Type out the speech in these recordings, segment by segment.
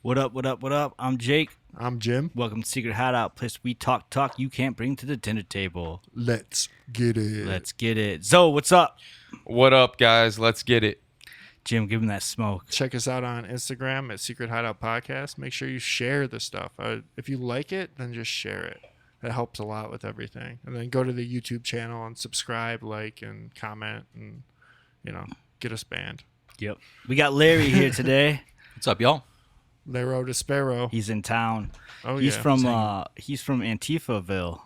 What up, what up, what up? I'm Jake. I'm Jim. Welcome to Secret Hideout, place we talk you can't bring to the dinner table. Let's get it. Let's get it. Zoe, what's up? What up, guys? Let's get it. Jim, give him that smoke. Check us out on Instagram at Secret Hideout Podcast. Make sure you share the stuff. If you like it, then just share it. That helps a lot with everything. And then go to the YouTube channel and subscribe, like, and comment, and, get us banned. Yep. We got Larry here today. What's up, y'all? Laro Despero. He's in town. Oh, he's yeah. from Antifaville.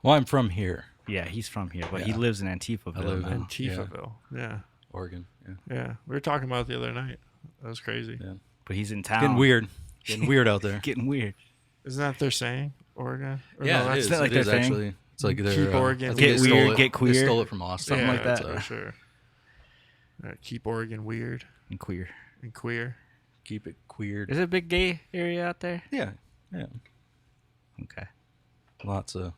Well, I'm from here. Yeah, he's from here, but he lives in Antifaville. I live now. in- Antifaville. Yeah. Oregon. Yeah. We were talking about it the other night. That was crazy. Yeah. But he's in town. Getting weird. Getting weird out there. Getting weird. Isn't that their saying? Oregon? Or Yeah, no, it that's is. that like It is their thing? actually. It's like their Keep Oregon I think Get they stole weird, it- get queer. They stole it from Austin. Something like that. For sure. Keep Oregon weird And queer. and queer. Keep it queered. Is it a big gay area out there? Yeah. Yeah. Okay. Lots of.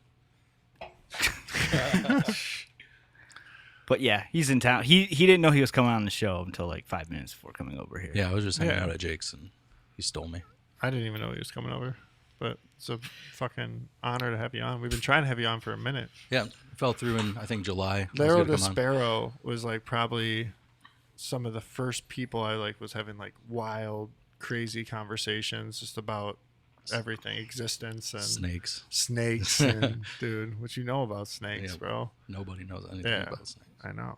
But yeah, he's in town. He didn't know he was coming on the show until like 5 minutes before coming over here. Yeah, I was just hanging Yeah. out at Jake's and he stole me. I didn't even know he was coming over. But it's a fucking honor to have you on. We've been trying to have you on for a minute. Yeah, fell through in I think July. I was Laro gonna come on. Despero was like probably some of the first people I like was having like wild, crazy conversations just about everything, existence and Snakes. and dude, what you know about snakes, Yeah. bro? Nobody knows anything Yeah. about snakes. I know.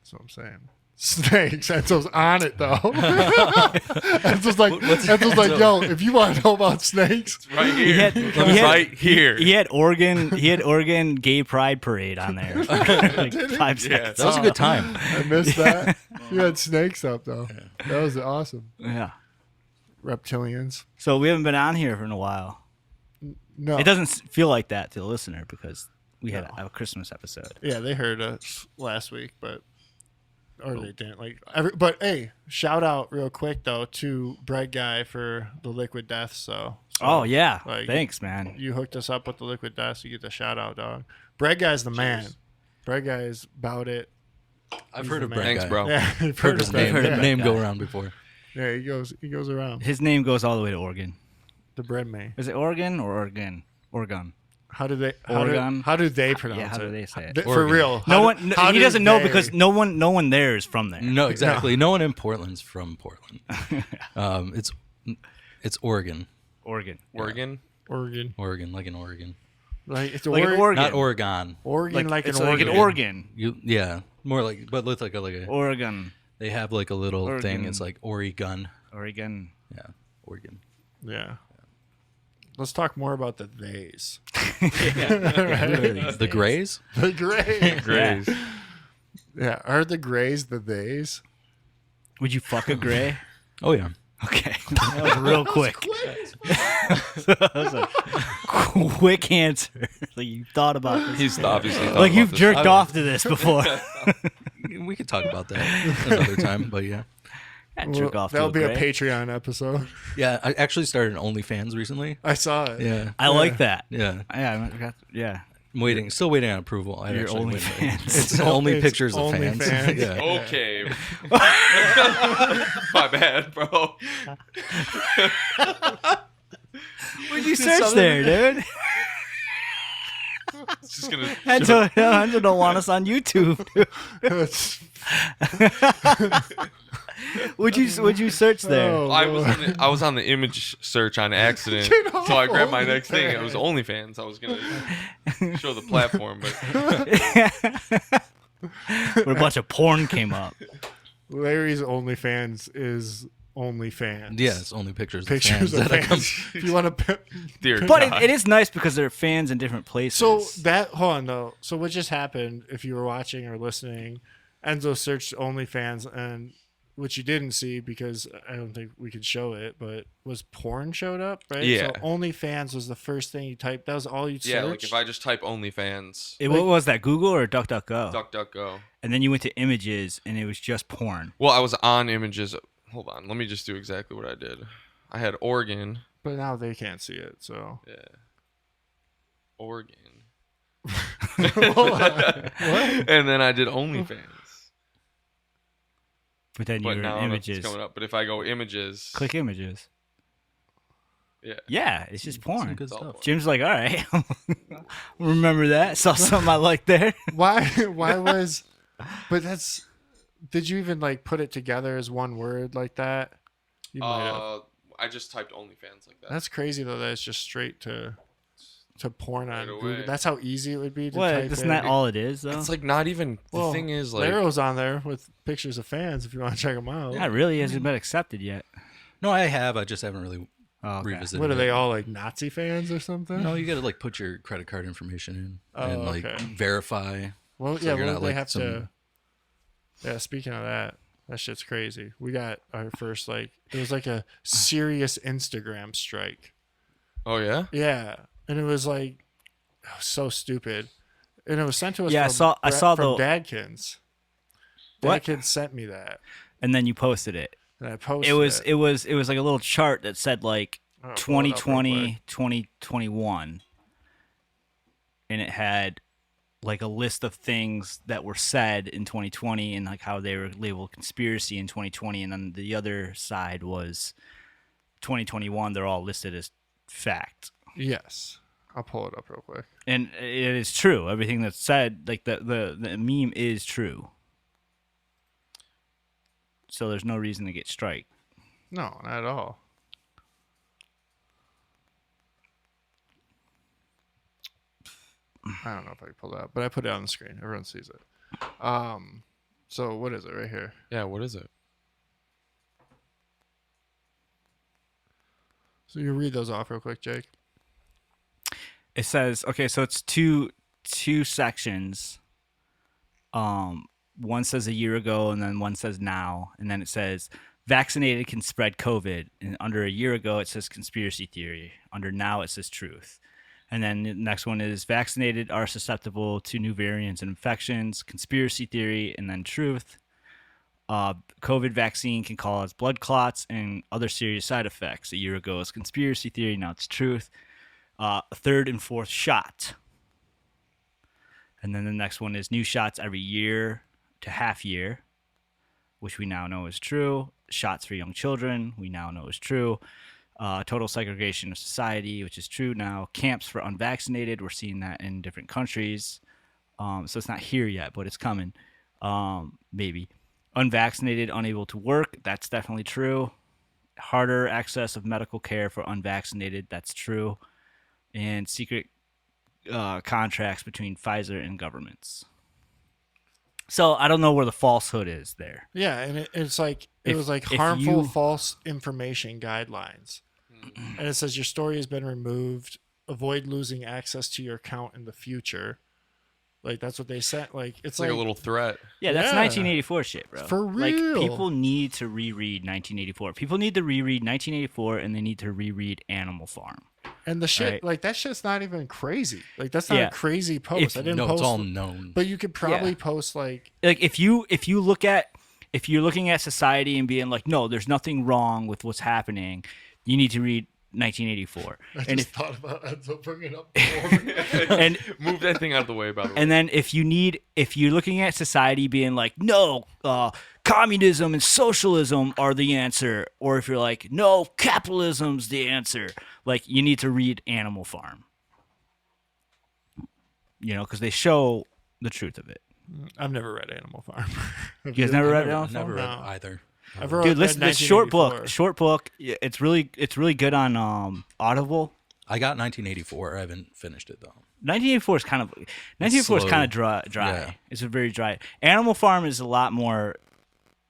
That's what I'm saying. Snakes. Enzo's on it though. Enzo's like, yo, if you want to know about snakes, Right He here. had- Right here. He had Oregon Gay Pride Parade on there. For like 5 seconds. That was a good time. I missed that. You had snakes up though. That was awesome. Yeah. Reptilians. So we haven't been on here for a while. No. It doesn't feel like that to the listener because we had a Christmas episode. Yeah, they heard us last week, but they didn't. But hey, shout out real quick though to Bread Guy for the Liquid Death. So Oh yeah, like, thanks, man. you hooked us up with the Liquid Death. You get the shout out, dog. Bread Guy's the man. Bread Guy is about it. I've He's heard the of man. Brad Thanks, Guy. bro. Yeah, you've Heard his of name, Bread heard of Guy. name go Guy. around before. Yeah, he goes around. His name goes all the way to Oregon. The Bread Man. Is it Oregon or Oregon? Oregon. How do they Oregon? How do they pronounce it? Yeah, how do they say it? For Oregon. real. No one. He doesn't know because no one there is from there. No, exactly. No one in Portland's from Portland. It's Oregon. Oregon. Oregon. Oregon. Like in Oregon. Like it's Like in Oregon. Oregon. Not Oregon. Oregon like it's an like Oregon. an Oregon. Yeah, more like, but with like a Oregon. they have like a little Oregon. thing. It's like Oregon. Oregon. Yeah, Oregon. Yeah. Let's talk more about the theys. The Grays. The Grays. Grays. Yeah. Are the Grays the theys? Would you fuck a gray? Oh yeah. Okay. That was real quick. That was a quick answer. Like you thought about this. He's obviously thought Like about you've this. jerked off to this before. We could talk about that another time, but yeah. I'd jerk off to That'll a be a gray. Patreon episode. Yeah, I actually started an OnlyFans recently. I saw it. Yeah. I like that. Yeah. Yeah. I'm still waiting on approval. I Your actually wait. OnlyFans. It's only It's pictures of only fans. fans. Yeah. Okay. My bad, bro. Where'd you search there, dude? It's just gonna. Enzo don't want us on YouTube. It's- Would you search there? Oh, I was on the image search on accident, Get off so I grabbed my next thing. It OnlyFans. was OnlyFans. I was gonna show the platform, but But a bunch of porn came up. Larry's OnlyFans is OnlyFans. Yeah, it's only pictures Pictures of of fans. fans. If you want to. dear But God. it is nice because they're fans in different places. So hold on though. So what just happened? If you were watching or listening, Enzo searched OnlyFans, and which you didn't see because I don't think we could show it, but was porn showed up, right? Yeah. So OnlyFans was the first thing you typed. That was all you Yeah, searched. like if I just type OnlyFans, What was that? Google or DuckDuckGo? DuckDuckGo. And then you went to images, and it was just porn. Well, I was on images. Hold on, let me just do exactly what I did. I had Oregon. But now they can't see it, so Yeah. Oregon. What? And then I did OnlyFans. But then But you're now in nothing's images. coming up. But if I go images, Click images. yeah. Yeah, it's just Some porn. good It's all stuff. porn. Jim's like, all right, remember that? Saw something I liked there. Why was? But that's. Did you even like put it together as one word like that? You might have. I just typed OnlyFans like that. That's crazy though. That it's just straight to porn on Right Google. away. That's how easy it would be to What? type Isn't in. that all it is, though? It's like not even. Well, the thing is, like, Laro's on there with pictures of fans if you want to check them out. Yeah, it really hasn't been accepted yet. No, I have. I just haven't really Oh, okay. revisited. What are it. they all like Nazi fans or something? No, you got to like put your credit card information in and like okay. verify. Well, So yeah, you're well, not they like have some- to. Yeah, speaking of that, that shit's crazy. We got our first it was like a serious Instagram strike. oh yeah, Yeah, and it was like so stupid, and it was sent to us. Yeah, from I saw from the- Dadkins. What? Dadkins sent me that, And then you posted it. and I posted It was like a little chart that said like I'm gonna pull it up real 2020, 2021, and it had like a list of things that were said in 2020 and like how they were labeled conspiracy in 2020, and then the other side was 2021. They're all listed as fact, Yes, I'll pull it up real quick. and it is true. Everything that's said, like the meme, is true. So there's no reason to get strike. No, not at all. I don't know if I can pull that up, but I put it on the screen. Everyone sees it. So what is it right here? yeah. What is it? So you read those off real quick, Jake. It says, okay, so it's two sections. One says a year ago, and then one says now, and then it says vaccinated can spread COVID. And under a year ago, it says conspiracy theory. Under now, it says truth. And then the next one is vaccinated are susceptible to new variants and infections, conspiracy theory, and then truth. COVID vaccine can cause blood clots and other serious side effects. A year ago, it was conspiracy theory. Now it's truth. Third and fourth shot. And then the next one is new shots every year to half year, which we now know is true. Shots for young children, we now know is true. Total segregation of society, which is true now. Camps for unvaccinated, we're seeing that in different countries. So it's not here yet, but it's coming. Maybe. Unvaccinated, unable to work, that's definitely true. Harder access of medical care for unvaccinated, that's true. And secret contracts between Pfizer and governments. So I don't know where the falsehood is there. Yeah, and it's like it If- was like if harmful you- false information guidelines. And it says your story has been removed. Avoid losing access to your account in the future. Like that's what they said. Like It's like a little threat. Yeah, that's Yeah. 1984 shit, bro. For Like real. people need to reread 1984. People need to reread 1984, and they need to reread Animal Farm. and the shit Right. like that shit's not even crazy. Like that's not Yeah. a crazy post. If- I didn't No, post it's all it. known. But you could probably Yeah. post like Like if you're looking at society and being like, no, there's nothing wrong with what's happening, you need to read 1984. And if thought about Enzo bringing up and Move that thing out of the way, by the way. and then if you're looking at society being like, no, communism and socialism are the answer, or if you're like, no, capitalism's the answer, like you need to read Animal Farm. You know, because they show the truth of it. I've never read Animal Farm. You guys never read Animal I've Farm? never read No. either. I've read Dude, listen, this short 1984. book, it's really good on Audible. I got 1984. I haven't finished it though. 1984 is kind of slow. dry. Yeah. It's a very dry. Animal Farm is a lot more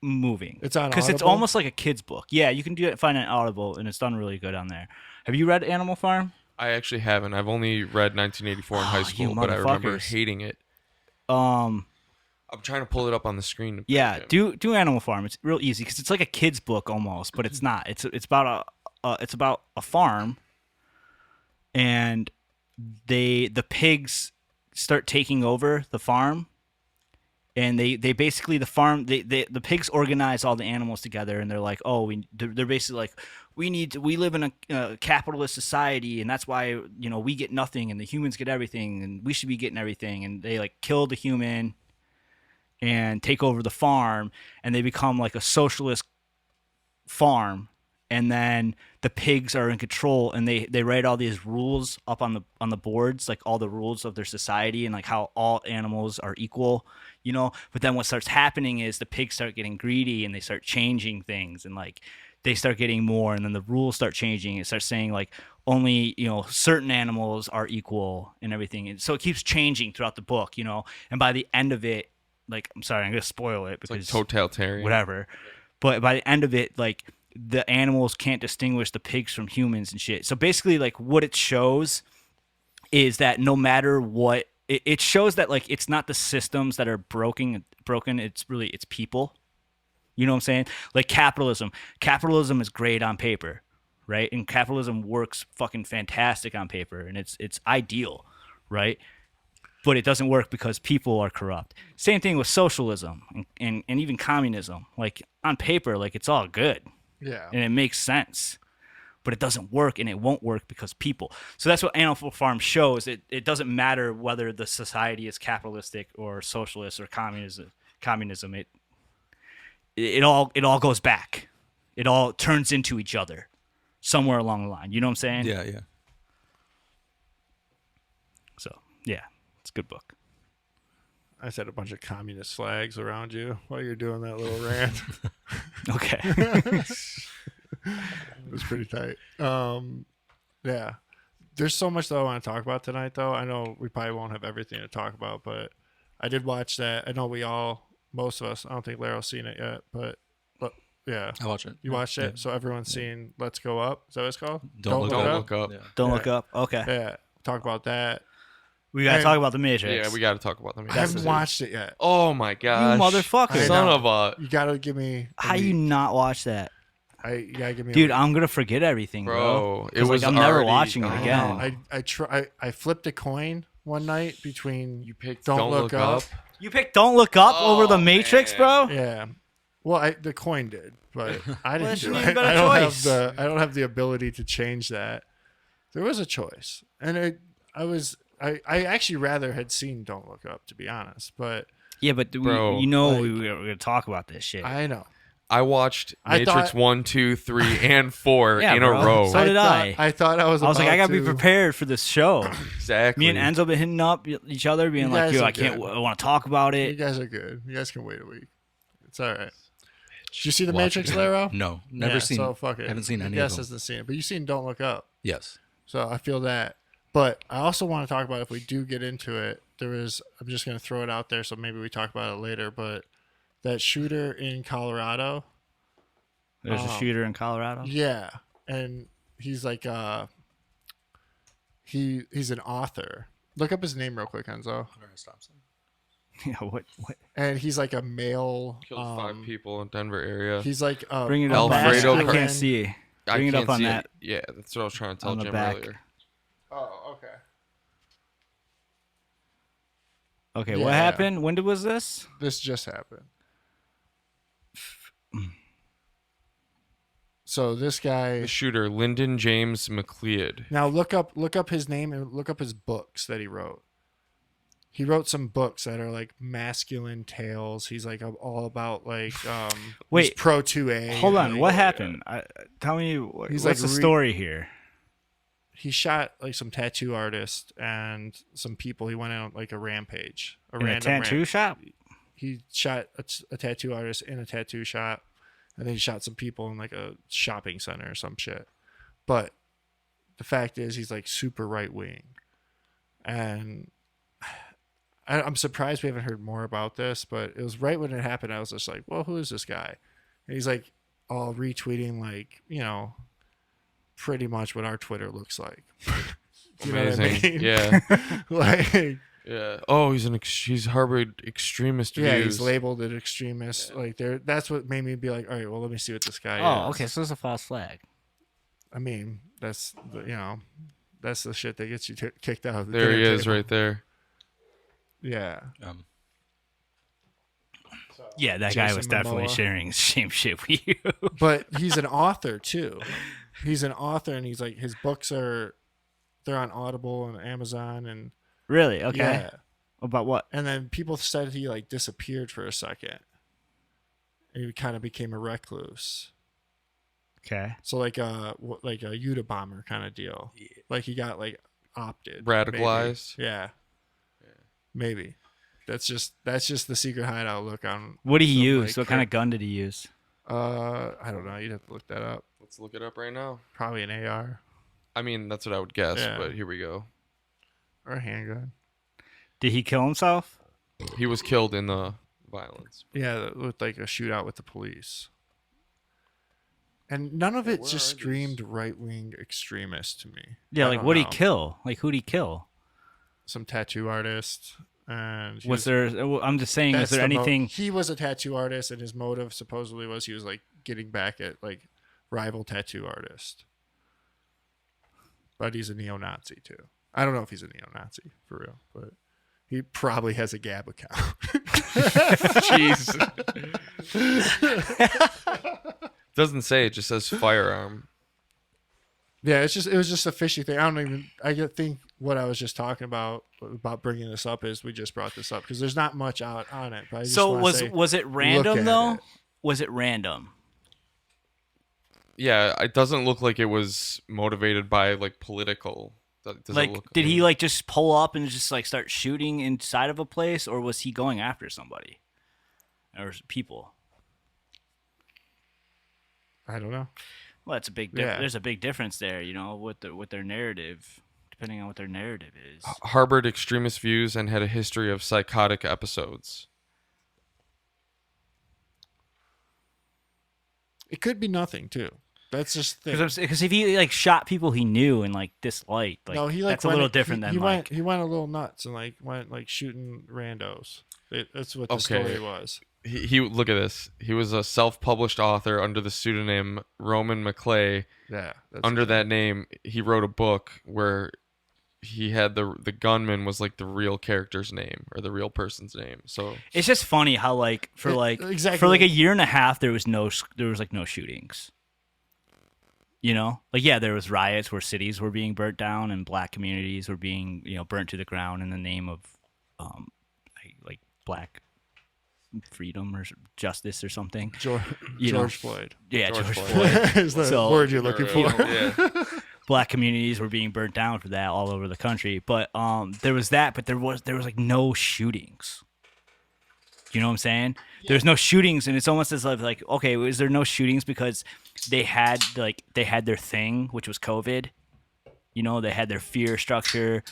moving. It's on because it's Audible? almost like a kid's book. Yeah, you can find it on Audible, and it's done really good on there. Have you read Animal Farm? I actually haven't. I've only read 1984 in high you school, but I remember motherfuckers. hating it. Um, I'm trying to pull it up on the screen. to yeah, put it in. do Animal Farm. It's real easy because it's like a kid's book almost, but it's not. It's about a farm, and the pigs start taking over the farm, and they basically the pigs organize all the animals together, and they're like, they're basically like, we live in a capitalist society, and that's why we get nothing and the humans get everything, and we should be getting everything. And they like kill the human and take over the farm, and they become like a socialist farm. And then the pigs are in control, and they write all these rules up on the boards, like all the rules of their society, and like how all animals are equal, But then what starts happening is the pigs start getting greedy, and they start changing things, and like they start getting more, and then the rules start changing. It starts saying like only certain animals are equal and everything, and so it keeps changing throughout the book, And by the end of it, like I'm sorry, I'm gonna spoil it because It's like totalitarian. whatever, but by the end of it, like the animals can't distinguish the pigs from humans and shit. So basically, like what it shows is that no matter what, it shows that like it's not the systems that are broken. It's people. You know what I'm saying? Like capitalism. Capitalism is great on paper, right? And capitalism works fucking fantastic on paper, and it's ideal, right? But it doesn't work because people are corrupt. Same thing with socialism and even communism. Like on paper, like it's all good. Yeah. And it makes sense, but it doesn't work, and it won't work because people. So that's what Animal Farm shows. It doesn't matter whether the society is capitalistic or socialist or communism. It all goes back. It all turns into each other somewhere along the line. You know what I'm saying? Yeah, yeah. So yeah, it's a good book. I said a bunch of communist flags around you while you're doing that little rant. Okay. It was pretty tight. Yeah. There's so much that I want to talk about tonight, though. I know we probably won't have everything to talk about, but I did watch that. I know most of us, I don't think Laro's seen it yet, but yeah. I watched it. You watched it? Yeah. So everyone's seen Let's Go Up. Is that what it's called? Don't look up. Yeah. Don't look up. Okay. Yeah. Talk about that. We gotta talk about the Matrix. Yeah, we got to talk about them. I haven't watched it yet. Oh my gosh. You motherfucker. I Son know. of a. You gotta give me. How you not watch that? You gotta give me. Dude, I'm gonna forget everything, bro. It was like, I'm never already- watching it oh. again. I flipped a coin one night between You picked Don't Look Up. You picked Don't Look Up over the Oh, Matrix, man. bro? Yeah. Well, the coin did, but I didn't that's do an it. even better I don't choice. have I don't have the ability to change that. There was a choice, and I actually rather had seen Don't Look Up, to be honest. But Yeah, but Bro, we were gonna talk about this shit. I know. I watched I Matrix thought- 1, 2, 3, and 4 Yeah, in bro. a row. So did I. I thought I was. I was like, about I gotta be to- prepared for this show. Exactly. Me and Enzo been hitting up each other, being You like, guys "Yo, are I can't. good. I want to talk about You it." guys are good. You guys can wait a week. It's all right. Did you see The Watch Matrix, it. Laro? No, never Yeah, seen. So fuck it. Haven't seen any Yes, of them. hasn't seen it, but you've seen Don't Look Up. Yes. So I feel that. But I also want to talk about, if we do get into it, I'm just going to throw it out there, so maybe we talk about it later, but that shooter in Colorado. There's a shooter in Colorado. Yeah. And he's like, he's an author. Look up his name real quick, Enzo. Yeah, what? And he's like a male. Killed 5 people in Denver area. He's like a Bring it up. Alfredo I Crane. can't see. I Bring it can't up on see that. Yeah, that's what I was trying to tell On the Jim back. earlier. Oh, okay. Okay, Yeah, what yeah. happened? When was this? This just happened. So this guy. The shooter, Lyndon James McLeod. Now look up his name and look up his books that he wrote. He wrote some books that are like masculine tales. He's like all about like Wait, he's pro 2A. Hold on, Like, what happened? Tell me, He's what's like the story here? he shot like some tattoo artists and some people. He went on like a rampage. In a tattoo shop? He shot a tattoo artist in a tattoo shop, and then he shot some people in like a shopping center or some shit. But the fact is, he's like super right wing, and I'm surprised we haven't heard more about this. But it was right when it happened. I was just like, well, who is this guy? And he's like all retweeting, like, pretty much what our Twitter looks like. You know what I Amazing. mean? Yeah. Like, Yeah. Oh, he's harbored extremist yeah, views. he's labeled an extremist. Yeah. Like that's what made me be like, all right, well, let me see what this guy is. Oh, okay, so it's a false flag. I mean, that's that's the shit that gets you kicked out of the There he dinner is, table. right there. Yeah. Yeah, that guy Jason was definitely Momoa. sharing the same shit with you. But he's an author too. he's an author, and he's like his books they're on Audible and Amazon, and Really? Okay. yeah. About what? And then people said he like disappeared for a second. And he kind of became a recluse. Okay. So like a Utah bomber kind of deal. Like he got like opted, Radicalized. maybe. Yeah. Maybe. That's just the secret hideout look on. What did he some, use? like, What kind of gun did he use? I don't know. You'd have to look that up. Let's look it up right now. Probably an AR I mean, that's what I would guess, Yeah. but here we go. or a handgun. Did he kill himself? He was killed in the violence. Yeah, with like a shootout with the police. And none of it where just are screamed right-wing extremist to me. Yeah, I like don't what did he know. kill? Like who'd he kill? Some tattoo artist. And he Was there? I'm just saying, is that's there the anything? he was a tattoo artist, and his motive supposedly was he was like getting back at like rival tattoo artist. But he's a neo-Nazi too. I don't know if he's a neo-Nazi for real, but he probably has a Gab account. Jeez. Doesn't say, it just says firearm. Yeah, it was just a fishy thing. I think what I was just talking about bringing this up is we just brought this up because there's not much out on it. But I just So wanna say, was it random at though? it. Was it random? Yeah, it doesn't look like it was motivated by like political. Does Like, it look, did he like just pull up and just like start shooting inside of a place, or was he going after somebody or people? I don't know. Well, that's a big. Yeah. There's a big difference there, with their narrative, depending on what their narrative is. harbored extremist views and had a history of psychotic episodes? It could be nothing too. That's just the thing. Because if he like shot people he knew and like disliked, like No, he like that's a went- little different than he like. he went a little nuts and like went like shooting randos. That's what the Okay. story was. He look at this. He was a self-published author under the pseudonym Roman McClay. Yeah. That's Under that name, he wrote a book where he had the gunman was like the real character's name or the real person's name. So It's just funny how like for exactly. for like a year and a half there was no shootings. Like yeah, there was riots where cities were being burnt down and black communities were being burnt to the ground in the name of like black freedom or justice or something. George Floyd. Yeah, George George Floyd. Floyd. Is the So- word you're looking for? Yeah. Black communities were being burnt down for that all over the country. But there was that, but there was like no shootings. You know what I'm saying? There's no shootings, and it's almost as if like, okay, is there no shootings because they had their thing, which was COVID. They had their fear structure.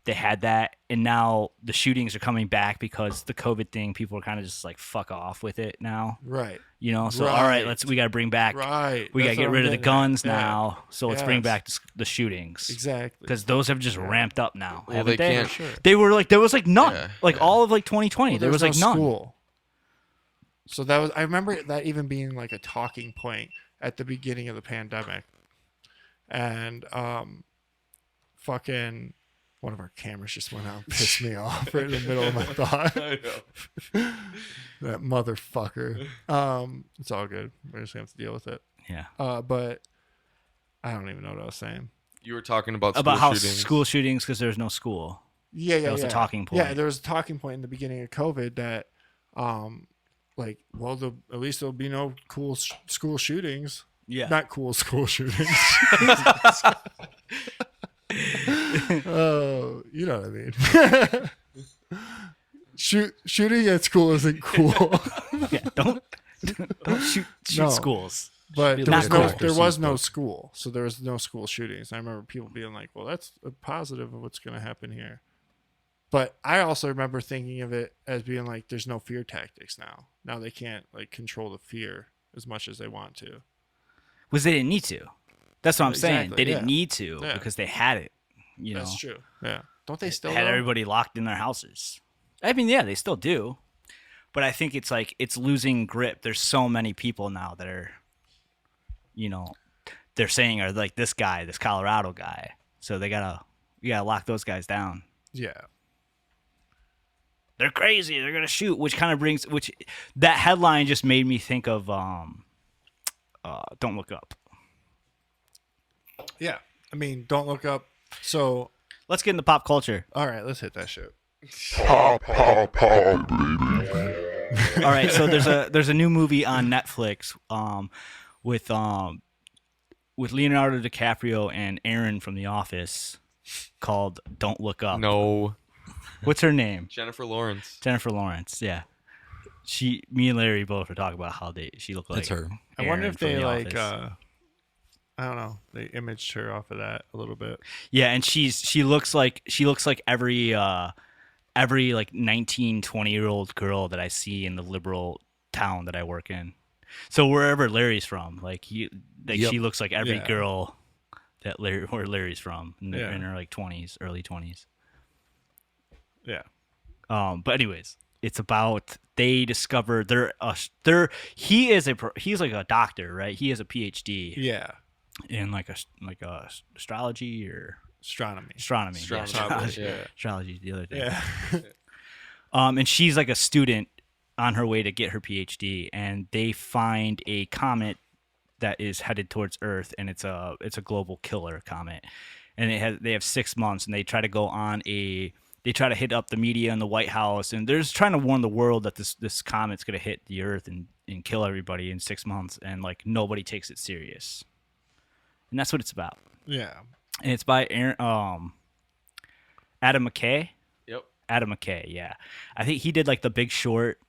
They had that, and now the shootings are coming back because the COVID thing. People are kind of just like fuck off with it now. Right. So all right, Right. we got to bring back. Right. We got to That's get what rid I'm of the getting at. guns Yeah. now. So let's bring Yes. back the shootings. Exactly. Because those have just ramped up now. Well, haven't they they? can't- Sure. They were like there was like none. Yeah, Like all of like 2020, there was like no none. school. So that was I remember that even being like a talking point at the beginning of the pandemic. And fucking one of our cameras just went out and pissed me off right in the middle of my thought. I know. That motherfucker. It's all good. We're just gonna have to deal with it. Yeah. But I don't even know what I was saying. You were talking about How shootings. school shootings because there's no school. Yeah, That was a talking point. Yeah, there was a talking point in the beginning of COVID that, at least there'll be no cool school shootings. Yeah. Not cool school shootings. Oh, you know what I mean. Shooting at school isn't cool. Yeah. Don't shoot No. schools. But Be there was, not no, cool. there was no school, so there was no school shootings. I remember people being like, "Well, that's a positive of what's going to happen here." But I also remember thinking of it as being like, "There's no fear tactics now. Now they can't like control the fear as much as they want to." Was they didn't need to. That's what I'm saying. Exactly, They didn't yeah. need to Yeah. because they had it. That's true. Yeah. Don't they still had though? everybody locked in their houses. I mean, yeah, they still do. But I think it's like it's losing grip. There's so many people now that are, they're saying are like this guy, this Colorado guy. So you gotta lock those guys down. Yeah. They're crazy. They're gonna shoot, which kind of brings that headline just made me think of Don't Look Up. Yeah. I mean, Don't Look Up. So, Let's get into pop culture. all right, let's hit that shit. Pop, pop, pop, baby. All right, so there's a new movie on Netflix with Leonardo DiCaprio and Aaron from The Office called Don't Look Up. No. What's her name? Jennifer Lawrence. Jennifer Lawrence. Yeah. Me and Larry both were talking about how she looked like. That's her. I wonder Aaron if from they The like Office. I don't know. They imaged her off of that a little bit. Yeah, and she looks like every like 19, 20-year-old girl that I see in the liberal town that I work in. So wherever Larry's from, Yep. she looks like every Yeah. girl that where Larry's from in Yeah. her like 20s, early 20s. Yeah. But anyways, it's about they discover he's like a doctor, right? He has a PhD Yeah. in like astrology or Astronomy. astronomy. Yeah, astrology. Yeah. Astrology is the other thing. Yeah. And she's like a student on her way to get her PhD, and they find a comet that is headed towards Earth, and it's a global killer comet, and they have 6 months, and they try to go on they try to hit up the media and the White House, and they're just trying to warn the world that this comet's going to hit the Earth and kill everybody in 6 months, and like nobody takes it serious, and that's what it's about. Yeah. And it's by Adam McKay. Yep. Adam McKay, yeah. I think he did like The Big Short,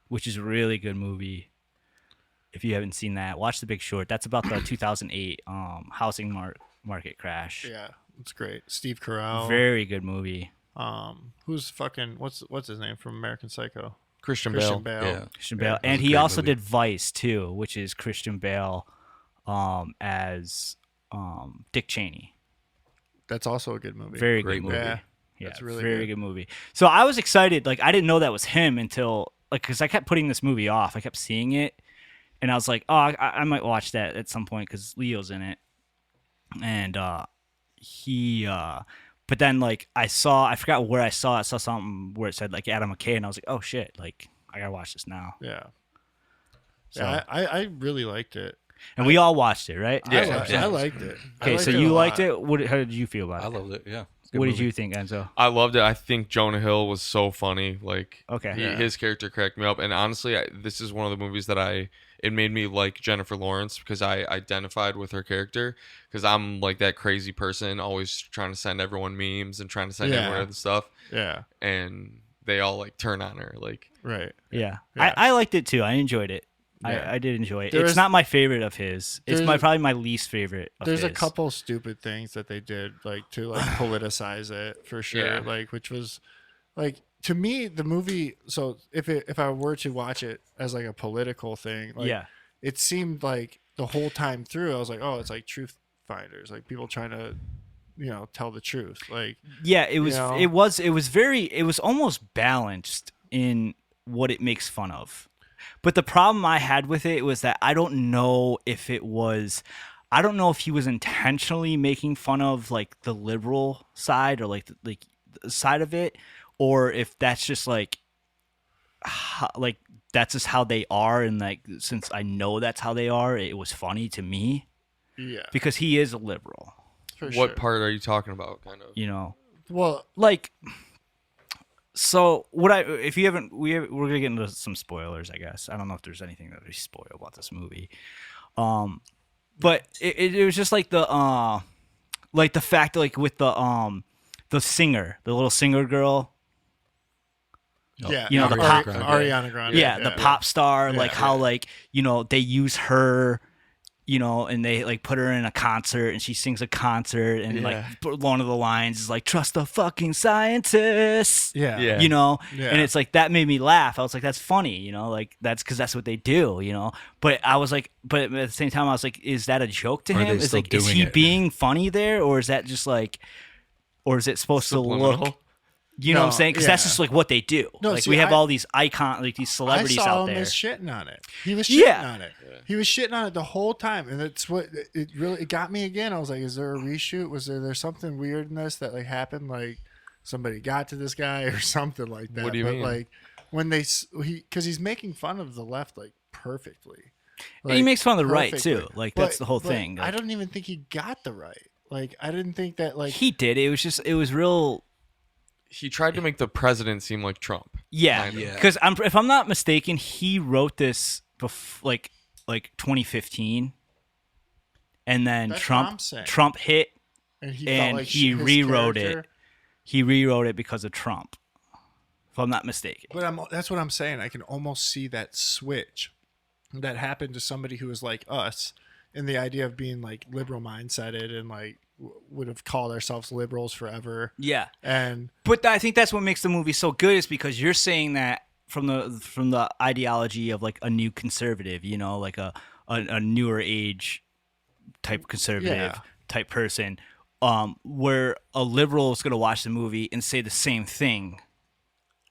which is a really good movie. If you haven't seen that, watch The Big Short. That's about the 2008 housing market crash. Yeah. It's great. Steve Carell. Very good movie. Who's fucking what's his name from American Psycho? Christian Christian Bale. Bale. Yeah. Christian Yeah, Bale. that was And a he great also movie. did Vice too, which is Christian Bale as Dick Cheney. That's also a good movie. Very Great good movie. Yeah. Yeah, That's really very good. good movie. So I was excited. Like I didn't know that was him until because I kept putting this movie off. I kept seeing it, and I was like, oh, I might watch that at some point because Leo's in it. And but then like I forgot where I saw something where it said like Adam McKay, and I was like, oh shit, like I gotta watch this now. Yeah. So Yeah, I really liked it. and we all watched it, right? Yeah. I liked it. Okay, so you liked it. How did you feel about I it? loved it. Yeah. It's a good What did movie. you think, Enzo? I loved it. I think Jonah Hill was so funny. Like, Okay. Yeah. his character cracked me up. And honestly, this is one of the movies that it made me like Jennifer Lawrence because I identified with her character because I'm like that crazy person always trying to send everyone memes and trying to send Yeah. everyone the stuff. Yeah. And they all like turn on her. Like, Right. Yeah, Yeah. I liked it too. I enjoyed it. Yeah. I did enjoy it. There's- It's not my favorite of his. It's there's- probably my least favorite of There's a his. couple stupid things that they did like to like politicize it for sure. Yeah. Like which was like to me the movie so if I were to watch it as like a political thing, like Yeah. it seemed like the whole time through I was like, oh, it's like truth finders, like people trying to, tell the truth. Like Yeah, it was. know? It was almost balanced in what it makes fun of. But the problem I had with it was that I don't know if he was intentionally making fun of like the liberal side or like the side of it, or if that's just like that's just how they are, and like since I know that's how they are, it was funny to me yeah, because he is a liberal, for what sure. part are you talking about? Kind of. Well, like. So if you haven't, we're gonna get into some spoilers, I guess. I don't know if there's anything that we spoil about this movie, but it was just like the fact like with the singer, the little singer girl, Oh, yeah, the Ariana pop- Grande. Ariana Grande. yeah, the pop star, Yeah, like how like they use her. And they like put her in a concert and she sings a concert and like one of the lines is like trust the fucking scientists. Yeah. Yeah. Yeah. And it's like that made me laugh. I was like, that's funny, like that's because that's what they do, But I was like, but at the same time, I was like, is that a joke to Are him? they Is still like, is doing he it? being funny there, or is that just like, or is it supposed to look? Subliminal? You know what I'm No, saying? Because that's yeah. just like what they do. No, like see, we have I- all these these celebrities I saw out him there. as shitting on it. He was shitting Yeah. on it. He was shitting on it the whole time, and that's what it got me again. I was like, "Is there a reshoot? Was there's something weird in this that like happened? Like somebody got to this guy or something like that?" What do you but mean? like when because he's making fun of the left like perfectly. And he makes fun of the right perfectly. too. Like that's the whole But thing. I Like, don't even think he got the right. Like I didn't think that like he did. It was real. He tried to make the president seem like Trump. Yeah, Kind of. Yeah. because if I'm not mistaken, he wrote this like 2015, and then That's what I'm saying. Trump hit, and he and felt like he his rewrote it. character- He rewrote it because of Trump, if I'm not mistaken. But that's what I'm saying. I can almost see that switch that happened to somebody who was like us in the idea of being like liberal mindseted and like would have called ourselves liberals forever. Yeah, And but I think that's what makes the movie so good is because you're saying that from the ideology of like a new conservative, you know, like a newer age type conservative Yeah. type person, where a liberal is going to watch the movie and say the same thing.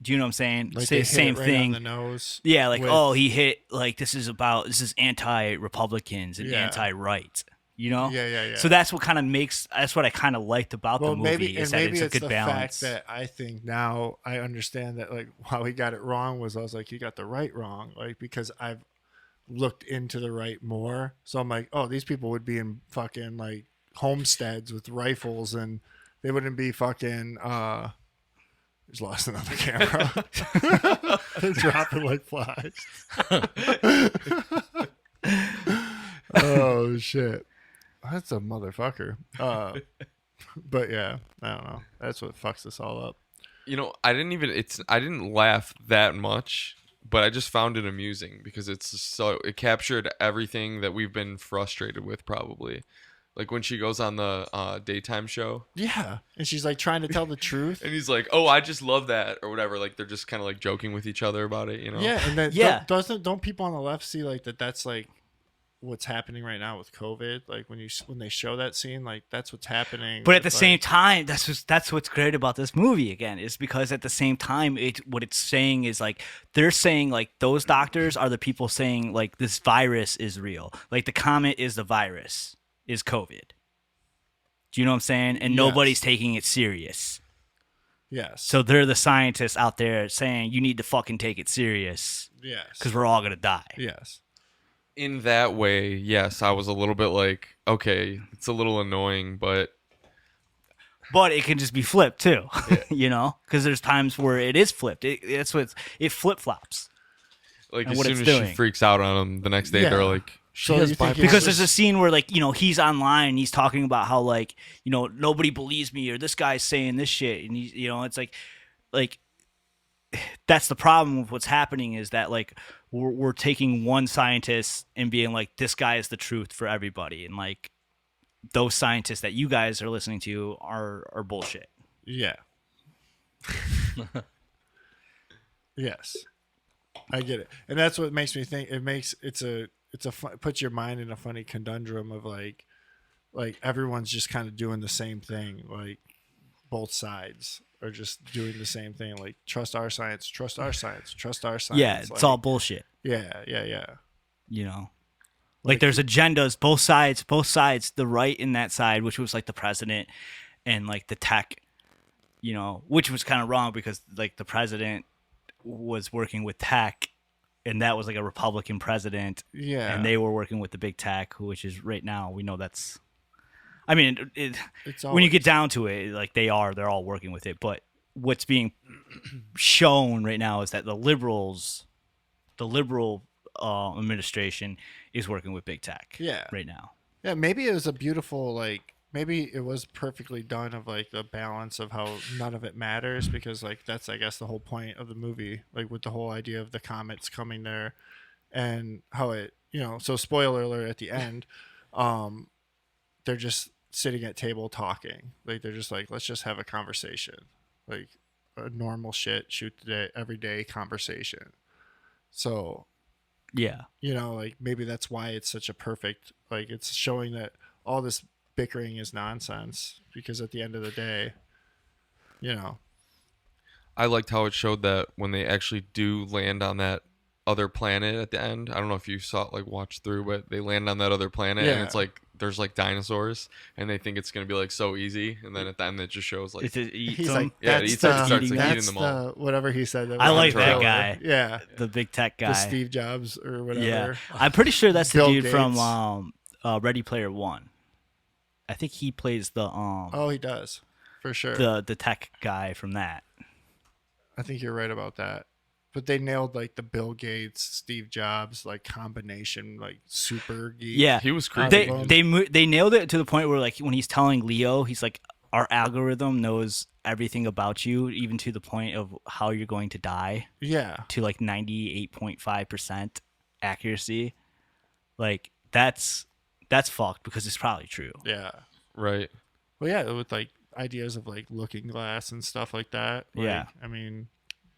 Do you know what I'm saying? like Say they the same hit it right thing. on the nose. Yeah, like, with- oh, he hit, like, this is anti-Republicans and Yeah. anti-right, you know? Yeah. So that's what kind of that's what I kind of liked about the Well, movie maybe is and that maybe it's a it's good the balance. fact that I think now I understand that like how he got it wrong was I was like he got the right wrong like because I've looked into the right more. So I'm like, oh, these people would be in fucking like homesteads with rifles and they wouldn't be fucking just lost another camera. They're dropping like flies. Oh shit. That's a motherfucker. But yeah, I don't know. That's what fucks us all up. You know, I didn't laugh that much, but I just found it amusing because it captured everything that we've been frustrated with probably. Like when she goes on the daytime show Yeah. And she's like trying to tell the truth. and he's like, "Oh, I just love that," or whatever. Like they're just kind of like joking with each other about it, you know? Yeah, and then Yeah. don't people on the left see like that's like what's happening right now with COVID? Like when they show that scene, like that's what's happening. But at the with, same like- time, that's what's great about this movie again is because at the same time, what it's saying is like they're saying like those doctors are the people saying like this virus is real, like the comet is the virus, is COVID. Do you know what I'm saying? And Yes. nobody's taking it serious. yes, So they're the scientists out there saying you need to fucking take it serious yes, because we're all gonna die. yes, In that way, yes, I was a little bit like, okay, it's a little annoying, but But it can just be flipped too, you know, because there's times where it is flipped. It flip flops. like And as what soon it's as doing. she freaks out on him the next day, Yeah. they're like, she So has you think it's bipolar. Because just- there's a scene where like, you know, he's online and he's talking about how like, you know, nobody believes me or this guy's saying this shit and he's, you know, it's like that's the problem with what's happening is that like we're taking one scientist and being like this guy is the truth for everybody and like those scientists that you guys are listening to are bullshit. yeah, yes. I get it, and that's what makes me think. It puts your mind in a funny conundrum of like everyone's just kind of doing the same thing. Like both sides are just doing the same thing. Like trust our science, trust our science, trust our science. Yeah, it's like, all bullshit. yeah. You know, like there's agendas, both sides, the right in that side, which was like the president and like the tech, you know, which was kind of wrong because like the president was working with tech and that was like a Republican president Yeah, and they were working with the big tech, which is right now, we know that's, I mean, it's when you always- get down to it, like they're all working with it. But what's being shown right now is that the liberal administration is working with big tech. Yeah. Right now. Yeah, maybe it was a beautiful maybe it was perfectly done of like the balance of how none of it matters because like that's I guess the whole point of the movie, like with the whole idea of the comets coming there and how it, you know, so spoiler alert at the end, they're just sitting at table talking. Like they're just like, let's just have a conversation. Like a normal shit, shoot the day everyday conversation. So Yeah. you know, like maybe that's why it's such a perfect, like it's showing that all this bickering is nonsense because at the end of the day, you know, I liked how it showed that when they actually do land on that other planet at the end. I don't know if you saw it, like watch through, but they land on that other planet and Yeah. it's like there's like dinosaurs, and they think it's gonna be like so easy, and then at the end it just shows like It eats He's them. like, Yeah, it that's eats it, the, starts, like, that's eating them all. the whatever he said. That I was like the that trailer. guy. Yeah, The big tech guy. the Steve Jobs or whatever. Yeah, I'm pretty sure that's the Bill dude from Gates. Ready Player One. I think he plays the Oh, he does for sure. the tech guy from that. I think you're right about that. But they nailed like the Bill Gates, Steve Jobs like combination, like super geek. Yeah, he was creepy. they nailed it to the point where like when he's telling Leo, he's like, our algorithm knows everything about you, even to the point of how you're going to die, Yeah. to like 98.5% accuracy. Like that's fucked because it's probably true. Yeah. Right. Well, yeah, with like ideas of like Looking Glass and stuff like that. Like, Yeah. I mean,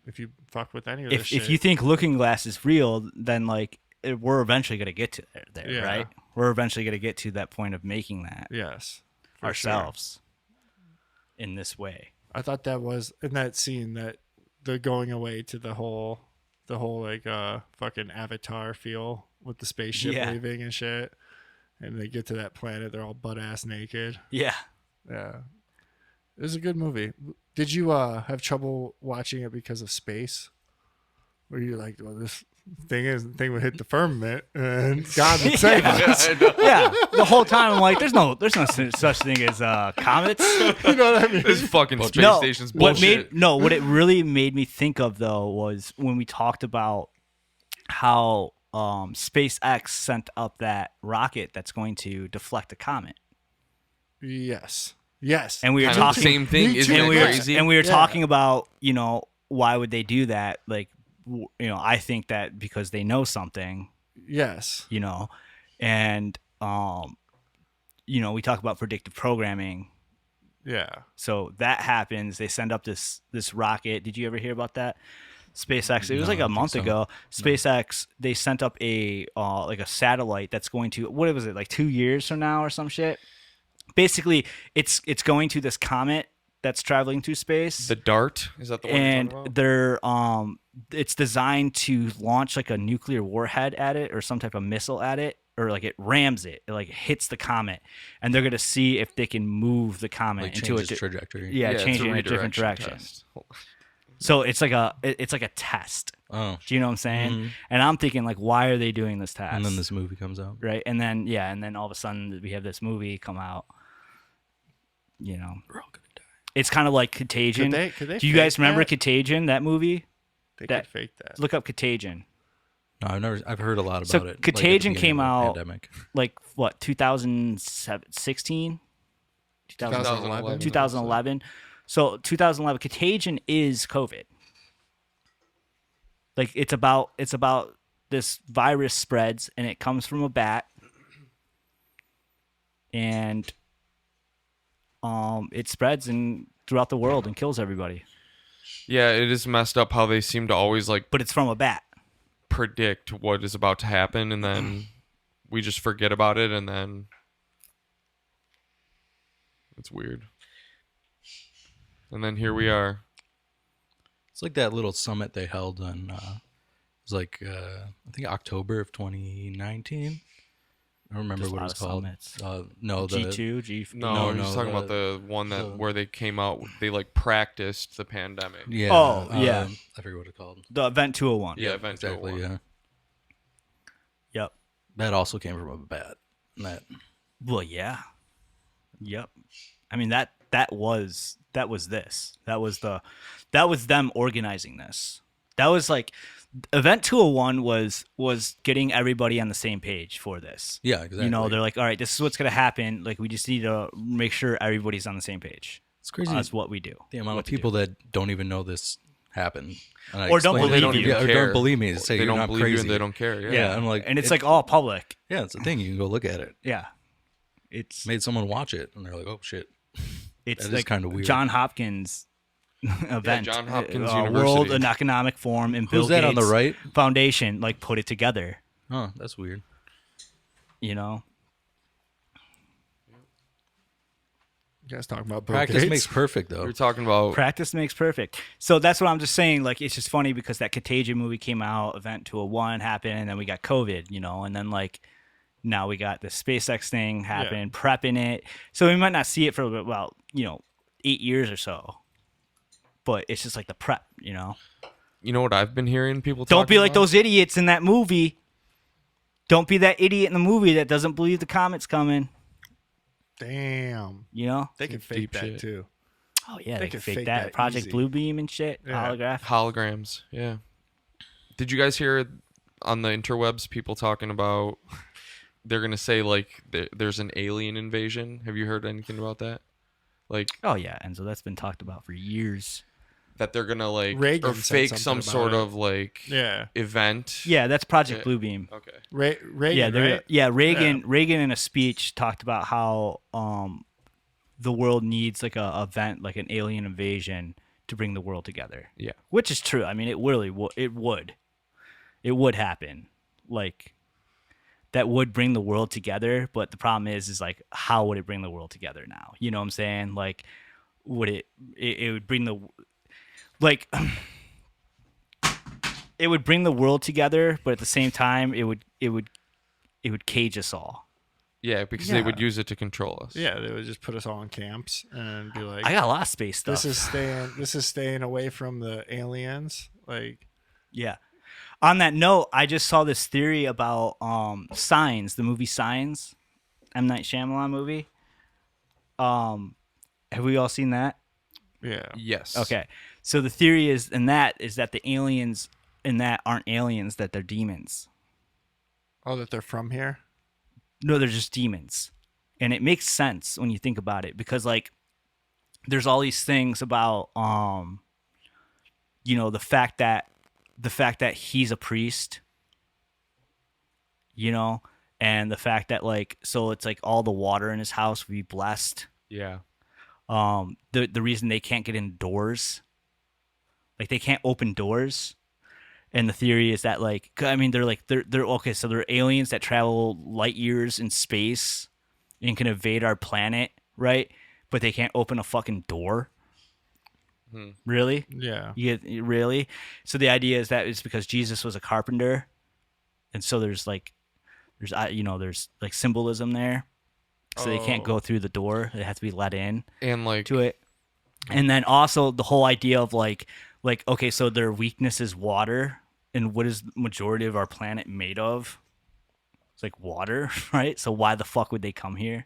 if you fuck with any of this If shit, you think Looking Glass is real, then like we're eventually gonna get to there, Yeah. right? We're eventually gonna get to that point of making that yes, for sure. ourselves in this way. I thought that was in that scene that the going away to the whole like fucking Avatar feel with the spaceship Yeah. leaving and shit, and they get to that planet, they're all butt ass naked. Yeah. Yeah, it was a good movie. Did you have trouble watching it because of space? Were you like, well, this thing would hit the firmament and God would save us? Yeah. The whole time I'm like, there's no such thing as comets. You know what I mean? This fucking space No, station's what bullshit. what it really made me think of though was when we talked about how SpaceX sent up that rocket that's going to deflect a comet. Yes. And we were Kind of the talking same thing. Me Isn't too. it and we were, crazy? and we were Yeah. talking about, why would they do that? Like, I think that because they know something, Yes. and, we talk about predictive programming. Yeah. So that happens. They send up this rocket. Did you ever hear about that? SpaceX. It was like No, I a don't month think so. ago. SpaceX. They sent up a like a satellite that's going to, what was it, like 2 years from now or some shit. Basically, it's going to this comet that's traveling through space. The Dart, is that the one And you're talking about? they're it's designed to launch like a nuclear warhead at it or some type of missile at it, or like it rams it like hits the comet, and they're gonna see if they can move the comet Like into changes trajectory. yeah, it's change it in a different redirection direction. test. So it's like a test. Oh. Do you know what I'm saying? Mhm. And I'm thinking like, why are they doing this test? And then this movie comes out. right, and then all of a sudden we have this movie come out. We're all gonna die. It's kind of like Contagion. Could they Do you guys fake remember that? Contagion? That movie? They that- could fake that. Look up Contagion. No, I've heard a lot about So it. like, at the Contagion beginning came of the out- Pandemic. Like what? 2016? 2011. 2011. So 2011. Contagion is COVID. Like it's about this virus spreads and it comes from a bat, and it spreads throughout the world and kills everybody. Yeah, it is messed up how they seem to always like But it's from a bat. predict what is about to happen, and then we just forget about it, and then it's weird. And then here we are. It's like that little summit they held on. It was like I think October of 2019. I don't remember There's a what lot it's of called. summits. No, the G2, G. No, No, you're no, just talking about the one that the- where they came out. They like practiced the pandemic. yeah. Oh, yeah. I forget what it's called. The Event 201. Yeah, Event Exactly. 201. Yeah. Yep. That also came from a bat. And that Well, yeah. Yep. I mean that was this. That was them organizing this. That was like Event 201 was getting everybody on the same page for this. Yeah, exactly. They're like, all right, this is what's gonna happen. Like, we just need to make sure everybody's on the same page. It's crazy That's what we do. the amount what of to do. people that don't even know this happened. And I Or don't explain believe it. they don't you. even Yeah, or care. don't believe me. Say They you're don't not believe crazy. you and they don't care. Yeah. Yeah, I'm like, and it's like all public. yeah, it's a thing. You can go look at it. Yeah. It's Made someone watch it, and they're like, oh shit. it's that is like kinda weird. John Hopkins event. John Hopkins World University. Economic Forum and Bill Who's that Gates on the right? Foundation like put it together. Oh, that's weird. You guys talking about Bill Practice Gates? makes perfect, though. You're talking about Practice makes perfect. So that's what I'm just saying. Like, it's just funny because that Contagion movie came out, Event 201 happened, and then we got COVID, and then like Now we got the SpaceX thing happening, prepping it. So we might not see it for about 8 years or so. But it's just like the prep, You know what I've been hearing people Don't be talking like about? those idiots in that movie. Don't be that idiot in the movie that doesn't believe the comet's coming. Damn. They can fake Deep that shit. too. Oh yeah, They they could can fake fake that. that Project easy. Bluebeam and shit. Yeah. Holograph. Holograms, yeah. Did you guys hear on the interwebs people talking about they're gonna say like there's an alien invasion? Have you heard anything about that? Like Oh yeah, Enzo, that's been talked about for years. that they're gonna like Reagan or said fake something some about sort it. of like Yeah. event. Yeah, that's Project Yeah. Bluebeam. Okay. Reagan, Yeah, right? Reagan in a speech talked about how the world needs like a event, like an alien invasion, to bring the world together. Yeah. Which is true. I mean, it really it would happen. Like that would bring the world together, but the problem is like how would it bring the world together now? You know what I'm saying? Like would it would bring the like it would bring the world together, but at the same time it would cage us all. Yeah, because they Yeah. would use it to control us. Yeah, they would just put us all in camps and be like, I got a lot of space stuff. this is staying away from the aliens. Like, Yeah. On that note, I just saw this theory about Signs, the movie Signs, M. Night Shyamalan movie. Have we all seen that? yeah. Yes. Okay. So the theory is that the aliens in that aren't aliens, that they're demons. Oh, that they're from here? No, they're just demons. And it makes sense when you think about it because like there's all these things about the fact that he's a priest, and the fact that like so it's like all the water in his house would be blessed. Yeah. The reason they can't get indoors, like they can't open doors. And the theory is that like I mean they're okay, so they're aliens that travel light years in space and can invade our planet, right? But they can't open a fucking door. Really? Yeah. Really? So the idea is that it's because Jesus was a carpenter, and so there's like symbolism there. So they can't go through the door; they have to be let in And like to it. And then also the whole idea of like okay, so their weakness is water, and what is the majority of our planet made of? It's like water, right? So why the fuck would they come here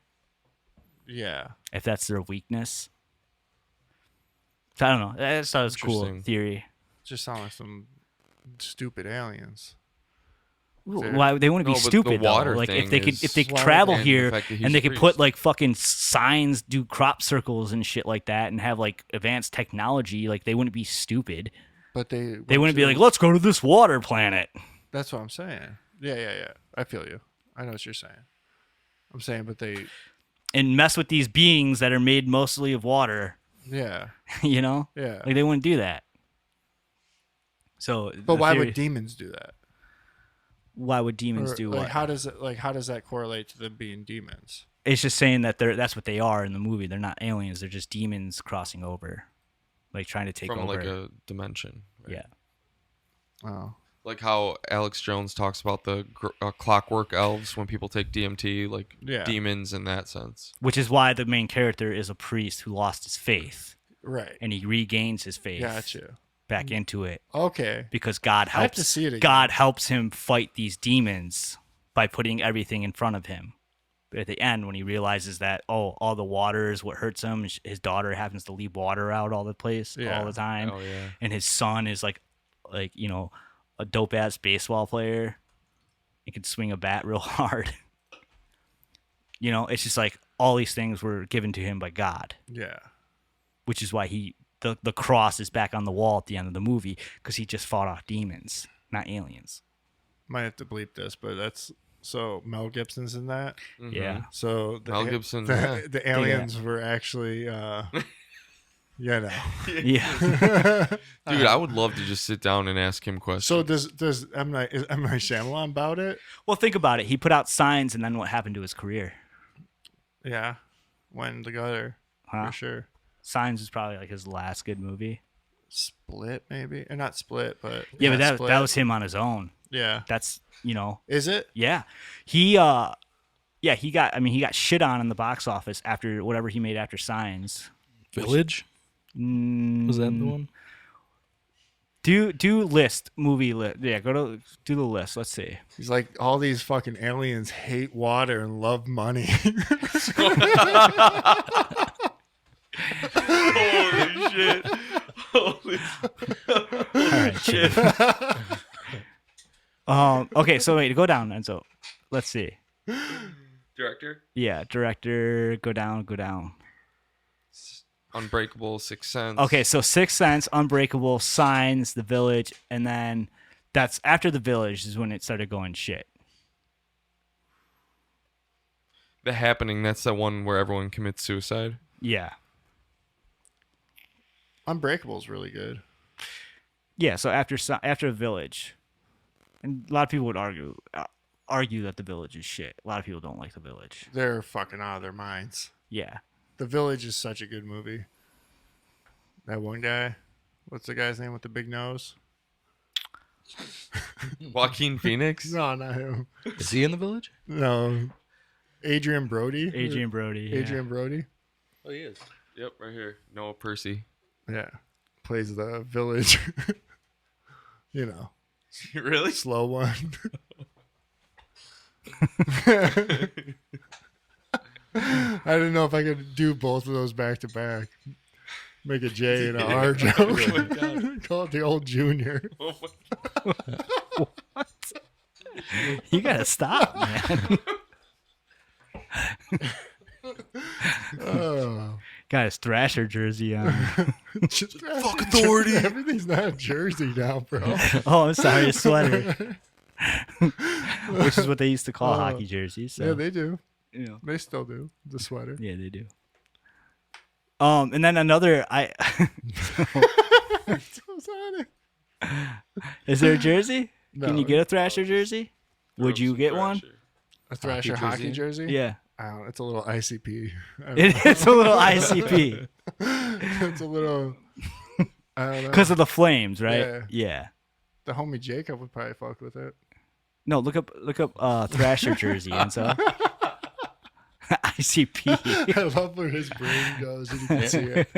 Yeah. if that's their weakness? So I don't know. I just thought it was a cool Interesting. theory. Just sound like some stupid aliens. Why they wouldn't be No, but the stupid though? water Like thing if they could is- if they travel And the here fact that he's and they a could priest. put like fucking signs, do crop circles and shit like that, and have like advanced technology, like they wouldn't be stupid. But They wouldn't be like, let's go to this water planet. That's what I'm saying. Yeah. I feel you. I know what you're saying. I'm saying, but they, And mess with these beings that are made mostly of water, yeah. Yeah. Like they wouldn't do that. So But the why theory- would demons do that? why would demons Or, do like, what? how does that correlate to them being demons? It's just saying that that's what they are in the movie. They're not aliens. They're just demons crossing over, like trying to take from over. like a dimension. Right? Yeah. Oh. Like how Alex Jones talks about the clockwork elves when people take DMT, like Yeah. demons in that sense. Which is why the main character is a priest who lost his faith, Right. and he regains his faith Gotcha. back into it Okay. because God I have helps. to see it again. God helps him fight these demons by putting everything in front of him. But at the end, when he realizes that all the water is what hurts him, his daughter happens to leave water out all the place Yeah. all the time, Oh yeah. and his son is like a dope ass baseball player. He can swing a bat real hard. It's just like all these things were given to him by God, Yeah. which is why the cross is back on the wall at the end of the movie because he just fought off demons, not aliens. Might have to bleep this, but that's so Mel Gibson's in that. Mhm. Yeah. So the Mel Gibson, yeah. the aliens were actually Yeah. Dude, I would love to just sit down and ask him questions. So does M. Night Shyamalan about it? Well, think about it. He put out Signs, and then what happened to his career? Yeah. Went in the gutter. Huh? For sure. Signs is probably like his last good movie. Split maybe. Or not Split, but Yeah, but Split. that was him on his own. Yeah. That's Is it? yeah. He Yeah, he got shit on in the box office after whatever he made after Signs. Village? Was that the one? Do movie list. Yeah, do the list. Let's see. He's like, all these fucking aliens hate water and love money. Holy shit. Holy All right, shit. Okay, so wait, go down, Enzo. Let's see. Director? Yeah, director, go down. Unbreakable, Sixth Sense. Okay, so Sixth Sense, Unbreakable, Signs, The Village, and then that's after The Village is when it started going shit. The Happening, that's the one where everyone commits suicide. Yeah. Unbreakable's really good. Yeah, so after The Village, and a lot of people would argue that The Village is shit. A lot of people don't like The Village. They're fucking out of their minds. Yeah. The Village is such a good movie. That one guy, what's the guy's name with the big nose? Joaquin Phoenix? No, not him. Is he in the village? No, Adrian Brody. Adrian Brody. Yeah. Adrian Brody. Oh, he is. Yep, right here. Noah Percy. Yeah, plays the village. You know, Really? slow one. I didn't know if I could do both of those back to back. Make a J and an R joke. Call it the old junior. Oh my You gotta stop, man. Oh. Got his Thrasher jersey on. Fuck authority. Everything's not a jersey now, bro. Oh, I'm sorry, a sweater. Which is what they used to call hockey jerseys. So, Yeah, they do. you know. They still do. The sweater. Yeah, they do. And then another What's on it? is there a jersey? No. Can you get a Thrasher jersey? Would you get one? A Thrasher hockey jersey? Yeah. I don't know. It's a little ICP. It is a little ICP It's a little. I don't know. because of the flames, right? Yeah. Yeah. The homie Jacob would probably fuck with it. No, look up Thrasher jersey, and so ICP. I love where his brain goes and you can see it.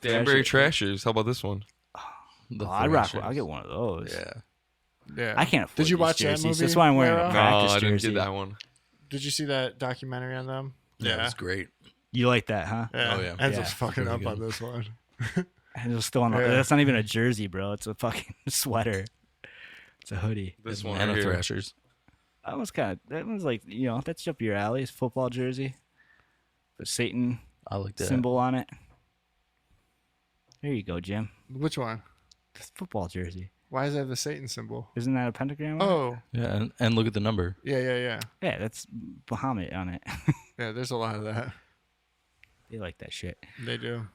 Danbury Trashers. How about this one? The I'd rock. Thrashers. I'll get one of those. Yeah. Yeah. I can't afford Did you these watch jerseys. that movie? That's why I'm wearing Lara? a No, practice I didn't jersey. get that one. Did you see that documentary on them? Yeah, it was great. You like that, huh? Yeah. Oh, yeah. Enzo's Yeah. fucking Really up good. on this one. And it was still on. Yeah. That's not even a jersey, bro. It's a fucking sweater. It's a hoodie. This one And right the here. Thrashers. That was like, that's up your alley. It's a football jersey. The Satan I like that. symbol on it. There you go, Jim. Which one? It's a football jersey. Why does it have the Satan symbol? Isn't that a pentagram? on it? Oh, Yeah, and look at the number. yeah. Yeah, that's Bahamut on it. Yeah, there's a lot of that. They like that shit. They do.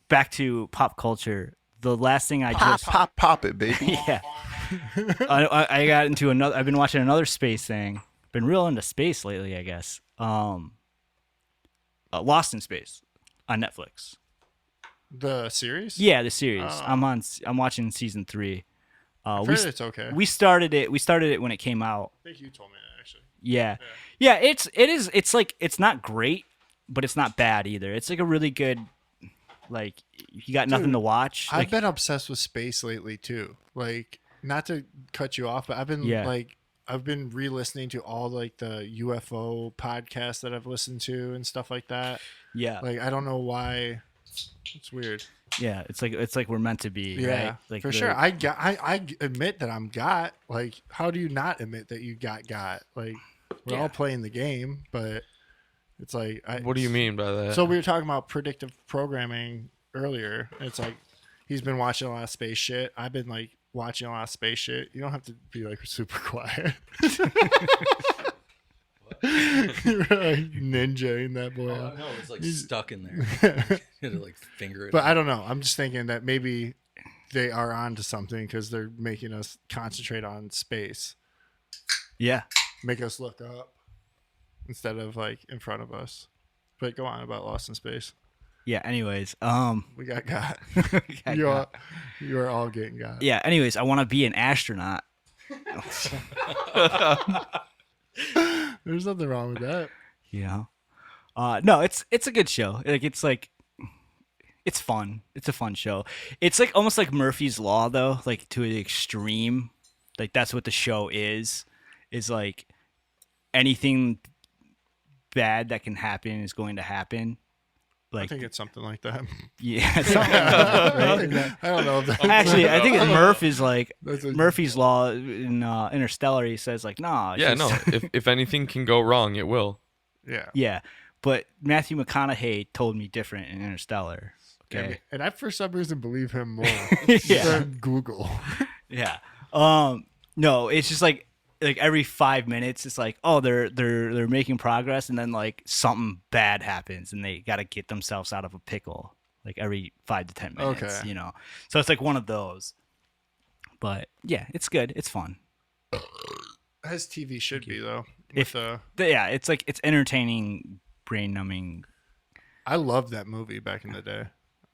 Back to pop culture. The last thing I just Pop it, baby. yeah, I got into another. I've been watching another space thing. Been real into space lately, I guess. Lost in Space on Netflix. The series? Yeah, the series. Oh. I'm watching season 3. I've heard it's okay. We started it when it came out. I think you told me that, actually. Yeah. It's like it's not great, but it's not bad either. It's like a really good, like, you got nothing to watch. I've Like, been obsessed with space lately, too. Like, not to cut you off, but I've been, Yeah. I've been re-listening to all, like, the UFO podcasts that I've listened to and stuff like that. yeah. Like, I don't know why. It's weird. Yeah, it's like we're meant to be, Yeah, right? Like for sure. I admit that I'm got. Like, how do you not admit that you got? Like, we're Yeah. all playing the game, but it's like, What do you mean by that? So we were talking about predictive programming earlier. It's like he's been watching a lot of space shit. I've been like watching a lot of space shit. You don't have to be like super quiet. You're like ninja in that boy. out. no, it's like He's- stuck in there. You had to like finger it. But I don't know. I'm just thinking that maybe they are onto something because they're making us concentrate on space, Yeah. make us look up instead of like in front of us. But go on about Lost in Space. Yeah. Anyways, We got. I You got- are all getting got. yeah. Anyways, I want to be an astronaut. There's nothing wrong with that. Yeah. No, it's a good show. It's fun. It's a fun show. It's like almost like Murphy's Law though, like to the extreme. Like that's what the show is like anything bad that can happen is going to happen. I Like think it's something like that. yeah, it's something like that, right? I don't know. If that's Actually, I think Murph is like That's a- Murphy's Law in Interstellar. He says like, nah. it's Yeah, just- no. If anything can go wrong, it will. Yeah. Yeah, but Matthew McConaughey told me different in Interstellar. Okay. And I, for some reason, believe him more Yeah. than Google. Yeah. No, it's just like every 5 minutes, it's like, oh, they're making progress, and then like something bad happens, and they got to get themselves out of a pickle. Like every 5 to 10 minutes, Okay. you know. So it's like one of those. But yeah, it's good. It's fun. As TV should be, though. If- With, Yeah, it's like it's entertaining, brain numbing. I loved that movie back in the day.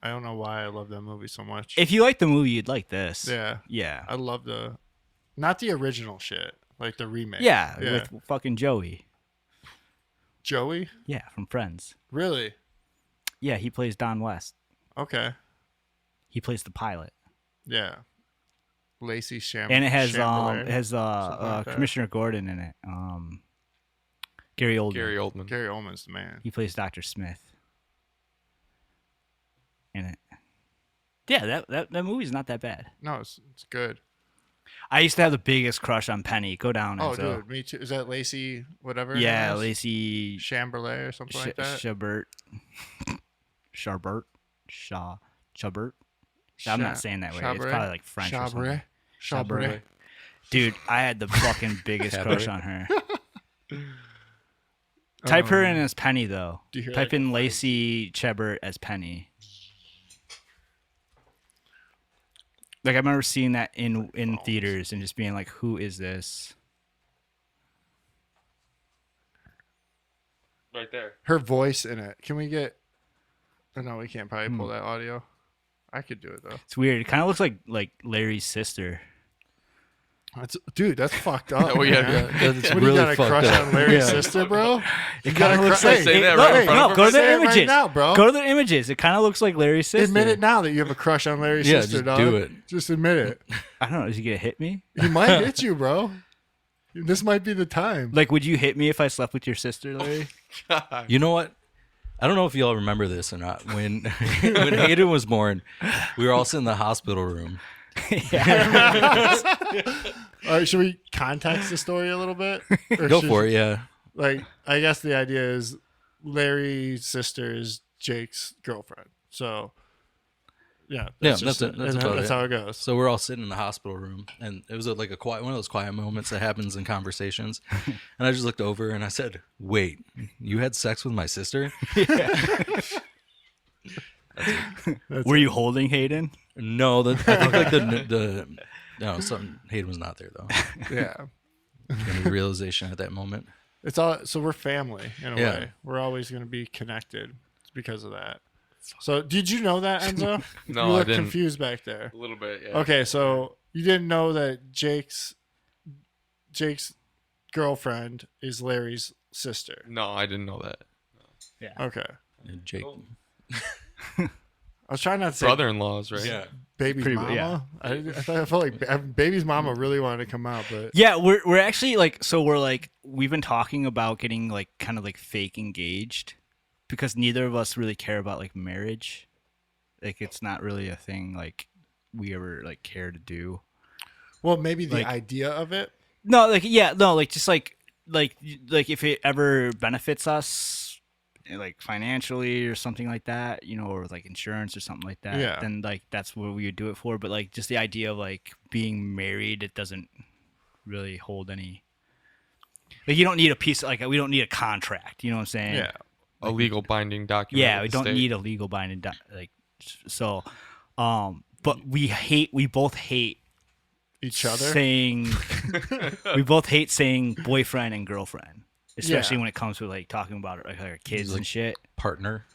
I don't know why I love that movie so much. If you like the movie, you'd like this. Yeah. Yeah. I love not the original shit, like the remake. Yeah, with fucking Joey. Joey? Yeah, from Friends. Really? Yeah, he plays Don West. Okay. He plays the pilot. Yeah. Lacey And it has Chamberlain. something like that. Commissioner Gordon in it. Gary Oldman. Gary Oldman. Gary Oldman's the man. He plays Dr. Smith in it. Yeah, that movie's not that bad. No, it's good. I used to have the biggest crush on Penny. Go down, Oh, Enzo. dude, me too. Is that Lacey, whatever? her Yeah, name is? Lacey Chamberlain or something like that? Chabert. Chabert. I'm not saying that way. It's Chabret? probably like French or something. Chabret. Dude, I had the fucking biggest Cabaret. crush on her. Type her in as Penny though. Do you hear Type that? in Lacey Chabert as Penny. Like I remember seeing that in theaters and just being like, "Who is this?" Right there. Her voice in it. Can we get? Oh, no, we can't probably pull that audio. I could do it though. It's weird. It kind of looks like Larry's sister. Dude, that's fucked up. Oh, yeah, man. That's What, really you got a fucked crush up. on Larry's Yeah. sister, bro? It got kind a of looks crush- like. Say that look, right in front no, of go to Say the it right images now, bro. Go to the images. It kind of looks like Larry's sister. Admit it now that you have a crush on Larry's Yeah, sister, just dog. do it. Just admit it. I don't know. Is he gonna hit me? He might hit you, bro. This might be the time. Like, would you hit me if I slept with your sister, Larry? You know what? I don't know if y'all remember this or not. When when Hayden was born, we were all sitting in the hospital room. All right, should we context the story a little bit? Or Go for it, yeah. Like, I guess the idea is Larry's sister is Jake's girlfriend. So, yeah. That's just it. That's about that's it. how it goes. So we're all sitting in the hospital room, and it was like a quiet, one of those quiet moments that happens in conversations. And I just looked over and I said, "Wait, you had sex with my sister?" Were you holding Hayden? No, I think like the no, something. Hayden was not there though. Yeah. Any realization at that moment. It's all so we're family in a Yeah. way. We're always going to be connected. It's because of that. So, did you know that, Enzo? No, you I look didn't. confused back there. A little bit, yeah. Okay, so you didn't know that Jake's girlfriend is Larry's sister. No, I didn't know that. Okay. And Jake. I was trying not to say Brother-in-laws, right? Yeah. baby's Pretty- mama. yeah. I felt like baby's mama really wanted to come out, but Yeah, we're actually like, so we're like, we've been talking about getting like kind of like fake engaged because neither of us really care about like marriage. Like it's not really a thing like we ever like care to do. well, maybe the Like- idea of it. No, like yeah, no, like just like if it ever benefits us, like financially or something like that, you know, or with like insurance or something like that, Yeah. then like that's what we would do it for. But like just the idea of like being married, it doesn't really hold any. Like you don't need a piece like we don't need a contract. You know what I'm saying? Yeah. A legal binding document. Yeah, with we the don't state. need a legal binding like so. But we both hate Each other. saying we both hate saying boyfriend and girlfriend, especially Yeah. when it comes to like talking about like our kids like- and shit. Partner.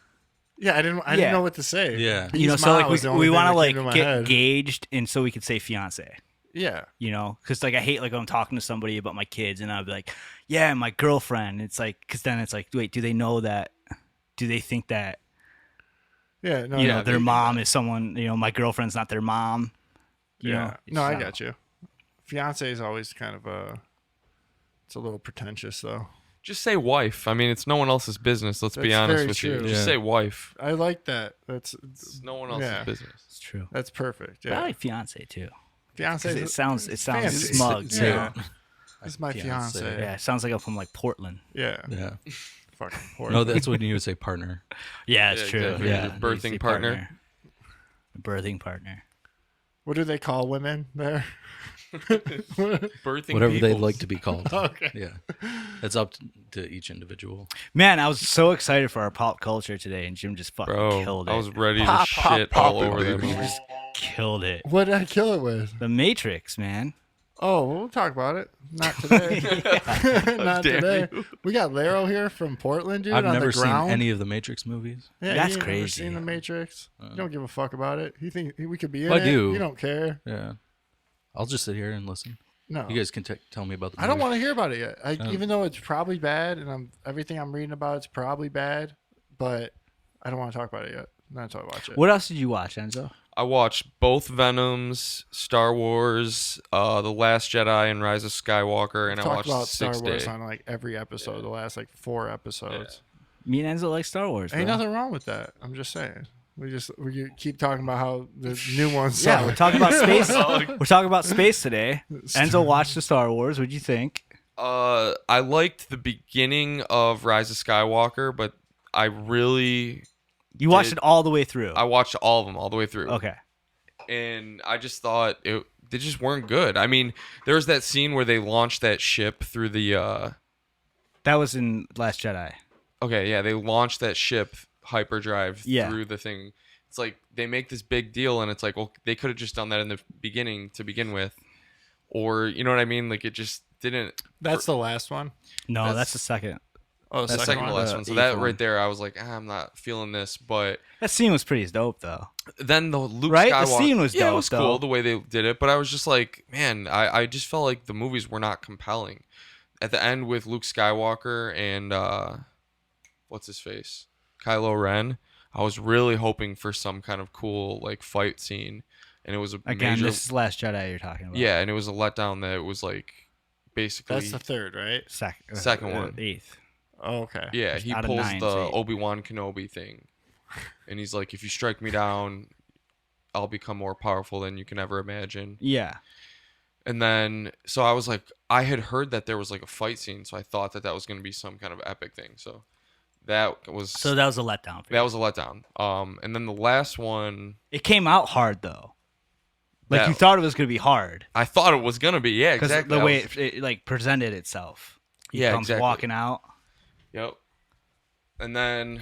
Yeah, I didn't Yeah. know what to say. Yeah. You know, Peas so Ma like was the we only want to thing that like came to my get head. engaged, and so we could say fiance. Yeah. You know, because like I hate like when I'm talking to somebody about my kids and I'll be like, yeah, my girlfriend. It's like, because then it's like, wait, do they know that? Do they think that Yeah. No. you yeah, know their they- mom is someone? You know, my girlfriend's not their mom. You Yeah. know? No, I So- got you. Fiance is always kind of it's a little pretentious though. Just say wife. I mean, it's no one else's business. Let's be That's honest very with you. true. Just Yeah. say wife. I like that. It's no one else's Yeah. business. It's true. That's perfect. But I Yeah. like fiance too. Fiance. 'Cause it sounds fancy. smug. Yeah. You know? This is my Fiance. fiance. Yeah, it sounds like I'm from like Portland. Yeah. Yeah. Fucking No, horrible. that's when you would say partner. Yeah, it's Yeah, true. exactly. Yeah, Your birthing They say partner. Birthing partner. What do they call women there? Birthing Whatever they'd peoples. like to be called. Okay. Yeah. It's up to each individual. Man, I was so excited for our pop culture today, and Jim just fucking Bro, killed it. I was ready to Pop, shit pop all it, over that baby. movie. Killed it. What did I kill it with? The Matrix, man. Oh, we'll talk about it. Not today. Not Damn today. you. We got Laro here from Portland, dude. I've on never the seen ground. any of the Matrix movies. Yeah, That's you ain't never crazy. seen the Matrix. You don't give a fuck about it. You think we could be in I it? do. You don't care. Yeah. I'll just sit here and listen. No. You guys can tell me about the I don't movie. want to hear about it yet. Even though it's probably bad, and everything I'm reading about it's probably bad, but I don't want to talk about it yet. Not until I watch it. What else did you watch, Enzo? I watched both Venoms, Star Wars, The Last Jedi, and Rise of Skywalker, and We've I talked watched about Star Six Wars Day. on like every episode, the last like 4 episodes. Me and Enzo like Star Wars. Ain't bro. nothing wrong with that. I'm just saying. We keep talking about how the new ones Yeah, suck. we're talking about space. We're talking about space today. Enzo watched the Star Wars. What'd you think? I liked the beginning of Rise of Skywalker, but I really You watched it all the way through. I watched all of them all the way through. Okay. And I just thought they just weren't good. I mean, there was that scene where they launched that ship through the That was in Last Jedi. okay, yeah, they launched that ship hyperdrive Yeah. through the thing. It's like they make this big deal, and it's like, well, they could have just done that in the beginning to begin with, or you know what I mean? Like it just didn't. That's the last one. No, That's- that's the second. Oh, The second to one? last The one. So eighth that one. right there, I was like, I'm not feeling this. But That scene was pretty dope, though. then the Luke Right? The Skywalker, scene was yeah, it dope, was though. cool the way they did it. But I was just like, man, I just felt like the movies were not compelling. At the end with Luke Skywalker and what's his face, Kylo Ren, I was really hoping for some kind of cool like fight scene, and it was a Again, major, this is Last Jedi you're talking about. yeah, and it was a letdown that it was like basically That's the third, right? Second one. Eighth. Oh, okay. yeah, he out of pulls 9, the so 8. Obi-Wan Kenobi thing, and he's like, if you strike me down, I'll become more powerful than you can ever imagine. Yeah. And then, so I was like, I had heard that there was like a fight scene, so I thought that was going to be some kind of epic thing. So that was So that was a letdown. For you. that was a letdown. And then the last one, It came out hard, though. Like, That- you thought it was going to be hard. I thought it was going to be, yeah, Because exactly. the I way was- it, like, presented itself. He Yeah, comes exactly. walking out. Yep. And then,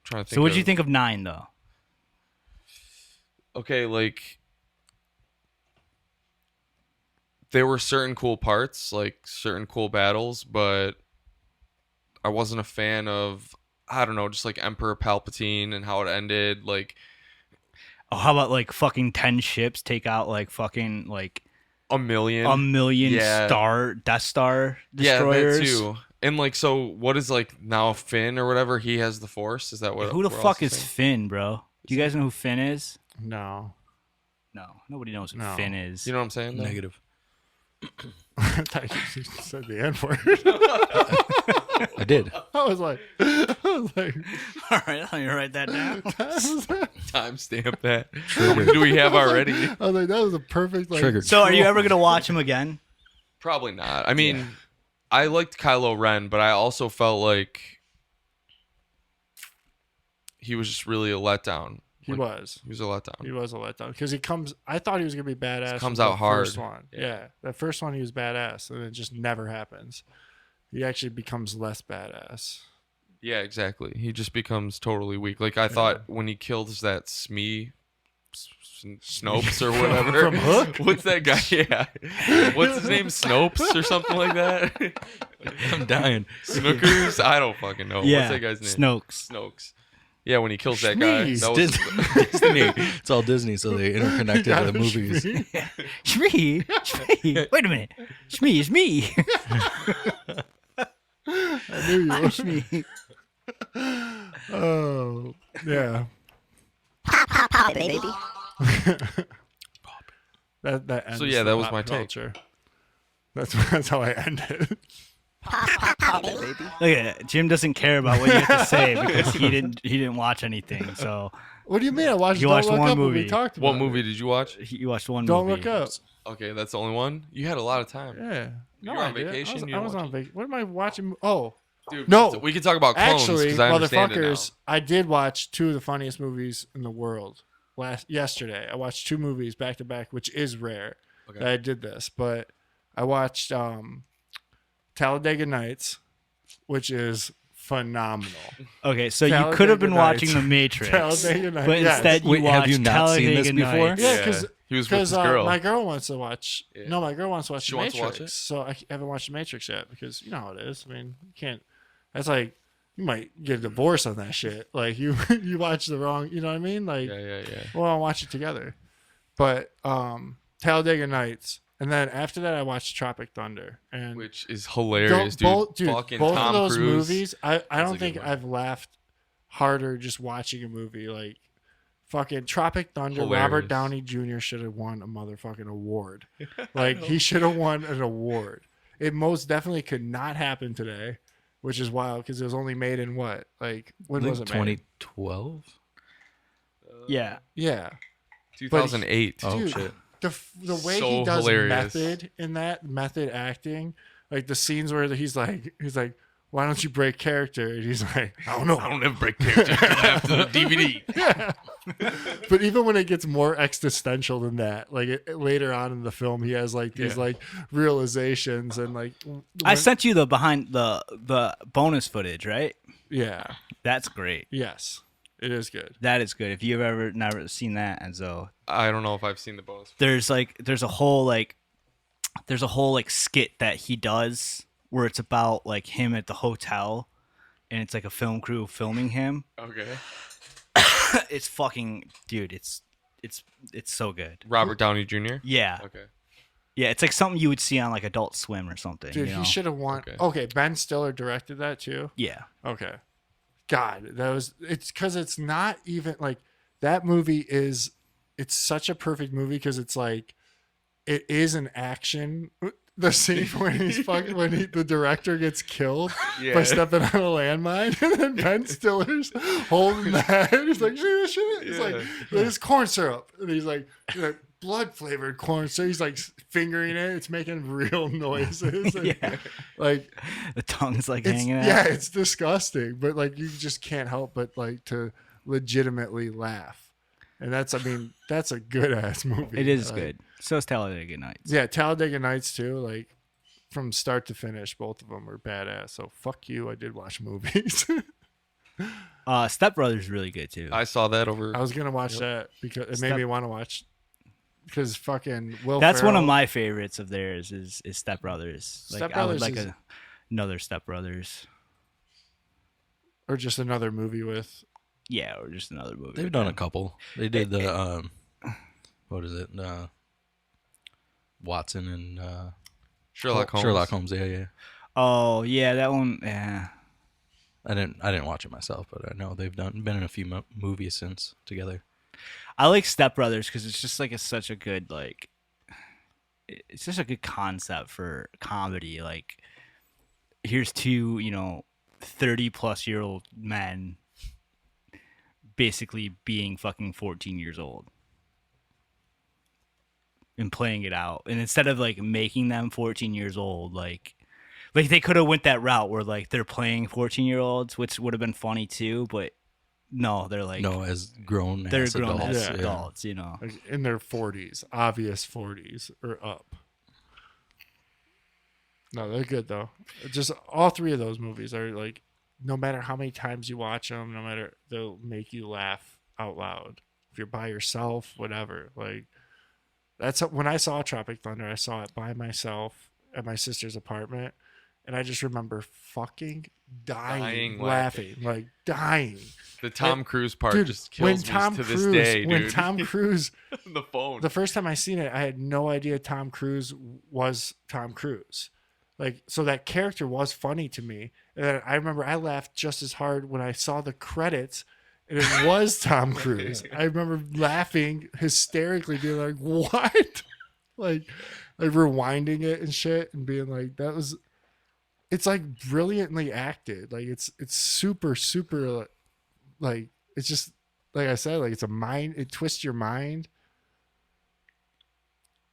trying to think. So what did you think of 9, though? Okay, like there were certain cool parts, like certain cool battles, but I wasn't a fan of, I don't know, just like Emperor Palpatine and how it ended. Like Oh, how about, like, fucking 10 ships take out, like, fucking, like, a million. a million Yeah. Death Star Yeah, destroyers? that too. And like, so what is like now Finn or whatever? He has the Force. Is that what? Who the we're fuck also is saying? Finn, bro? Do you guys know who Finn is? No. No. Nobody knows who No. Finn is. You know what I'm saying? though? Negative. I thought you said the N word. I did. I was like, All right, let me write that down. Timestamp that. How many do we have already? I was like, that was a perfect like. Triggered. So are you ever going to watch him again? Probably not. I mean, I liked Kylo Ren, but I also felt like he was just really a letdown. He Like, was. He was a letdown. He was a letdown because he comes. I thought he was gonna be badass. Comes from out the hard. First one, Yeah. yeah. That first one he was badass, and it just never happens. He actually becomes less badass. Yeah, exactly. He just becomes totally weak. Like I thought when he kills that Smee, Snopes or whatever. From Hook? What's that guy? Yeah. What's his name? Snopes or something like that. I'm dying. Snookers? I don't fucking know. Yeah, What's that guy's name? Snoke's. Snokes. Yeah, when he kills that guy. Shmee. That was, Disney. It's all Disney, so they interconnected Got the a movies. Shmee. Shmee, Shmee. Wait a minute, Shmee is me. I knew you I'm were. Shmee. Oh, yeah. Pop it, baby. That ends So, yeah, the that was pop my take. culture. That's how I ended. Pop it, baby. Look at it. Jim doesn't care about what you have to say because he didn't watch anything. So What do you mean? I watched. You Don't watched Look one Up when movie. we talked about what movie did you watch? you watched one Don't movie. Look Up. Okay, that's the only one? You had a lot of time. Yeah. You were on I did. vacation? You I didn't was watch on vacation. What am I watching? Oh, Dude, No. we can talk about clones actually, because I understand it now. motherfuckers, I did watch two of the funniest movies in the world yesterday. I watched two movies back to back, which is rare Okay. that I did this. But I watched Talladega Nights, which is phenomenal. Okay, so you Talladega could have been Nights. watching The Matrix, Talladega Nights. but Yes. instead you Wait, have watched you not seen this Talladega before? Nights. Yeah, Yeah, because he was with his girl. my girl wants to watch. Yeah. No, my girl wants to watch She The wants to Matrix. watch it? So I haven't watched The Matrix yet because you know how it is. I mean, you can't. That's like you might get a divorce on that shit. Like you watch the wrong. You know what I mean? Like, Yeah. well, I'll watch it together. But Talladega Nights, and then after that, I watched Tropic Thunder, and Which is hilarious, dude. Fucking both Tom of those Cruise. movies, I a don't good think one. I've laughed harder just watching a movie. Like fucking Tropic Thunder, Hilarious. Robert Downey Jr. should have won a motherfucking award. Like he should have won an award. It most definitely could not happen today, which is wild because it was only made in what? Like when was it made? 2012? Yeah, Yeah. 2008. Oh, Dude, shit. The way So he does hilarious. method in that method acting, like the scenes where he's like, why don't you break character? And he's like, I don't know. I don't ever break character after the DVD. Yeah. But even when it gets more existential than that, like later on in the film, he has like these Yeah. like realizations and like. I when- sent you the behind the bonus footage, right? Yeah. That's great. Yes. It is good. That is good. If you've ever never seen that, Enzo, I don't know if I've seen the bonus. there's a whole skit that he does where it's about like him at the hotel, and it's like a film crew filming him. Okay. It's fucking dude. It's so good. Robert Downey Jr. Yeah, Okay. yeah. It's like something you would see on like Adult Swim or something. Dude, you know? he should have won. Okay. Okay. Ben Stiller directed that too. Yeah, Okay. God, it's because it's not even like that movie is, it's such a perfect movie because it's like, it is an action. The scene when the director gets killed by Yeah. stepping on a landmine, and then Ben Stiller's holding that. He's like, shit. It's like, there's corn syrup. And he's like blood flavored corn syrup. He's like fingering it. It's making real noises. And, Yeah. Like, the tongue's like it's, hanging out. yeah, it's disgusting, but like you just can't help but like to legitimately laugh, and that's a good ass movie. It is Like, good. So is Talladega Nights. Yeah, Talladega Nights too. Like from start to finish, both of them were badass. So fuck you. I did watch movies. Step Brothers is really good too. I saw that over. I was gonna watch that because it made Step- me want to watch. Because fucking Will. That's one of Ferrell- my favorites of theirs is Step Brothers. Like Step I would Brothers like is- another Step Brothers. or just another movie with. Yeah, or just another movie. They've with done a them. couple. They did the what is it? Watson and Sherlock Holmes. Sherlock Holmes. Yeah. Oh yeah, that one. Yeah, I didn't watch it myself, but I know they've been in a few movies since together. I like Step Brothers because it's just like such a good like. It's just a good concept for comedy. Like, here's two 30-plus-year-old men basically being fucking 14 years old and playing it out, and instead of like making them 14 years old, like they could have went that route where like they're playing 14-year-olds, which would have been funny too, but no, they're like No, as grown they're as grown adults. as Yeah. adults, Like in their 40s, obvious 40s or up. No, they're good though. Just all three of those movies are like, no matter how many times you watch them, no matter, they'll make you laugh out loud. If you're by yourself, whatever. Like that's when I saw Tropic Thunder. I saw it by myself at my sister's apartment, and I just remember fucking dying Dying laughing, like dying. The Tom Cruise part Dude, just when kills me Tom to Cruise, this day, when dude. Tom Cruise, The phone. the first time I seen it, I had no idea Tom Cruise was Tom Cruise. Like, so that character was funny to me. And then I remember I laughed just as hard when I saw the credits and it was Tom Cruise. I remember laughing hysterically, being like, what? like rewinding it and shit and being like, that was, it's like brilliantly acted. Like it's super, super, like, it's just, like I said, like it's a mind, it twists your mind.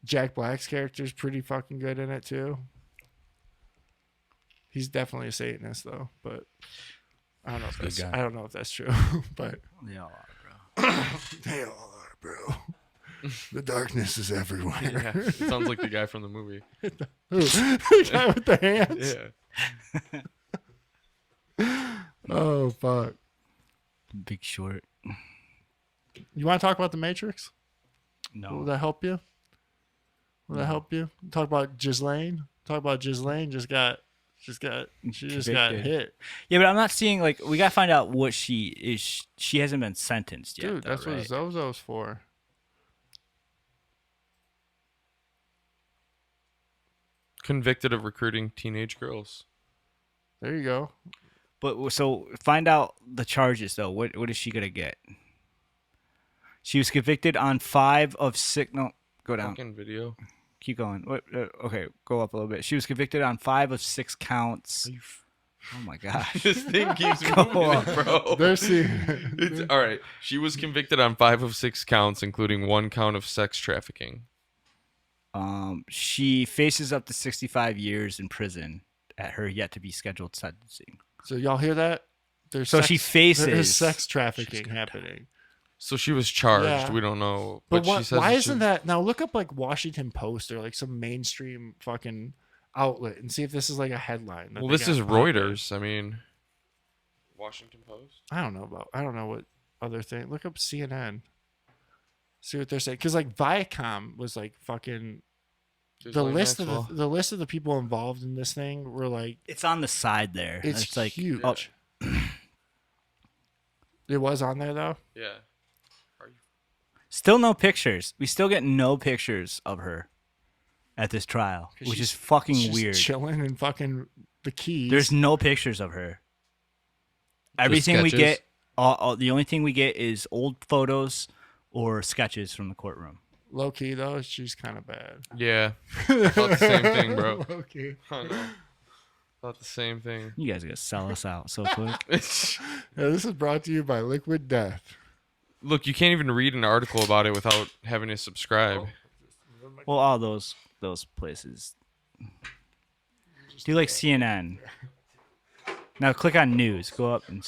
Jack Black's character is pretty fucking good in it too. He's definitely a Satanist though, but I don't know if Good that's, guy. I don't know if that's true, but They all are, bro. they all are, bro. The darkness is everywhere. Yeah, it sounds like the guy from the movie. Who? The guy with the hands. Yeah. Oh fuck. Big Short. You want to talk about the Matrix? Will No. that help you? Will that help you? Talk about Ghislaine. Talk about Ghislaine. She just got Convicted. hit. Yeah, but I'm not seeing, like, we got to find out what she is. She hasn't been sentenced yet. Dude, though, that's right? what Zozo's for. Convicted of recruiting teenage girls. There you go. But so find out the charges, though. What is she going to get? She was convicted on 5 of 6. No, go down. Fucking video. Keep going. What? Okay, go up a little bit. She was convicted on 5 of 6 counts. Oh my gosh. This thing keeps Go moving, bro. They're seeing. It's, all right. She was convicted on 5 of 6 counts, including 1 count of sex trafficking. She faces up to 65 years in prison at her yet to be scheduled sentencing. So y'all hear that? There's So she faces- there is sex trafficking happening. So she was charged. Yeah. We don't know. But she says why that isn't that now? Look up like Washington Post or like some mainstream fucking outlet and see if this is like a headline. that Well, they this got is behind it. Reuters. I mean, Washington Post. I don't know what other thing. Look up CNN. See what they're saying because like Viacom was like fucking the list of the list of the people involved in this thing were like It's on the side there. it's like huge. oh, It was on there though. Yeah. still no pictures. We still get no pictures of her at this trial, 'Cause which is she's- fucking She's weird. chilling and fucking the keys. There's no pictures of her. Everything we sketches? get, the only thing we get is old photos or sketches from the courtroom. low key though. She's kind of bad. Yeah. I thought the same thing, bro. Low key. I know. Thought the same thing. You guys are gonna sell us out so quick. Yeah, this is brought to you by Liquid Death. Look, you can't even read an article about it without having to subscribe. Well, all those places. Do like CNN. Now click on news. Go up and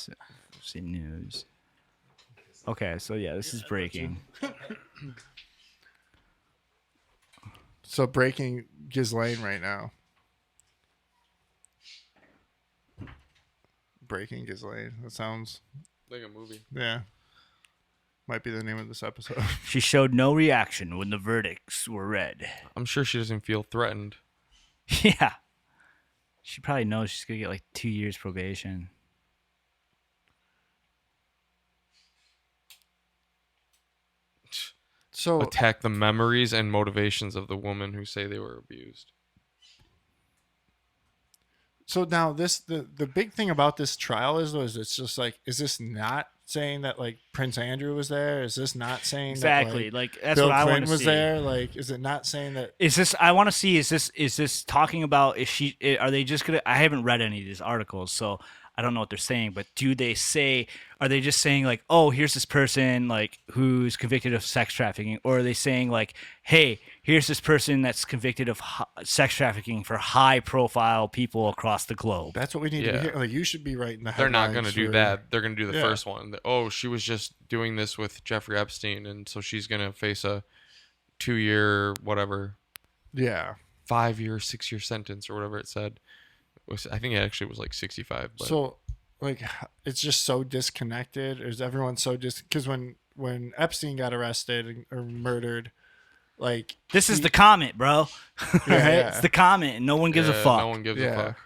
see news. Okay, so yeah, this is breaking. So breaking Ghislaine right now. Breaking Ghislaine. That sounds, Like a movie. yeah. Might be the name of this episode. She showed no reaction when the verdicts were read. I'm sure she doesn't feel threatened. Yeah. She probably knows she's gonna get like 2 years probation. So Attack the memories and motivations of the woman who say they were abused. so now this the big thing about this trial is though is it's just like, is this not saying that like Prince Andrew was there? Is this not saying Exactly. that Like that's Bill what I want Clinton to was see. there? Like, is it not saying that? Is this? I want to see. Is this talking about? Are they just gonna? I haven't read any of these articles, so I don't know what they're saying. But do they say? Are they just saying like, oh, here's this person like who's convicted of sex trafficking, or are they saying like, hey, here's this person that's convicted of sex trafficking for high-profile people across the globe? That's what we need to Yeah. hear. Like, you should be writing the They're headlines. not going to do for- that. They're going to do the Yeah. first one. Oh, she was just doing this with Jeffrey Epstein, and so she's going to face a 2-year, whatever, Yeah. 5-year, 6-year sentence or whatever it said. I think it actually was like 65. But So, like, it's just so disconnected. Is everyone so because when Epstein got arrested or murdered, like This is the comment, bro. Right? yeah. It's the comment, and no one gives a Yeah, fuck. No one gives a Yeah. fuck.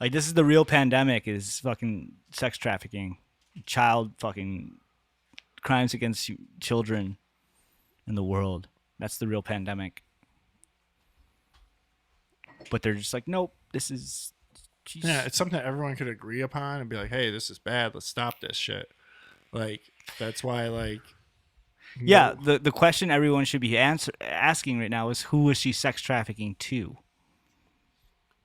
Like this is the real pandemic is fucking sex trafficking. child fucking crimes against children in the world. That's the real pandemic. But they're just like, nope, this is. Geez. Yeah, it's something that everyone could agree upon and be like, hey, this is bad. Let's stop this shit. Like, that's why, like. Yeah, the question everyone should be asking right now is, who is she sex trafficking to?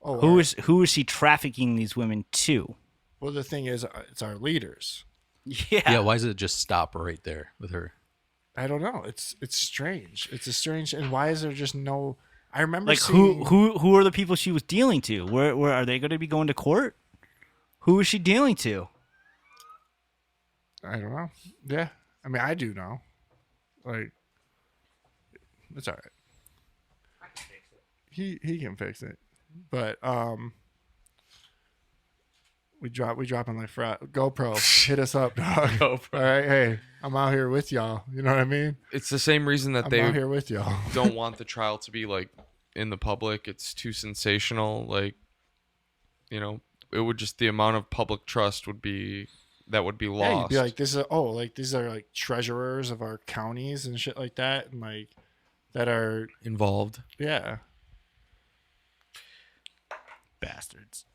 Oh, Who is she trafficking these women to? Well, the thing is, it's our leaders. Yeah, why does it just stop right there with her? I don't know. It's strange. It's a strange. And why is there just no? I remember Like seeing, who are the people she was dealing to? Where are they going to be going to court? Who is she dealing to? I don't know. Yeah, I mean, I do know. Like, it's all right. He can fix it, but we dropping like GoPro. Hit us up, dog. GoPro. All right, hey, I'm out here with y'all. You know what I mean? It's the same reason that I'm they out here with y'all. don't want the trial to be like in the public. It's too sensational. Like, you know, it would just, the amount of public trust would be lost. Yeah, you'd be like, these are like treasurers of our counties and shit like that, and like that are involved. yeah. Bastards.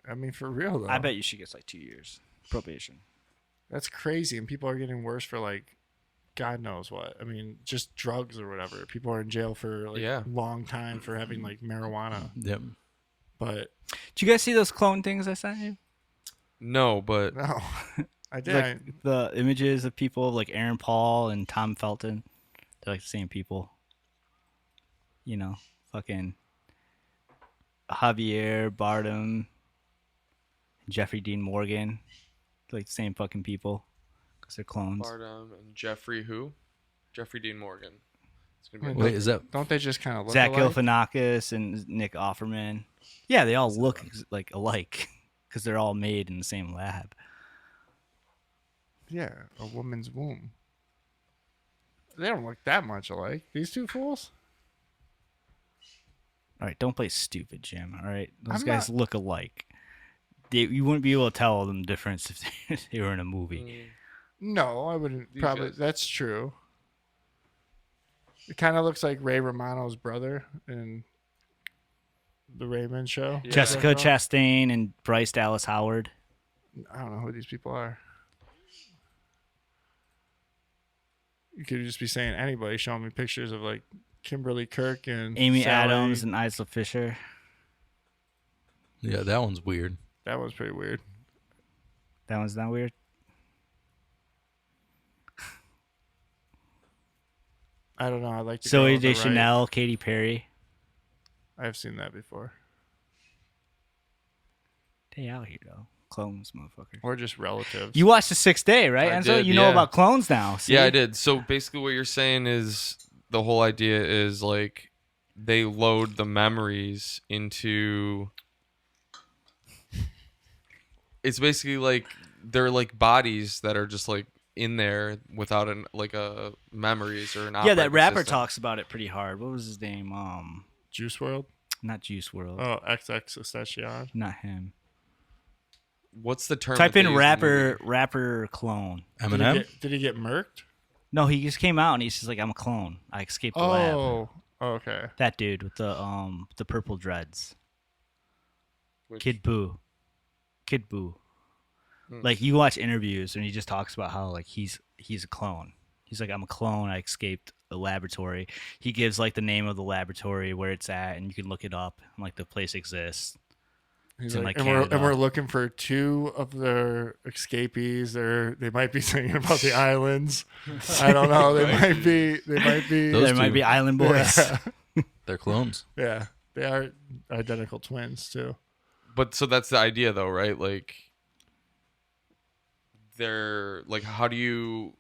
I mean, for real though. I bet you she gets like 2 years probation. That's crazy, and people are getting worse for like, God knows what. I mean, just drugs or whatever. People are in jail for like a long time for having like marijuana. Yep. But Did you guys see those clone things I sent you? No, but no, I did. Like the images of people like Aaron Paul and Tom Felton. They're like the same people. You know, fucking Javier Bardem, Jeffrey Dean Morgan. They're like the same fucking people because they're clones. Bardem and Jeffrey Dean Morgan. It's gonna be Wait, Wait, is that Don't they just kind of look Zach alike? Galifianakis and Nick Offerman. Yeah, they all look like alike because they're all made in the same lab. Yeah, a woman's womb. They don't look that much alike. These two fools. All right, don't play stupid, Jim. All right, those I'm guys not- look alike. You wouldn't be able to tell them the difference if they were in a movie. No, I wouldn't. These Probably guys. that's true. It kind of looks like Ray Romano's brother in the Raymond Show. Yeah. Jessica Chastain and Bryce Dallas Howard. I don't know who these people are. You could just be saying anybody, showing me pictures of like Kimberly Kirk and Amy Sally. Adams and Isla Fisher. Yeah, that one's weird. That was pretty weird. That one's not weird. I don't know. I like the Zoe girl on the right. Deschanel, Katy Perry. I've seen that before. They out here though. Clones, motherfucker. Or just relatives. You watched The Sixth Day, right? I Enzo? did, You know yeah. about clones now. See? Yeah, I did. So basically what you're saying is the whole idea is like they load the memories into, it's basically like they're like bodies that are just like in there without a memories or an Yeah, that operating rapper system. talks about it pretty hard. What was his name? Juice WRLD. Not Juice WRLD. Oh, XXXTentacion. Not him. What's the term? Type that in they use in the movie? rapper clone. Eminem. Did he get murked? No, he just came out and he's just like, I'm a clone. I escaped the lab. Oh, okay. That dude with the purple dreads. Which- Kid Boo. Hmm. Like you watch interviews and he just talks about how like he's a clone. He's like, I'm a clone. I escaped a laboratory. He gives like the name of the laboratory, where it's at, and you can look it up. And, like the place exists. He's in, like, like, and Canada. we're looking for two of their escapees. They might be singing about the islands. I don't know. They might be. Those there might two. be Island Boys. Yeah. They're clones. Yeah, they are identical twins too. But so that's the idea though, right? Like they're like, how do you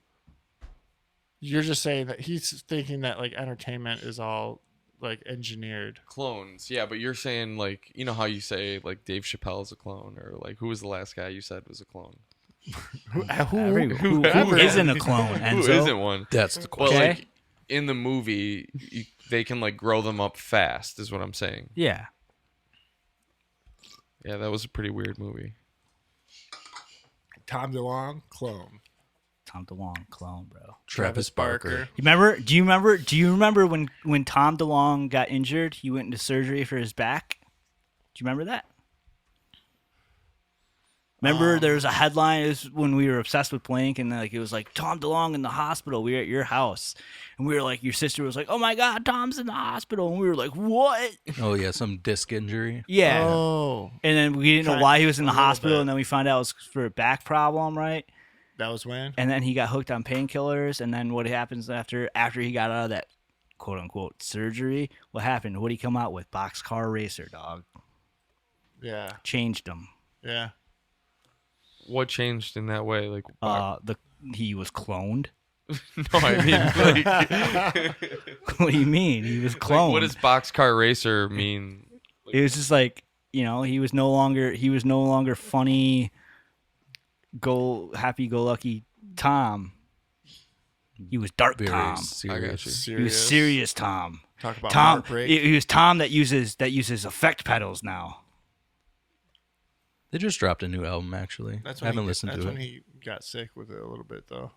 You're just saying that he's thinking that like entertainment is all like engineered. clones? Yeah, but you're saying like, you know how you say like Dave Chappelle is a clone, or like who was the last guy you said was a clone? Who Whoever. isn't a clone? Who Enzo? isn't one? That's the But question. Okay. like in the movie, they can like grow them up fast, is what I'm saying. Tom DeLonge, clone. Tom DeLonge, clone, bro. Travis Barker. You remember? Do you remember when Tom DeLonge got injured? He went into surgery for his back. Do you remember that? Remember, there was a headline. It was when we were obsessed with Blink, and like it was like Tom DeLonge in the hospital. We were at your house, and we were like, your sister was like, "Oh my God, Tom's in the hospital," and we were like, "What?" Oh yeah, some disc injury. Yeah. Oh, And then we didn't know why he was in the A little hospital, bit. and then we found out it was for a back problem, right? that was when. And then he got hooked on painkillers, and then what happens after he got out of that quote unquote surgery? What happened? What did he come out with? Boxcar Racer, dog. Yeah, Changed him. yeah. What changed in that way? Like, He was cloned. no, I mean, like, What do you mean? He was cloned. what does boxcar racer mean? It was just like, he was no longer funny, happy-go-lucky Tom. He was dark Very Tom. serious. He was serious Tom. Talk about Tom. heartbreak. He was Tom that uses effect pedals now. They just dropped a new album actually. That's I when haven't listened That's to when it. he got sick with it a little bit, though.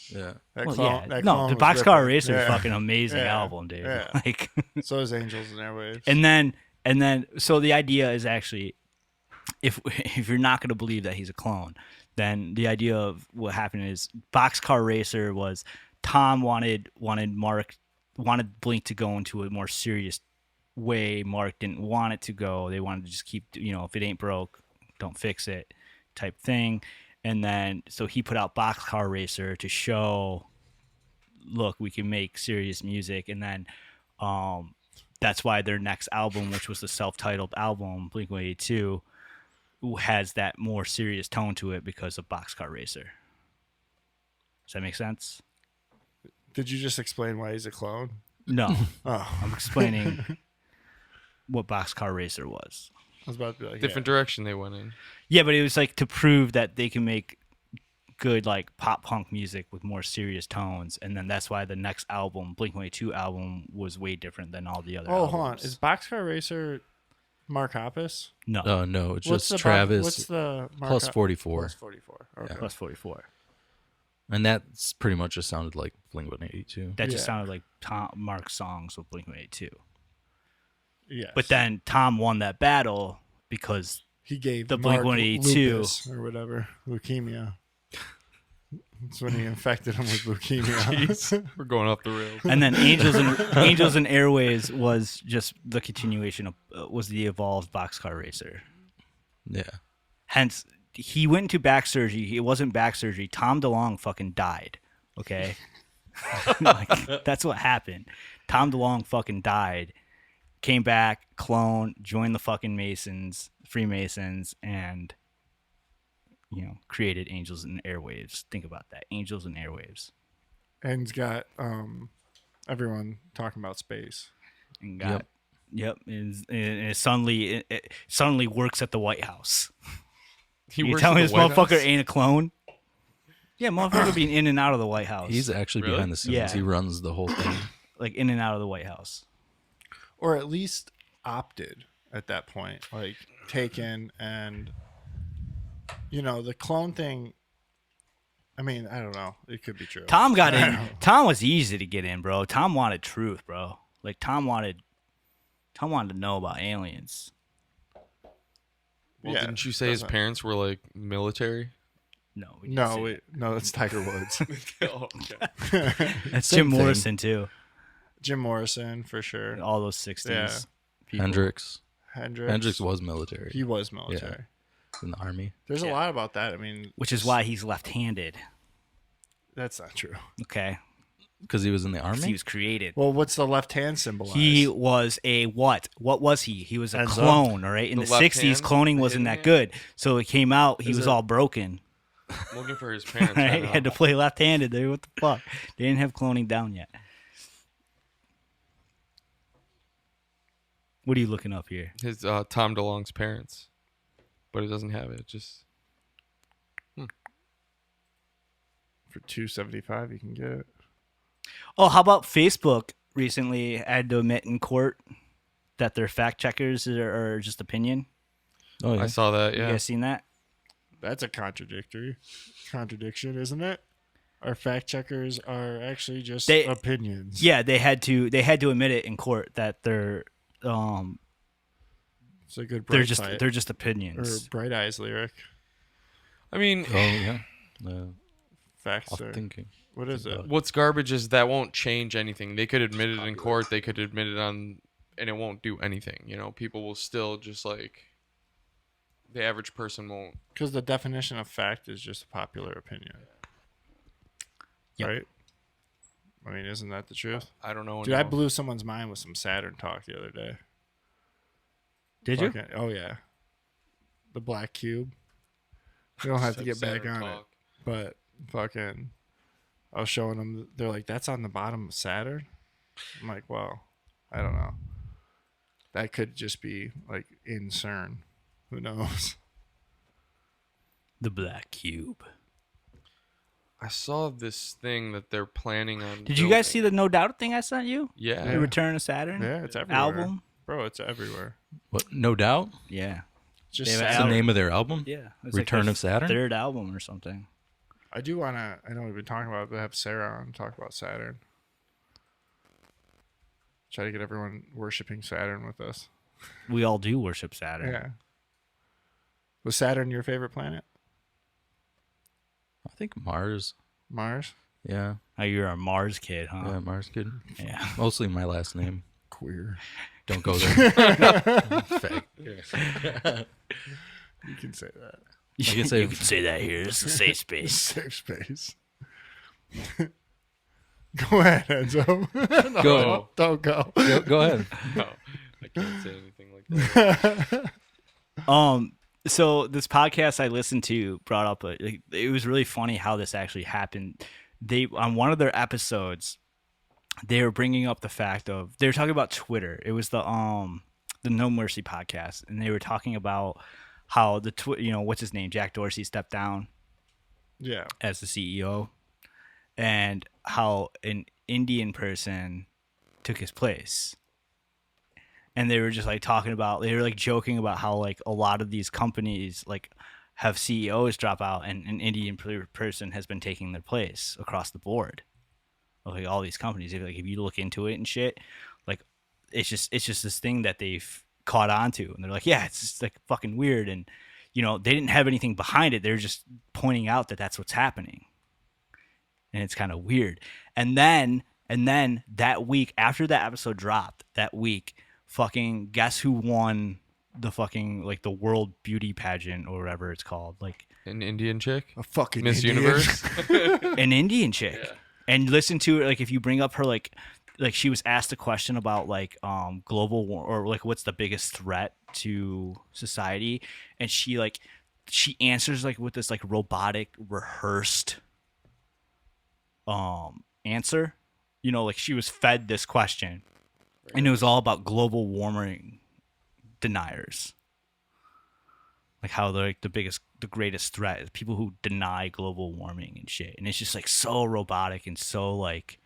Yeah. That Well, clone, yeah. that No, clone the was Boxcar ripping. Racer is Yeah. fucking amazing Yeah. album, dude. Yeah. Like, So is Angels and Airwaves. and then, so the idea is actually, if you're not going to believe that he's a clone, then the idea of what happened is Boxcar Racer was Tom wanted Blink to go into a more serious way. Mark didn't want it to go. They wanted to just keep, if it ain't broke, don't fix it type thing. And then so he put out Boxcar Racer to show, look, we can make serious music. And then that's why their next album, which was the self-titled album, Blink-182, has that more serious tone to it because of Boxcar Racer. Does that make sense? Did you just explain why he's a clone? No. Oh, I'm explaining what Boxcar Racer was. I was about to be like, Different direction they went in. Yeah, but it was like to prove that they can make good like pop punk music with more serious tones, and then that's why the next album, Blink-182 album, was way different than all the other Oh, albums. hold on. Is Boxcar Racer Mark Hoppus? No, No, it's What's just the Travis what's the Mark plus Hop- 44. Plus 44. Okay. plus 44. And that's pretty much just sounded like Blink-182. That just Yeah. sounded like Mark's songs with Blink-182. Yes. But then Tom won that battle because he gave the Mark Blink-182 lupus or whatever, leukemia. That's when he infected him with leukemia. We're going off the rails. and then Angels and Airways was just the continuation of was the evolved Boxcar Racer. Yeah. Hence, he went into back surgery. It wasn't back surgery. Tom DeLonge fucking died. Okay, like, that's what happened. Tom DeLonge fucking died. Came back, clone, joined the fucking Freemasons, and created Angels and Airwaves. Think about that, Angels and Airwaves. And he's got everyone talking about space. And got and it suddenly works at the White House. He You works tell at me the this White motherfucker House? ain't a clone? Yeah, motherfucker being in and out of the White House. He's actually Really? behind the scenes. Yeah. He runs the whole thing. like in and out of the White House. Or at least opted at that point. Like taken and the clone thing. I mean, I don't know. It could be true. Tom got in. Tom was easy to get in, bro. Tom wanted truth, bro. Like Tom wanted to know about aliens. Well, Yeah, didn't you say his doesn't- parents were like military? No, we didn't say No, that's Tiger Woods. Oh, okay. that. That's Same Jim thing. Morrison too. Jim Morrison for sure. All those '60s Yeah. people. Hendrix. Hendrix. Hendrix was military. He was military. in the army. There's a lot about that. I mean, Which is why he's left-handed. that's not true. Okay, Because he was in the 'cause army? he was created. Well, what's the left hand symbolize? He was a what? What was he? He was a Enzo? clone, all right? In The the left 60s, hand? cloning The wasn't hidden that good. So it came out, he Is was it- all broken. I'm looking for his parents. Right? Right He now. had to play left-handed there. What the fuck? They didn't have cloning down yet. What are you looking up here? His Tom DeLonge's parents, but it doesn't have it. Just For $275, you can get it. Oh, how about Facebook recently had to admit in court that their fact checkers are just opinion? Oh, yeah. I saw that. You Yeah, guys seen that? That's a contradiction, isn't it? Our fact checkers are actually just opinions. Yeah, they had to admit it in court that they're It's a good bright they're just or opinions. Bright Eyes lyric. I mean, Oh yeah. Facts I'm are. thinking. What is it? what's garbage is that won't change anything. They could admit it in court. They could admit it and it won't do anything. You know, people will still just like the average person won't. Because the definition of fact is just a popular opinion. Yep. Right? I mean, isn't that the truth? I don't know. Dude, I blew someone's mind with some Saturn talk the other day. Did you? Oh, yeah. The black cube. We don't have to get back on it. But fucking, I was showing them. They're like, that's on the bottom of Saturn? I'm like, well, I don't know. That could just be like in CERN. Who knows? The black cube. I saw this thing that they're planning on. Did you guys see the No Doubt thing I sent you? Yeah. The Return of Saturn? Yeah, it's everywhere. Album? Bro, it's everywhere. What? No doubt. Yeah. Just They have That's Saturn. the name of their album. Yeah. It's Return their of Saturn? Third album or something. I do want to, I know we've been talking about it, but have Sarah on and talk about Saturn. Try to get everyone worshiping Saturn with us. We all do worship Saturn. Yeah. Was Saturn your favorite planet? I think Mars. Mars? Yeah. Oh, you're a Mars kid, huh? Yeah, Mars kid. Yeah. Mostly my last name. Queer. Don't go there. Fake. You can say that. You can say- can say that here. It's a safe space. Safe space. Go ahead, Enzo. No, Go. Don't go. Go ahead. No, I can't say anything like that. So this podcast I listened to brought up it was really funny how this actually happened. They on one of their episodes, they were bringing up the fact of they were talking about Twitter. It was the No Mercy podcast, and they were talking about how what's his name, Jack Dorsey stepped down Yeah. as the CEO, and how an Indian person took his place. And they were just like they were like joking about how like a lot of these companies like have CEOs drop out and an Indian person has been taking their place across the board. Like all these companies, if you look into it and shit, like it's just this thing that they've caught on to, and they're like, yeah, it's just like fucking weird, and they didn't have anything behind it. They're just pointing out that that's what's happening, and it's kind of weird. And then that week after that episode dropped, that week, fucking guess who won the fucking like the world beauty pageant or whatever it's called, like An Indian chick, A fucking Miss Indian. Universe. an Indian chick. Yeah. And listen to it, like if you bring up her like she was asked a question about like global war or like what's the biggest threat to society, and she answers like with this like robotic rehearsed answer. Like she was fed this question, and it was all about global warming deniers. Like how they're like the greatest threat is people who deny global warming and shit. And it's just like so robotic and so like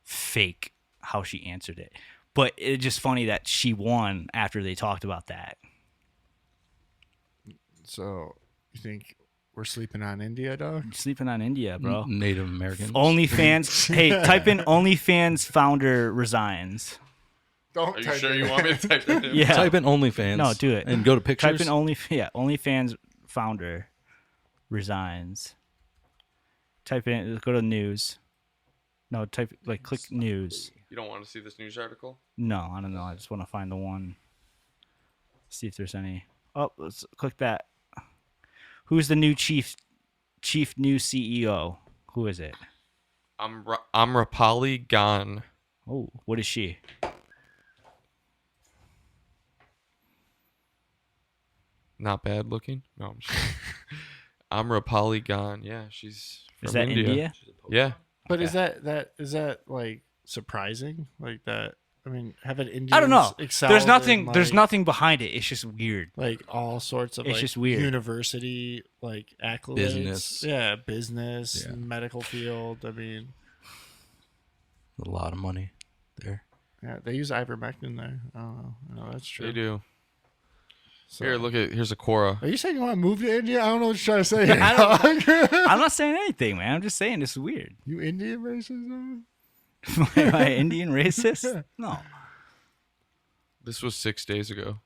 fake how she answered it. But it's just funny that she won after they talked about that. So, you think we're sleeping on India, dog? Sleeping on India, bro. Native Americans. OnlyFans. Hey, type in OnlyFans founder resigns. Don't Are you sure you want me to type that in? Yeah. Type in OnlyFans. No, do it. And go to pictures. Type in OnlyFans founder resigns. Type in, go to news. No, click news. You don't want to see this news article? No, I don't know. I just want to find the one. See if there's any. Oh, let's click that. Who's the new chief new CEO? Who is it? Amrapali Gan. Oh, what is she? Not bad looking. No, I'm just Amrapali Gan. Yeah, she's from Is that India? Yeah. But Okay. is that like surprising? Like that? I mean, have an Indian. I don't know. There's nothing. In, There's like, nothing behind it. It's just weird. like all sorts of It's like just weird. university like accolades. Business. Yeah, business, Yeah. medical field. I mean, A lot of money there. yeah, they use ivermectin there. I don't know. No, that's true. They do. So, Here, here's a Quora. Are you saying you want to move to India? I don't know what you're trying to say here. I'm not saying anything, man. I'm just saying this is weird. You Indian racist? Am I Indian racist? No. This was 6 days ago.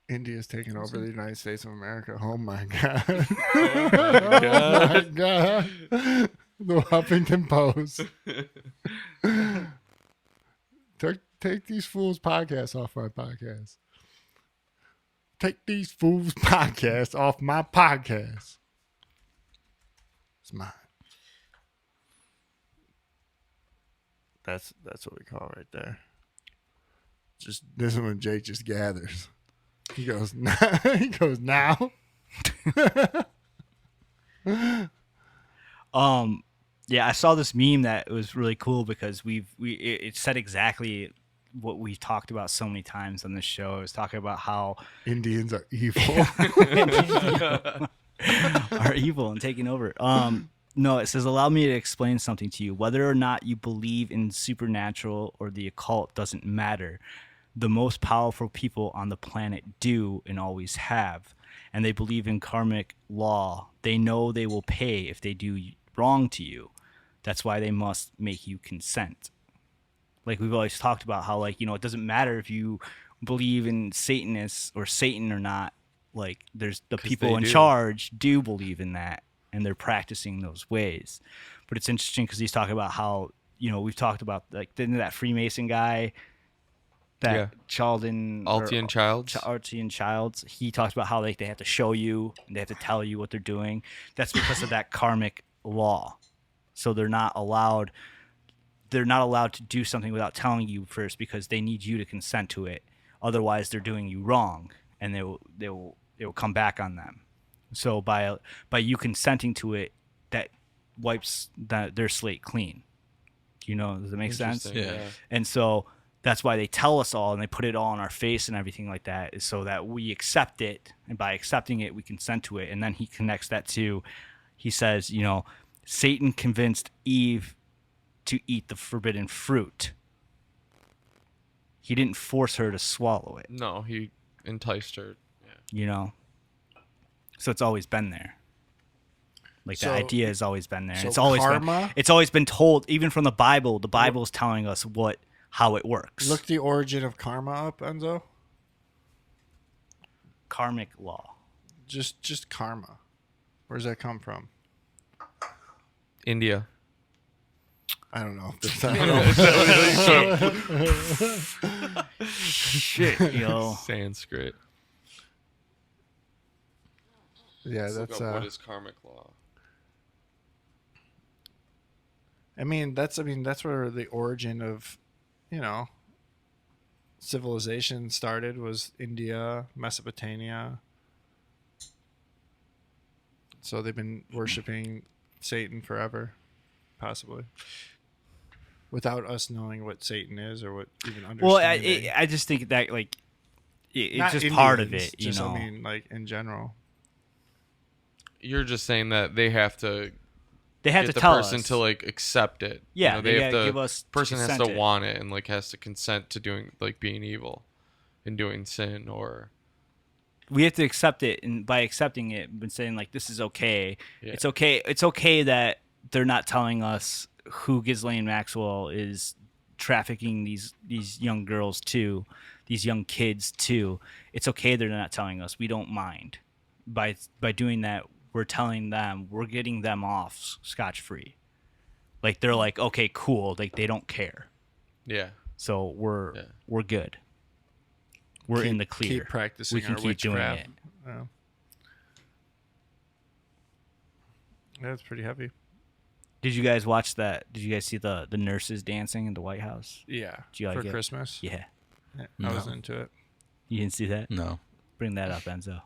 India's taking over the United States of America. Oh my god. Oh my god. The Huffington Post. Take these fools' podcasts off my podcast. Take these fools' podcasts off my podcast. It's mine. That's what we call it right there. Just this is when Jake just gathers. He goes, he goes now. Yeah, I saw this meme that was really cool because it said exactly what we've talked about so many times on this show. It was talking about how Indians are evil. are evil and taking over. No, it says, allow me to explain something to you. Whether or not you believe in supernatural or the occult doesn't matter. The most powerful people on the planet do and always have. And they believe in karmic law. They know they will pay if they do wrong to you. That's why they must make you consent. Like we've always talked about how, like, you know, it doesn't matter if you believe in Satanists or Satan or not. Like, there's the people in charge do believe in that, and they're practicing those ways. But it's interesting because he's talking about how, you know, we've talked about, like, didn't that Freemason guy, that Childs, Altian Childs, he talks about how, like, they have to show you and they have to tell you what they're doing. That's because of that karmic law. So they're not allowed to do something without telling you first because they need you to consent to it. Otherwise, they're doing you wrong, and it will come back on them. So by you consenting to it, that wipes their slate clean. You know, does that make sense? Yeah. And so that's why they tell us all, and they put it all in our face and everything like that, is so that we accept it, and by accepting it, we consent to it. And then he connects that to, he says, you know, Satan convinced Eve to eat the forbidden fruit. He didn't force her to swallow it. No, he enticed her. Yeah. You know? So it's always been there. Like, the idea has always been there. So It's always karma? it's always been told, even from the Bible. The Bible is telling us how it works. Look the origin of karma up, Enzo. Karmic law. Just karma. Where does that come from? India. I don't know. Shit, yo. Sanskrit. Yeah, Let's that's look up what is karmic law. I mean that's where the origin of, you know, civilization started, was India, Mesopotamia. So they've been worshiping Satan forever, possibly, without us knowing what Satan is or what even understanding. Well, I just think that, like, it's Not just part of Indians, it, you just, know. I mean, like, in general. You're just saying that they have to They have get to the tell person us. to, like, accept it. Yeah, you know, they have gotta to. give us Person has consent to it. want it and, like, has to consent to doing, like, being evil, and doing sin, or We have to accept it, and by accepting it, and saying, like, this is okay. Yeah. It's okay. It's okay that they're not telling us who Ghislaine Maxwell is trafficking these young girls to, these young kids to. It's okay they're not telling us. We don't mind. By doing that, we're telling them, we're getting them off scotch-free. Like, they're like, okay, cool. Like, they don't care. yeah. So we're good. We're in the clear. Keep practicing. We can our keep doing witchcraft. it. Yeah. That's pretty heavy. Did you guys watch that? Did you guys see the nurses dancing in the White House? Yeah. Did you like For it? Christmas. Yeah. I was into it. You didn't see that? No. Bring that up, Enzo.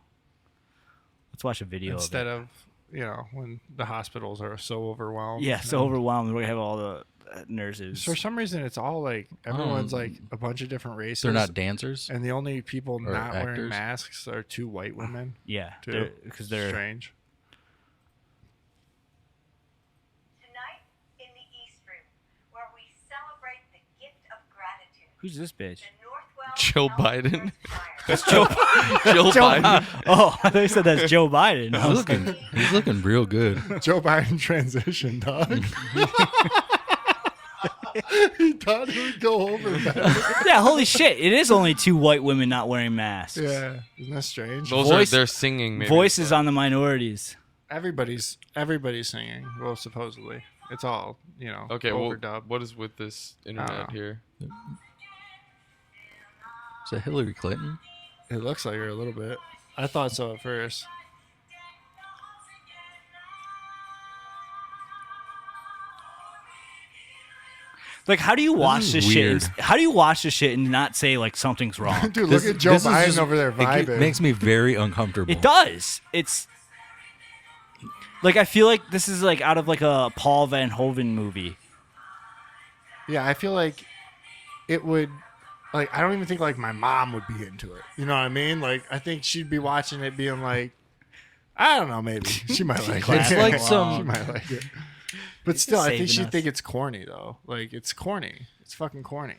Let's watch a video Instead of it. of, you know, when the hospitals are so overwhelmed. Yeah, so and overwhelmed. We're going to have all the nurses. For some reason, it's all like everyone's like a bunch of different races. They're not dancers. And the only people Or not wearing actors? masks are two white women. Yeah, Too. because they're strange. Tonight in the East Room, where we celebrate the gift of gratitude. Who's this bitch? The Northwell Jill Biden. That's Joe. Jill Biden. Oh, I thought you said that's Joe Biden. I was like, He's looking real good. Joe Biden transition, dog. He thought it would go over better. yeah, holy shit! It is only 2 white women not wearing masks. Yeah, isn't that strange? They're singing. Maybe. Voices on the minorities. Everybody's singing. Well, supposedly, it's all Okay, well, overdubbed. what is with this internet here? Is that Hillary Clinton? It looks like her a little bit. I thought so at first. Like, how do you watch is this shit? weird. How do you watch this shit and not say like something's wrong? Dude, look at Joe this is Biden just- over there It vibing. makes me very uncomfortable. It does. It's like I feel like this is like out of like a Paul Van Hoven movie. Yeah, I feel like it would. Like, I don't even think like my mom would be into it. You know what I mean? Like, I think she'd be watching it, being like, I don't know, maybe she might like it. It's like she some. might like it. But still, I think Saving she'd us. think it's corny though. Like, it's corny. It's fucking corny.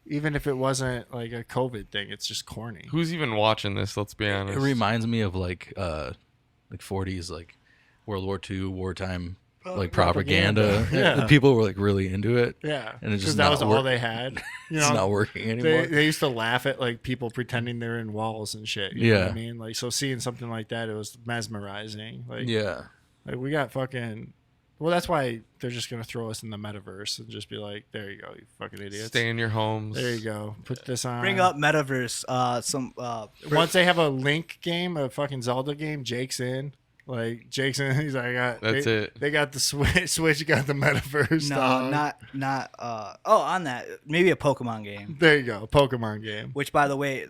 Even if it wasn't like a COVID thing, it's just corny. Who's even watching this? Let's be honest. It reminds me of like 40s, like World War II wartime, like propaganda. Yeah. People were like really into it. Yeah, And it's because just that not was all work- they had. You It's know, not working anymore. they used to laugh at like people pretending they're in walls and shit. You know what Yeah. I mean, like, so seeing something like that, it was mesmerizing. Like, Yeah. like we got fucking. Well, that's why they're just gonna throw us in the metaverse and just be like, "There you go, you fucking idiots. Stay in your homes. There you go. Put this on." Bring up metaverse. Once they have a Link game, a fucking Zelda game, Jake's in. Like, Jake's in. He's like, That's it. They got the Switch. Switch got the metaverse. No, dog. not. On that, maybe a Pokemon game. There you go, Pokemon game. Which, by the way,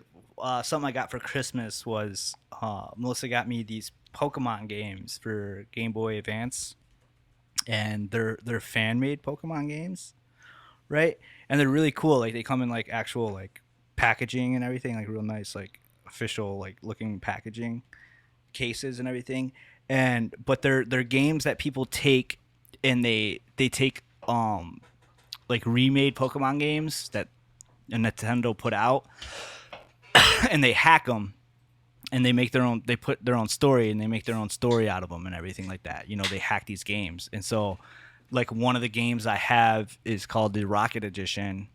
something I got for Christmas was Melissa got me these Pokemon games for Game Boy Advance, and they're fan made Pokemon games, right? And they're really cool. Like, they come in like actual like packaging and everything, like real nice, like official like looking packaging cases and everything. But they're games that people take and they take like remade Pokemon games that Nintendo put out, and they hack them and they make their own. They put their own story and they make their own story out of them and everything like that. You know, they hack these games. And so, like, one of the games I have is called the Rocket Edition,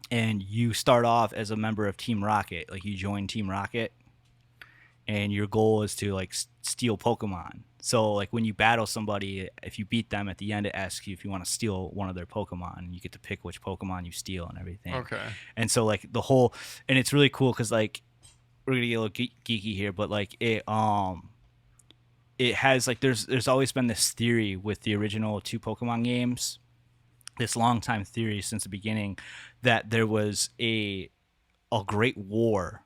and you start off as a member of Team Rocket. Like, you join Team Rocket, and your goal is to like steal Pokemon. So like when you battle somebody, if you beat them at the end, it asks you if you want to steal one of their Pokemon, and you get to pick which Pokemon you steal and everything. Okay. And so like the whole, and it's really cool because like we're gonna get a little geeky here, but like it has like there's always been this theory with the original 2 Pokemon games, this long time theory since the beginning, that there was a great war,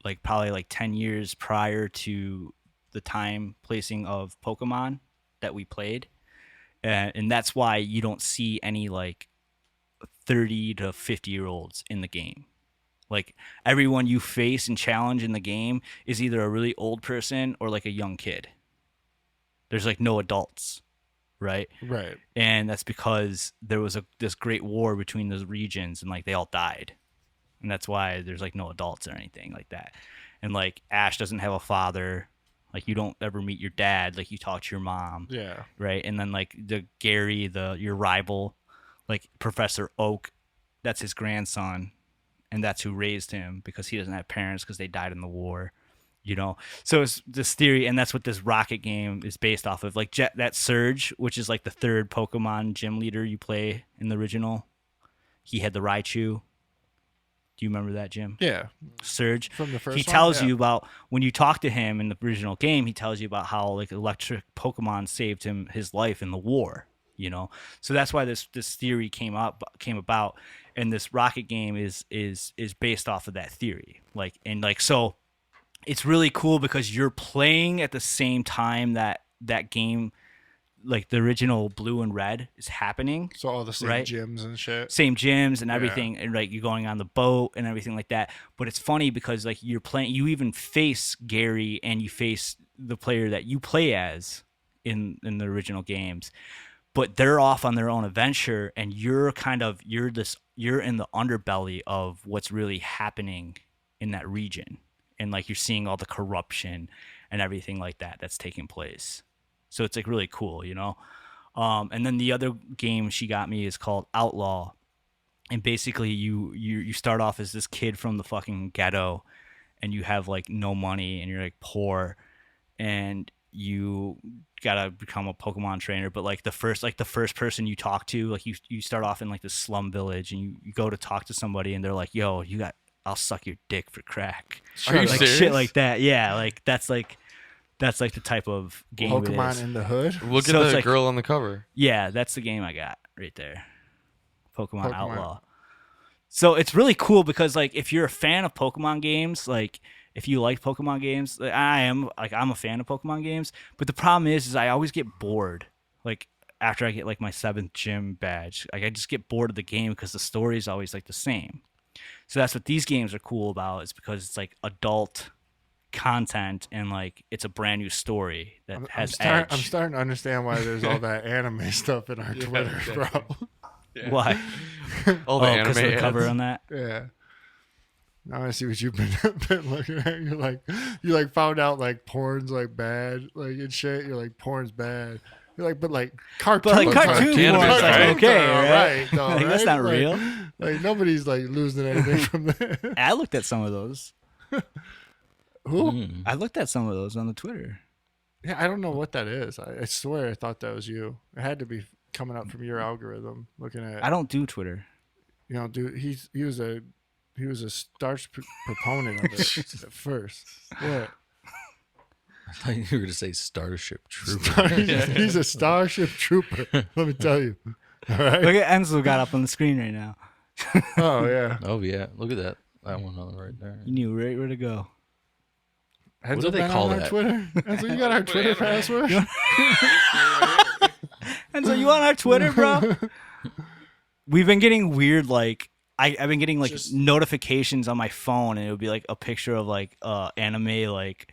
like probably like 10 years prior to the time placing of Pokemon that we played. And that's why you don't see any like 30 to 50-year-olds in the game. Like, everyone you face and challenge in the game is either a really old person or like a young kid. There's like no adults, right? Right. And that's because there was this great war between those regions, and like they all died. And that's why there's like no adults or anything like that. And like Ash doesn't have a father. Like, you don't ever meet your dad. Like, you talk to your mom. Yeah. Right. And then like the Gary, your rival, like Professor Oak, that's his grandson. And that's who raised him, because he doesn't have parents because they died in the war. You know, so it's this theory, and that's what this Rocket game is based off of. Like that Surge, which is like the 3rd Pokemon gym leader you play in the original, he had the Raichu. Do you remember that, Jim? Yeah. Surge. From the first He one? tells Yeah. you about, when you talk to him in the original game, he tells you about how like electric Pokemon saved him his life in the war. You know, so that's why this theory came about, and this Rocket game is based off of that theory. Like, and like, so it's really cool because you're playing at the same time that game, like the original Blue and Red, is happening. So all the same Right. gyms and shit. Same gyms and everything, and like you're going on the boat and everything like that. But it's funny because like you're playing, you even face Gary and you face the player that you play as in the original games. but they're off on their own adventure, and you're in the underbelly of what's really happening in that region, and like you're seeing all the corruption and everything like that that's taking place. So it's like really cool, you know. And then the other game she got me is called Outlaw, and basically you start off as this kid from the fucking ghetto, and you have like no money, and you're like poor, and you gotta become a Pokemon trainer. But like the first person you talk to, like you start off in like this slum village, and you go to talk to somebody, and they're like, "Yo, I'll suck your dick for crack." Are you like serious? shit like that. Yeah, like that's like the type of game it is. Pokemon in the hood. Look So at it's the like- girl on the cover. Yeah, that's the game I got right there. Pokemon Pokemon. Outlaw. So it's really cool because like if you're a fan of Pokemon games, like if you like Pokemon games, like, I'm a fan of Pokemon games, but the problem is I always get bored. Like after I get like my 7th gym badge, like I just get bored of the game because the story is always like the same. So that's what these games are cool about, is because it's like adult content and like it's a brand new story that has edge. I'm starting to understand why there's all that anime stuff in our Twitter, bro. Why? All the Because anime of the cover ads. on that. Yeah. Now I see what you've been looking at. You like found out like porn's like bad, like and shit. You're like porn's bad. You're like, but like cartoons, But like cartoon Cannabis, porn, it's like right? okay, all right? though, Like, that's not Like- real. Like nobody's like losing anything from that. I looked at some of those. Who? I looked at some of those on the Twitter. Yeah, I don't know what that is. I swear I thought that was you. It had to be coming up from your algorithm. Looking at, I don't do Twitter. you know, dude, he was a staunch proponent of it at first. What? I thought you were going to say Starship Trooper. He's a Starship Trooper. Let me tell you. All right. Look at Enzo got up on the screen right now. Oh yeah. Oh, yeah. Look at that. That one on the right there. You knew right where to go. Enzo do they been call on our that? Twitter? Enzo, you got our Twitter password? Enzo, you on our Twitter, bro? We've been getting weird, like I've been getting like notifications on my phone, and it would be like a picture of like anime like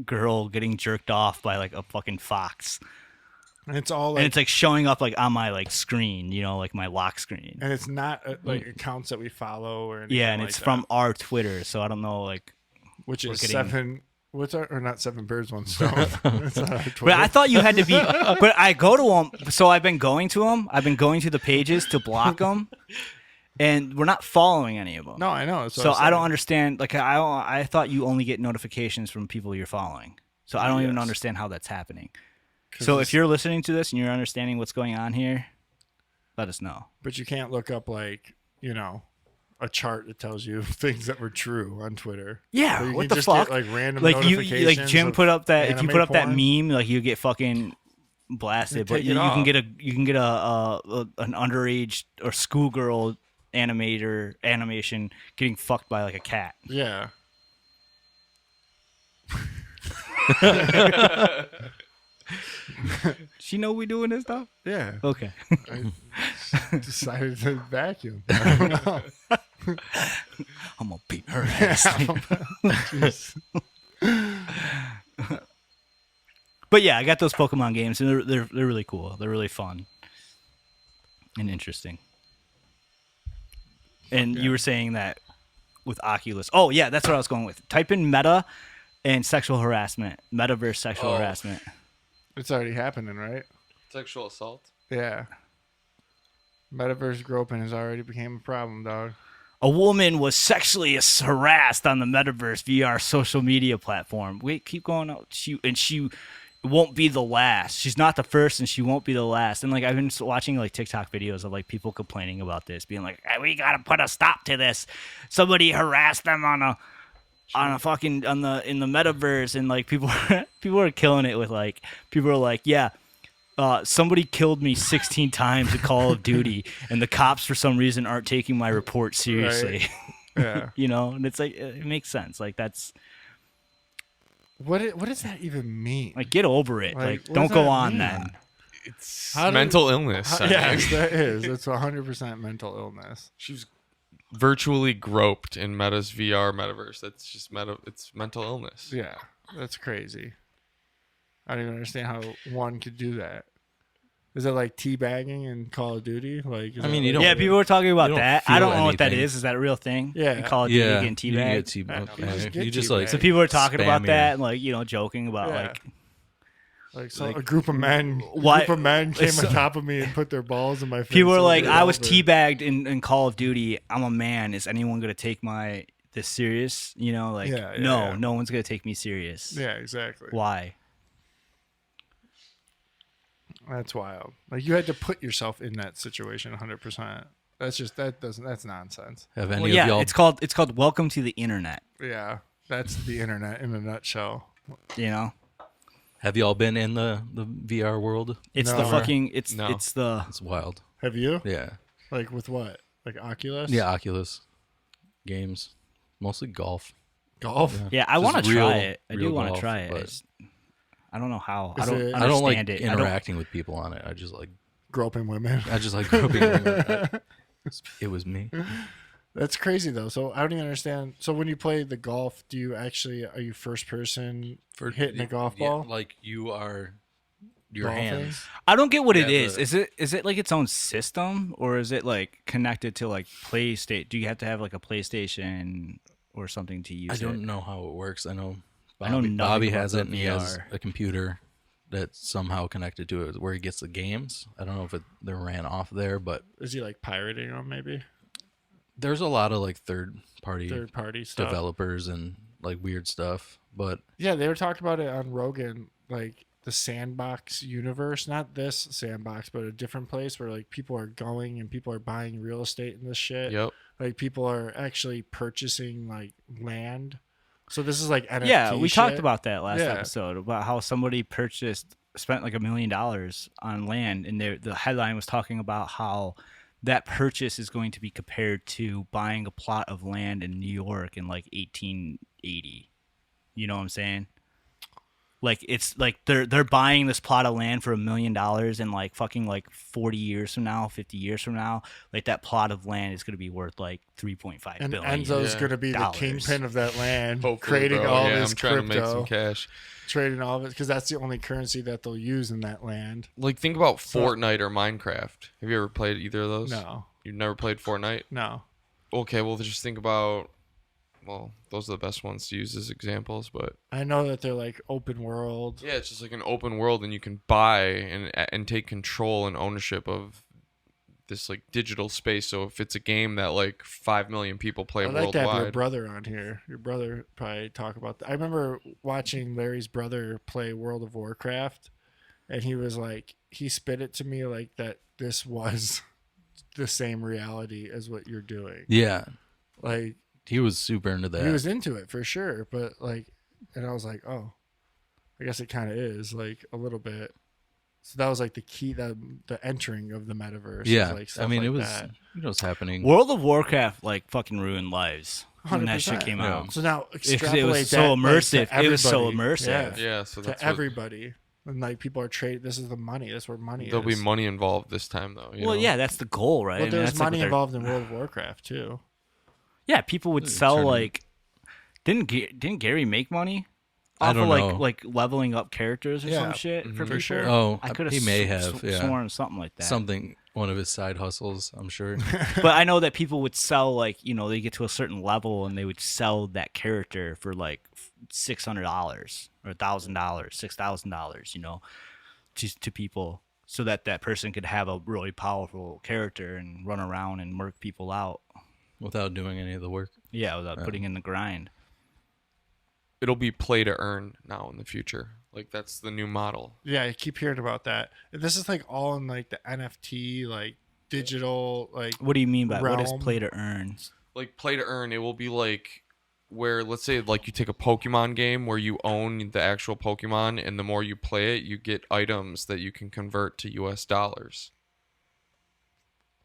girl getting jerked off by like a fucking fox, And it's all and like, it's like showing up like on my like screen, you know, like my lock screen. and it's not like accounts that we follow or anything Yeah, and like it's that, from our Twitter, so I don't know like. which we're is getting- 7. What's our, or not 7 birds, 1 stone? It's on our Twitter. But I thought you had to be. But I go to them, so I've been going to them. I've been going to the pages to block them, and we're not following any of them. No, I know. That's what So I'm I don't saying. understand. Like I thought you only get notifications from people you're following. So I don't even Yes. understand how that's happening. 'Cause So it's- if you're listening to this and you're understanding what's going on here, let us know. But you can't look up like, you know, a chart that tells you things that were true on Twitter. Yeah, So you what can the just fuck? Get, like random Like you, notifications like Jim of put up that if you anime put up that porn. meme, like you get fucking blasted. They But take you, it you can off. get an underage or schoolgirl animation getting fucked by like a cat. Yeah. She know we doing this stuff? Yeah. Okay. I decided to vacuum. I don't know. I'm gonna beat her ass. Jeez. But yeah, I got those Pokemon games, and they're really cool. They're really fun and interesting. And you were saying that with Oculus. Oh yeah, that's what I was going with. Type in meta and sexual harassment, metaverse sexual Oh. harassment. It's already happening, right? Sexual assault. Yeah. Metaverse groping has already became a problem, dog. A woman was sexually harassed on the Metaverse VR social media platform. Wait, keep going. She won't be the last. She's not the first, and she won't be the last. And like I've been watching like TikTok videos of like people complaining about this, being like, hey, "We gotta put a stop to this. Somebody harassed them in the Metaverse," and like people are killing it with like people are like, "Yeah." Somebody killed me 16 times at Call of Duty, and the cops for some reason aren't taking my report seriously. Yeah. You know, and it's like it makes sense. Like that's What does that even mean? like get over it. Like, Like what don't does go that on mean? then. It's How do- mental illness. I Yes, think. that is. That's 100% mental illness. She was virtually groped in Meta's VR metaverse. That's just it's mental illness. Yeah, that's crazy. I don't even understand how one could do that. Is it like teabagging in Call of Duty? Like, is I mean, that you like- don't- Yeah, people were talking about you don't that. I feel don't know what that anything. is. Is that a real thing? Yeah. In Call of Duty, Yeah, getting you can get teabagged. You just get like teabagged. So people were talking about spam that your- and like joking about Yeah. like Like, so Like, a group of men, why- came so- on top of me and put their balls in my face. people were and like, it I was over. teabagged in Call of Duty. I'm a man. Is anyone gonna take this serious? Like Yeah, no, yeah. no one's gonna take me serious. Yeah, exactly. Why? That's wild. Like, you had to put yourself in that situation 100%. That's nonsense. Have any Well, of yeah, y'all? it's called Welcome to the Internet. Yeah, that's the internet in a nutshell. Have y'all been in the VR world? It's No. the fucking it's No. it's the It's wild. Have you? Yeah. Like, with what? Like Oculus? Yeah, Oculus games, mostly golf. Golf? yeah. I Just want to real- try it. I do real want to golf, try it. but- I don't know how. Is I don't it- understand I don't like it. interacting with people on it. I just like Groping women. groping women. It was me. That's crazy, though. So I don't even understand. So when you play the golf, are you first person for hitting a golf Yeah, ball? like you are your Golfing? hands. I don't get what it Yeah, is. Is it like its own system or is it like connected to like PlayStation? Do you have to have like a PlayStation or something to use I it? don't know how it works. I know I know nothing Bobby about has the it, and he has VR. a computer that's somehow connected to it where he gets the games. I don't know if they're ran off there, but Is he like pirating them, maybe? there's a lot of like third party Third-party stuff. developers and like weird stuff. But Yeah, they were talking about it on Rogan, like the sandbox universe. Not this sandbox, but a different place where like people are going and people are buying real estate in this shit. Yep. Like people are actually purchasing like land. So this is like NFT Yeah, we talked shit. about that last Yeah. episode about how somebody spent like $1 million on land, and the headline was talking about how that purchase is going to be compared to buying a plot of land in New York in like 1880. You know what I'm saying? Like it's like they're buying this plot of land for $1 million, and like fucking like 40 years from now, 50 years from now, like that plot of land is going to be worth like 3.5 And billion. Enzo's Yeah. going to be the dollars. kingpin of that land, Hopefully, creating bro. all Yeah, this I'm trying crypto, to make some cash. trading all of it, because that's the only currency that they'll use in that land. Like, think about Fortnite or Minecraft. Have you ever played either of those? No, You've never played Fortnite? no. Okay, well, just think about. Well, those are the best ones to use as examples, but I know that they're like open world. yeah, it's just like an open world, and you can buy and take control and ownership of this like digital space. So if it's a game that like 5 million people play I'd like to have your worldwide, brother on here. Your brother probably talk about that. I remember watching Larry's brother play World of Warcraft, and he was like, he spit it to me like that this was the same reality as what you're doing. yeah, Like, he was super into that. he was into it for sure, but like, and I was like, oh, I guess it kind of is like a little bit. So that was like the key, the entering of the metaverse. was, yeah, like, I stuff mean, like it was that. happening. World of Warcraft like fucking ruined lives when that shit 100%. came Yeah. out. So now It extrapolate was so that, like, immersive. to It was so everybody. immersive. yeah. So that's To everybody, and like people are trading. This is the money. That's where money there'll is. be money involved this time, though. You Well, know? yeah, that's the goal, right? Well, I mean, there's that's like money what they're- involved in World of Warcraft too. Yeah, people would They're sell turning- like. Didn't Gary make money I off don't of know. like leveling up characters or Yeah, some shit for for people? sure. Oh, I could have he may have, yeah. sworn something like that. Something, one of his side hustles, I'm sure. But I know that people would sell like they get to a certain level and they would sell that character for like $600 or $1,000, $6,000, to people so that person could have a really powerful character and run around and murk people out. Without doing any of the work. Yeah, without putting in the grind. It'll be play to earn now in the future. Like that's the new model. Yeah, I keep hearing about that. And this is like all in like the NFT, like digital, like What do you mean by what is realm. play to earn? Like play to earn, it will be like where let's say like you take a Pokemon game where you own the actual Pokemon, and the more you play it, you get items that you can convert to US dollars.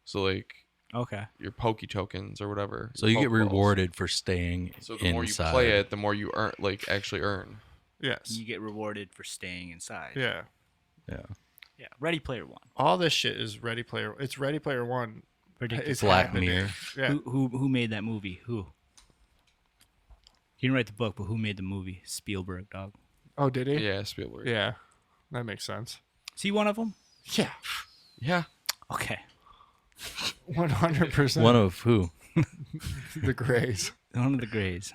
So like Okay. your Poke tokens or whatever. So your you get Pokeballs. rewarded for staying So the more you inside. play it, the more you earn, like actually earn. yes, You get rewarded for staying inside. yeah. Yeah. Yeah. Ready Player One. All this shit is Ready Player. It's Ready Player One. Ridiculous. It's Black happening. Mirror. Yeah. Who made that movie? Who? He didn't write the book, but who made the movie? Spielberg, dog. Oh, did he? Yeah, Spielberg. Yeah, that makes sense. Is he one of them? Yeah, Yeah. Okay. 100%. One of who? the Greys. One of the Greys.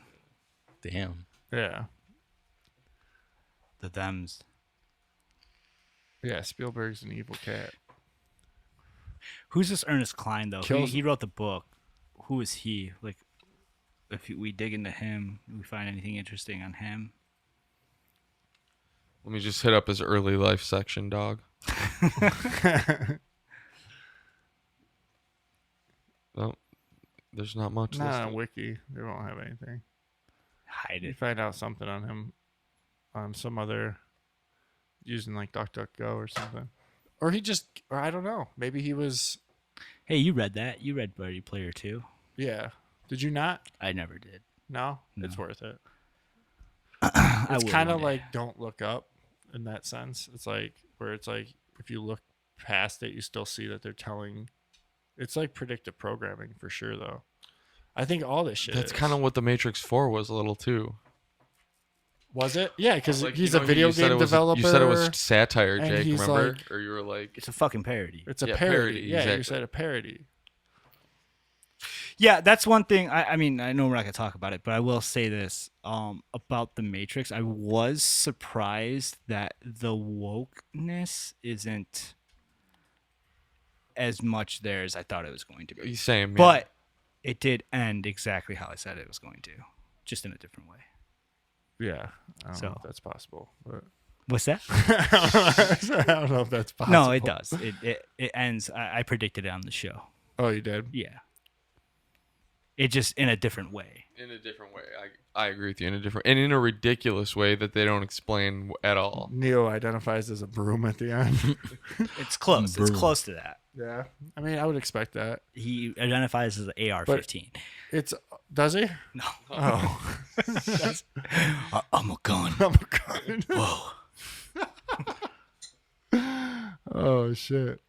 Damn. Yeah. The Thems. Yeah, Spielberg's an evil cat. Who's this Ernest Cline, though? Kills- He wrote the book. Who is he? Like, if we dig into him, do we find anything interesting on him? Let me just hit up his early life section, dog. Oh, there's not much. Not listed. on Wiki. They won't have anything. Hide You it. find out something on him on some other using like DuckDuckGo or something. Or I don't know. Maybe he was, Hey, you read that? You read Ready Player 2? yeah. Did you not? I never did. No? No. It's worth it. I It's will kind one of day. like Don't Look Up in that sense. It's like, where it's like, if you look past it, you still see that they're telling. It's like predictive programming for sure, though. I think all this shit That's is. kind of what The Matrix 4 was a little too. Was it? Yeah, because Like, he's you a know, video you said game it was- developer. You said it was satire, and Jake. he's Remember? like- Or you were like, It's a fucking parody. It's a Yeah, parody. parody, Yeah, you exactly. said a parody. Yeah, that's one thing. I mean, I know we're not gonna talk about it, but I will say this about the Matrix. I was surprised that the wokeness isn't as much there as I thought it was going to be. same. Yeah. But it did end exactly how I said it was going to, just in a different way. Yeah, I don't know So- if that's possible. But What's that? I don't know if that's possible. No, it does. It ends. I predicted it on the show. Oh, you did? Yeah. It just in a different way. in a different way. I agree with you. In a ridiculous way that they don't explain at all. Neo identifies as a broom at the end. It's close. It's Brutal. close to that. Yeah, I mean, I would expect that. He identifies as an AR-15. It's does he? No. Oh, I'm a gun. oh my god. Whoa. Oh shit.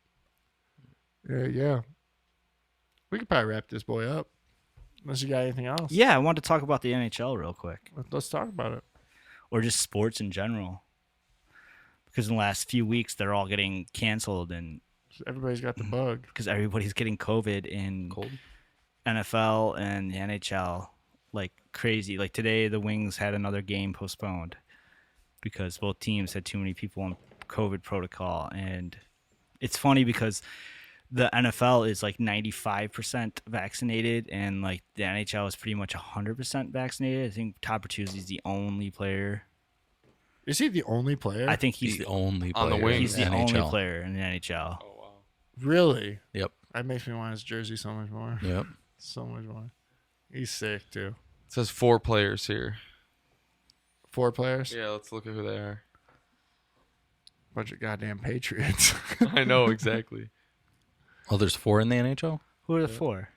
Yeah. We could probably wrap this boy up. Unless you got anything else. Yeah, I wanted to talk about the NHL real quick, Let's talk about it. or just sports in general, because in the last few weeks they're all getting canceled, and Everybody's got the bug. because everybody's getting COVID in Cold. NFL and the NHL like crazy. Like today, the Wings had another game postponed because both teams had too many people on COVID protocol, and it's funny because the NFL is like 95% vaccinated, and like the NHL is pretty much 100% vaccinated. I think Todd Bertuzzi is the only player. Is he the only player? I think he's He's the, the only On the player wing. in he's the NHL. only player in the NHL. Oh wow. really. Yep. That makes me want his jersey so much more. Yep. So much more. He's sick too. It says 4 players here. 4 players. Yeah, let's look at who they are. Bunch of goddamn Patriots. I know exactly. Oh, there's 4 in the NHL? Who are the 4?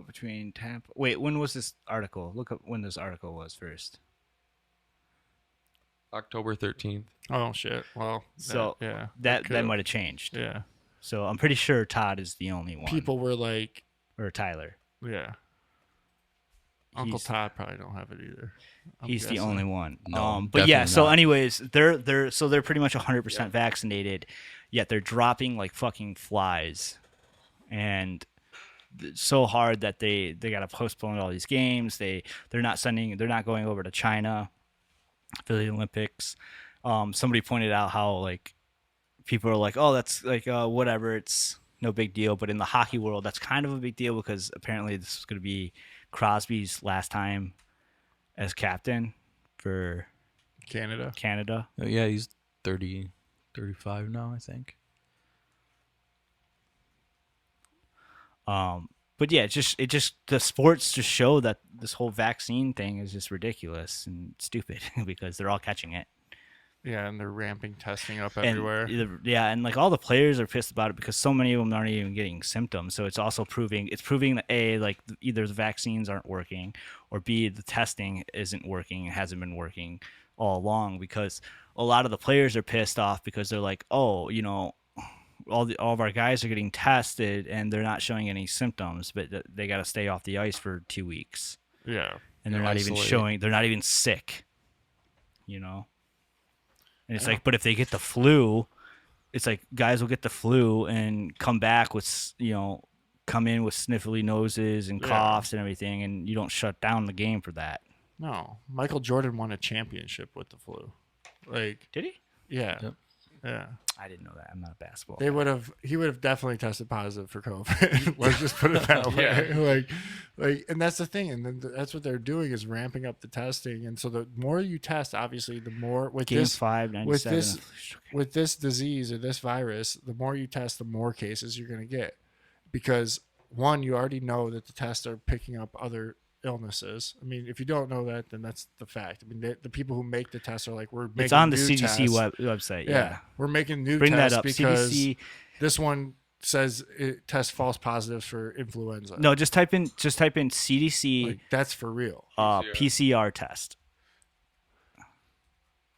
Between Tampa. Wait, when was this article? Look up when this article was first. October 13th. Oh shit. Well, So yeah, that could've- might have changed. Yeah. So I'm pretty sure Todd is the only one. People were like, or Tyler. yeah. Uncle He's- Todd probably don't have it either. I'm He's the guessing. only one. No, But yeah, definitely so not. anyways, they're pretty much 100% vaccinated, yet they're dropping like fucking flies, and it's so hard that they got to postpone all these games. They're not going over to China for the Olympics. Somebody pointed out how like people are like, oh, that's like whatever, it's no big deal. But in the hockey world, that's kind of a big deal because apparently this is going to be Crosby's last time as captain for Canada. Canada. Oh, yeah, he's 30, 35 now, I think. But yeah, it just the sports just show that this whole vaccine thing is just ridiculous and stupid because they're all catching it. Yeah, and they're ramping testing up And everywhere. yeah, and like all the players are pissed about it because so many of them aren't even getting symptoms. So it's also proving that A, like either the vaccines aren't working, or B, the testing isn't working and hasn't been working all along, because a lot of the players are pissed off because they're like, oh, you know, all of our guys are getting tested and they're not showing any symptoms, but they got to stay off the ice for 2 weeks, Yeah. and they're not even Isolated. they're not even sick, you know. And it's like, but if they get the flu, it's like guys will get the flu and come back with, come in with sniffly noses and Yeah. coughs and everything, and you don't shut down the game for that. No, Michael Jordan won a championship with the flu. Like, Did he? yeah, Yep. yeah. I didn't know that. I'm not a basketball. He would have definitely tested positive for COVID. Let's just put it that way. Like, and that's the thing. And then that's what they're doing is ramping up the testing. And so the more you test, obviously, the more with Game this 5, 97. with this disease or this virus, the more you test, the more cases you're going to get, because one, you already know that the tests are picking up other illnesses. I mean, if you don't know that, then that's the fact. I mean, the people who make the tests are like, we're making It's on the new CDC tests. website. Yeah, Yeah. we're making new Bring that tests up. because CDC. this one says it tests false positives for influenza. No, just type in CDC Like, that's for real. PCR test.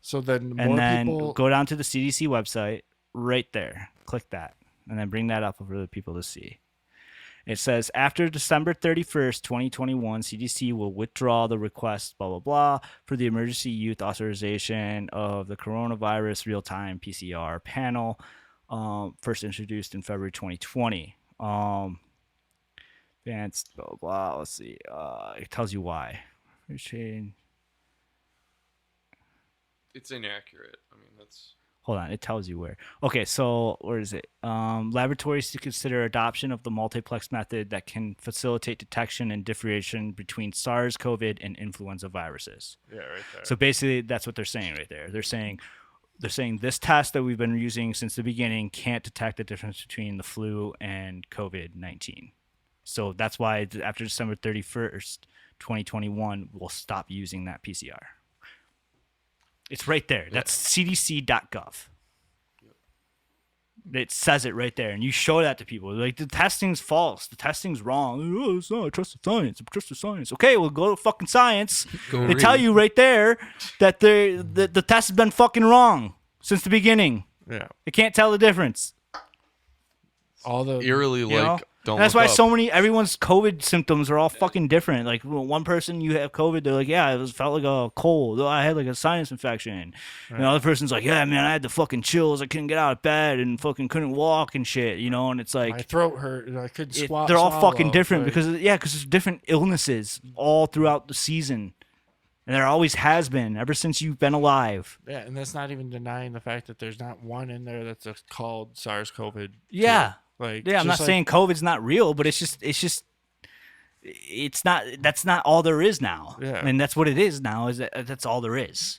So then And more then people go down to the CDC website right there. Click that. And then bring that up for the people to see. It says, after December 31st, 2021, CDC will withdraw the request, blah, blah, blah, for the emergency use authorization of the coronavirus real-time PCR panel, first introduced in February 2020. Advanced, blah, blah, blah. Let's see. It tells you why. It's inaccurate. I mean, that's Hold on, it tells you where. Okay, so where is it? Laboratories to consider adoption of the multiplex method that can facilitate detection and differentiation between SARS-CoV and influenza viruses. yeah, right there. So basically, that's what they're saying right there. They're saying this test that we've been using since the beginning can't detect the difference between the flu and COVID-19. So that's why after December 31st, 2021, we'll stop using that PCR. It's right there. That's cdc.gov. It says it right there, and you show that to people. Like, the testing's false. The testing's wrong. Oh, it's not. I trust the science. I trust the science. Okay, well, go to fucking science. Go They read. tell you right there that the test has been fucking wrong since the beginning. Yeah, They can't tell the difference. all the eerily You know? don't. That's look why up. everyone's COVID symptoms are all fucking different. Like, one person, you have COVID, they're like, yeah, it felt like a cold. Oh, I had like a sinus infection. And the other person's like, yeah, man, I had the fucking chills. I couldn't get out of bed and fucking couldn't walk and shit, And it's my like, throat hurt and I couldn't swallow. they're all fucking different like, because there's different illnesses all throughout the season. And there always has been ever since you've been alive. yeah, and that's not even denying the fact that there's not one in there that's called SARS-CoV. Yeah. Like, Yeah, I'm not just like- saying COVID's not real, but it's not. That's not all there is now. Yeah. And that's what it is now. That's all there is.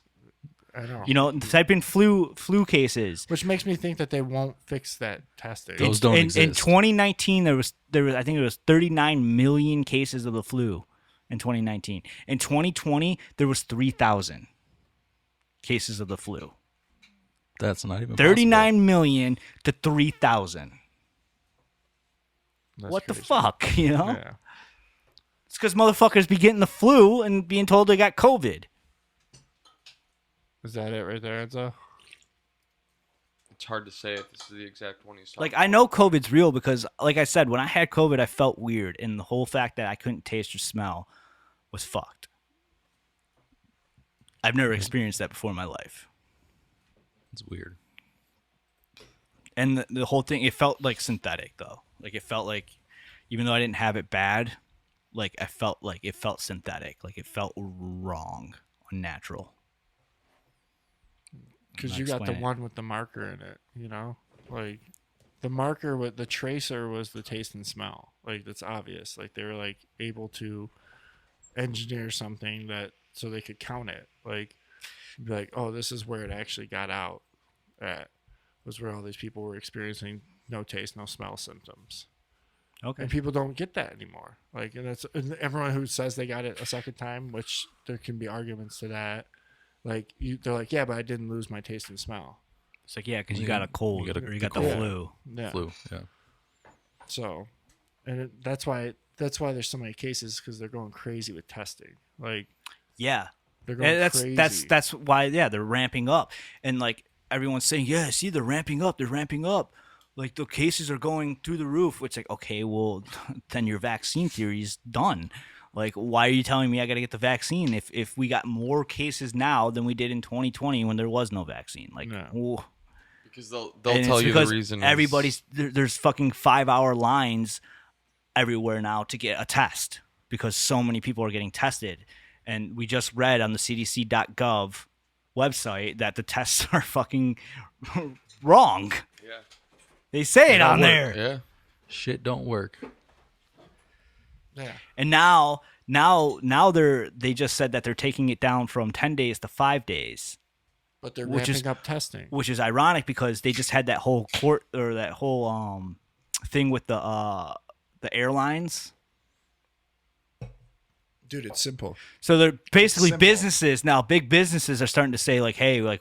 I know. Type in flu cases. Which makes me think that they won't fix that testing. Those don't in exist. 2019, there was I think it was 39 million cases of the flu in 2019. In 2020, there was 3,000 cases of the flu. That's not even 39 million to 3,000. That's What the crazy. fuck, Yeah. It's because motherfuckers be getting the flu and being told they got COVID. Is that it right there, Enzo? It's hard to say if this is the exact one he's talking Like, I know COVID's real because, like I said, when I had COVID, I felt weird. And the whole fact that I couldn't taste or smell was fucked. I've never experienced that before in my life. It's weird. And the whole thing, it felt like synthetic, though. Like, it felt like, even though I didn't have it bad, like, I felt like it felt synthetic. Like, it felt wrong, unnatural. Because I'll you got the explain it. one with the marker in it, Like, the marker with the tracer was the taste and smell. Like, that's obvious. Like, they were, like, able to engineer something that so they could count it. Like, be like, oh, this is where it actually got out at. Was where all these people were experiencing no taste, no smell symptoms. Okay. And people don't get that anymore. Like, and everyone who says they got it a second time, which there can be arguments to that. Like, they're like, yeah, but I didn't lose my taste and smell. It's like, yeah, because you got a cold got or you got the the cold. flu. Yeah. Flu. Yeah. So, and that's why there's so many cases, because they're going crazy with testing. Like, Yeah. they're going And crazy. that's why, yeah, they're ramping up. And, like, everyone's saying, yeah, see, they're ramping up. Like, the cases are going through the roof. It's like, okay, well, then your vaccine theory is done. Like, why are you telling me I got to get the vaccine if we got more cases now than we did in 2020 when there was no vaccine? Like, No. ooh. Because they'll And tell it's you the because reason. everybody's there's fucking 5-hour lines everywhere now to get a test because so many people are getting tested. And we just read on the CDC.gov website that the tests are fucking wrong. Yeah. They say it on work. there. Yeah. Shit don't work. Yeah. And now they just said that they're taking it down from 10 days to 5 days, But they're Which is- ramping up testing. which is ironic because they just had that whole thing with the airlines. Dude, it's simple. So they're basically Simple. businesses now. Big businesses are starting to say like, "Hey, like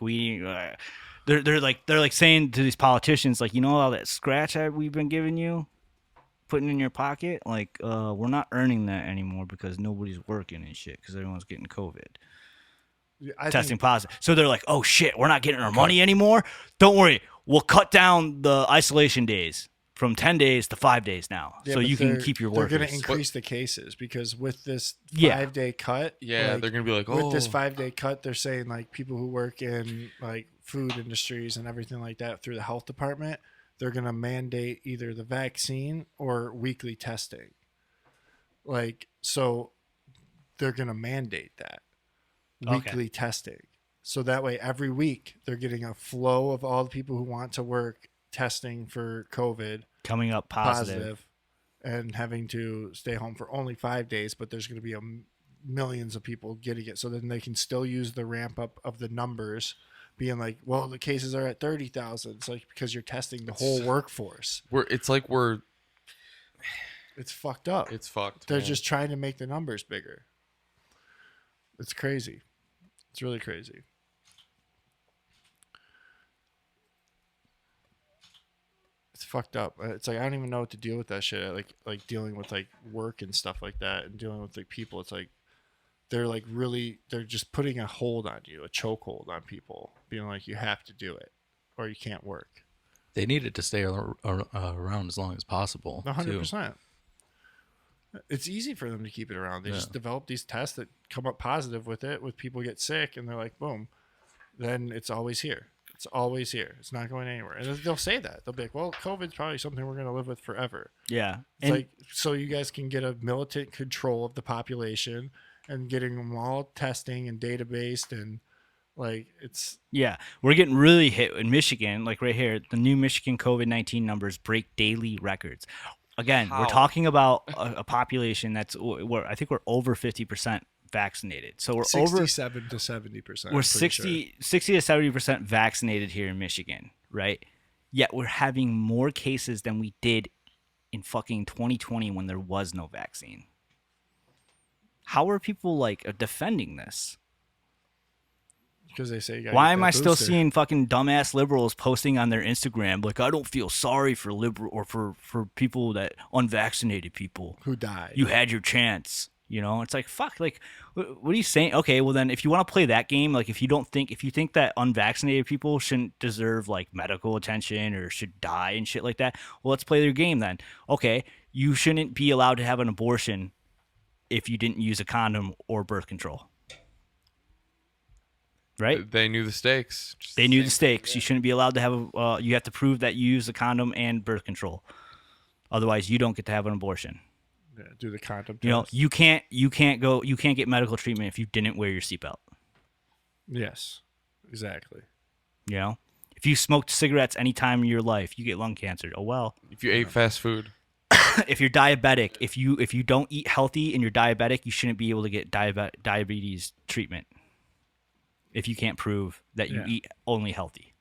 they're like saying to these politicians like, you know, all that scratch we've been giving you, putting in your pocket, like we're not earning that anymore because nobody's working and shit because everyone's getting COVID, I testing think, positive. So they're like, oh shit, we're not getting our money anymore. Don't worry, we'll cut down the isolation days from 10 days to 5 days now, yeah, so but you can they're- keep your They're workers. going to increase the cases because with this Yeah. 5-day cut, Yeah, like, they're gonna be like, with this "Oh." 5-day cut, they're saying like people who work in like food industries and everything like that through the health department, they're going to mandate either the vaccine or weekly testing. Like, so they're going to mandate that Okay. weekly testing. So that way every week they're getting a flow of all the people who want to work testing for COVID Coming up positive. and having to stay home for only 5 days, but there's going to be millions of people getting it. So then they can still use the ramp up of the numbers being like, well, the cases are at 30,000. It's like, because you're testing the whole workforce. It's It's fucked up. it's fucked. They're man. just trying to make the numbers bigger. It's crazy. It's really crazy. It's fucked up. It's like I don't even know what to deal with that shit. Like dealing with like work and stuff like that, and dealing with like people. It's like they're like really they're just putting a hold on you, a chokehold on people, being like you have to do it or you can't work. They needed to stay around as long as possible. 100%. It's easy for them to keep it around. They just develop these tests that come up positive with it. With people get sick, and they're like, boom, then it's always here. It's always here. It's not going anywhere. And they'll say that. They'll be like, well, COVID's probably something we're going to live with forever. Yeah. It's like, so you guys can get a militant control of the population and getting them all testing and databased and like it's Yeah, we're getting really hit in Michigan. Like right here, the new Michigan COVID-19 numbers break daily records. Again, we're How? talking about a population that's I think we're over 50% vaccinated. So we're over 67 to 70%. we're 60 to 70% vaccinated here in Michigan, right? Yet we're having more cases than we did in fucking 2020 when there was no vaccine. How are people like defending this? Because they say you gotta Why get am that I still booster. seeing fucking dumbass liberals posting on their Instagram like I don't feel sorry for liberal or for people that unvaccinated people. who died? You had your chance, you know? It's like fuck, like what are you saying? Okay, well then if you want to play that game, like if you think that unvaccinated people shouldn't deserve like medical attention or should die and shit like that, well let's play their game then. Okay, you shouldn't be allowed to have an abortion if you didn't use a condom or birth control. Right? They knew the stakes. Just They knew the same stakes. thing, You shouldn't be allowed to have you have to prove that you use a condom and birth control. Otherwise, you don't get to have an abortion. Yeah, do the condom You know, test. you can't get medical treatment if you didn't wear your seatbelt. Yes, exactly. You know, if you smoked cigarettes any time in your life, you get lung cancer. Oh well. yeah. If you ate fast food, If you're diabetic, if you don't eat healthy and you're diabetic, you shouldn't be able to get diabetes treatment. If you can't prove that you Yeah. eat only healthy,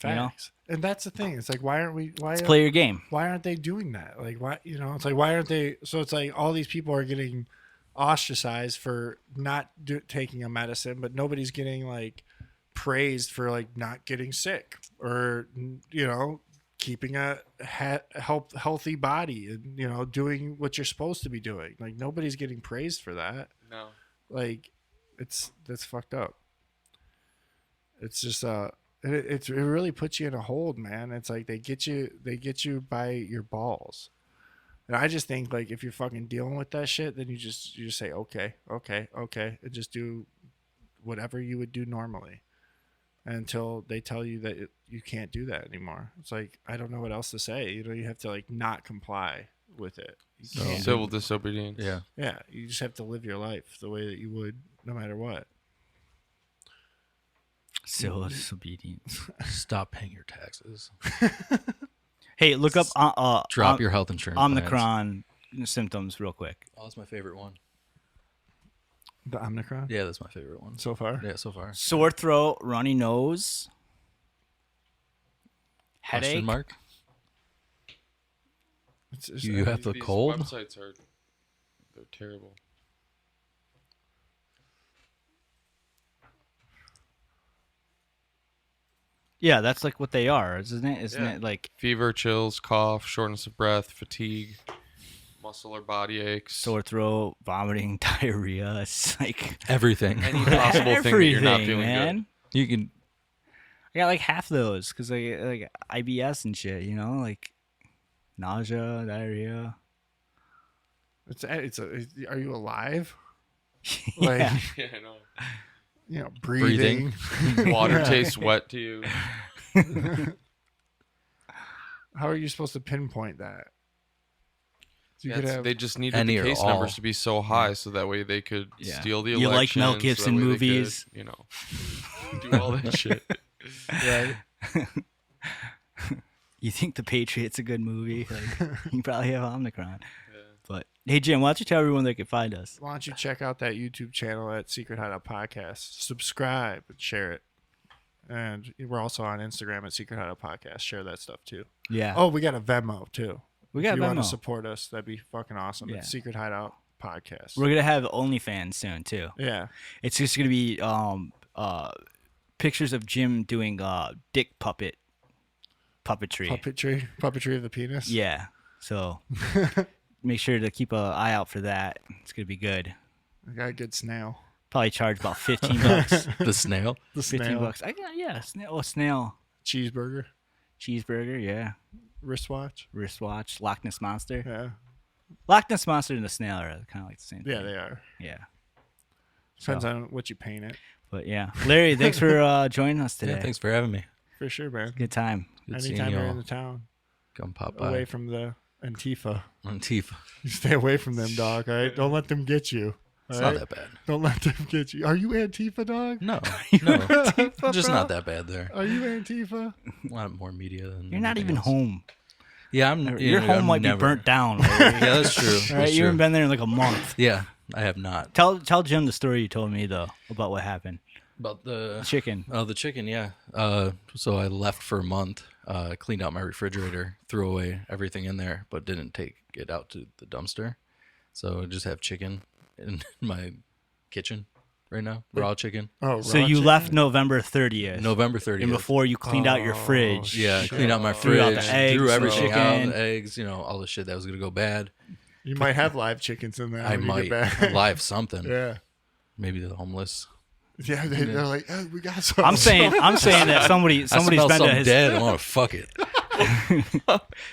You know? Facts. And that's the thing. It's like why aren't we? Why let's play your game. why aren't they doing that? Like why it's like why aren't they? So it's like all these people are getting ostracized for not taking a medicine, but nobody's getting like praised for like not getting sick or keeping a healthy body and doing what you're supposed to be doing. Like nobody's getting praised for that. no. Like that's fucked up. It's just it really puts you in a hold, man. It's like they get you by your balls, And I just think like if you're fucking dealing with that shit, then you just say okay, and just do whatever you would do normally until they tell you that you can't do that anymore. It's like I don't know what else to say. You have to like not comply with it. You can't. Civil disobedience. Yeah. Yeah, you just have to live your life the way that you would no matter what. Civil disobedience. Stop paying your taxes. Hey, look up Drop your health insurance. plans. Omicron symptoms real quick. Oh, that's my favorite one. The Omicron Yeah, that's my favorite one. so far. Yeah, so far. Sore throat, runny nose, Question headache. mark? It's You have the These cold? websites they're terrible. Yeah, that's like what they are, isn't it? Isn't Yeah. it like Fever, chills, cough, shortness of breath, fatigue, muscle or body aches. sore throat, vomiting, diarrhea? It's like Everything. Any possible thing that you're not feeling man. good. You can. I got like half those because like IBS and shit. Like nausea, diarrhea. are you alive? Yeah. Like Yeah, I know. breathing. Water tastes wet to you. How are you supposed to pinpoint that? You could have They just needed Any the or case all. numbers to be so high so that way they could Yeah. steal the You like election. Mel so Gibson that way they movies. could, do all that shit. right. You think The Patriot's a good movie? Like, you probably have Omicron. But hey, Jim, why don't you tell everyone they can find us? Why don't you check out that YouTube channel at Secret Hideout Podcast? Subscribe and share it. And we're also on Instagram at Secret Hideout Podcast. Share that stuff too. Yeah. Oh, we got a Venmo too. we got If you want Venmo. to support us, that'd be fucking awesome. Yeah. It's Secret Hideout Podcast. We're gonna have OnlyFans soon too. Yeah. It's just gonna be pictures of Jim doing dick puppetry. Puppetry of the penis. Yeah. So make sure to keep an eye out for that. It's gonna be good. I got a good snail. Probably charge about $15. The snail. The 15 snail. bucks. Yeah, snail Cheeseburger. cheeseburger. Yeah, Wristwatch. wristwatch. Loch Ness monster. Yeah. Loch Ness monster and the snail are kind of like the same. Yeah, thing. they are. Yeah. Depends So- on what you paint it. But yeah, Larry, thanks for joining us today. Yeah, thanks for having me. For sure, man. Good time. Good seeing Anytime you're y'all. in the town. Come pop Away by. from the Antifa. Antifa. You stay away from them, dog, all right? Don't let them get you. It's all not right? that bad. Don't let them get you. Are you Antifa, dog? No. No. Just bro? not that bad there. Are you Antifa? A lot more media than You're not anything even else. home. Yeah, I'm. Your home might be burnt down. Larry. Yeah, that's true. All That's right, you true. haven't been there in like a month. Yeah, I have not. Tell Jim the story you told me though about what happened. About the Chicken. Oh, the chicken, yeah. So I left for a month, cleaned out my refrigerator, threw away everything in there, but didn't take it out to the dumpster. So I just have chicken in my kitchen right now, raw chicken. Oh, So raw you chicken? left November 30th. November 30th. And before you cleaned out your fridge. Yeah, I Shit. cleaned out my Threw out fridge, the eggs, threw everything out, chicken. the eggs, all the shit that was going to go bad. You might have live chickens in there. I when you might get back. live something. Yeah. Maybe the homeless. Yeah, they're like, oh, we got some. I'm saying that somebody's I smell been to something his dead. I want to fuck it.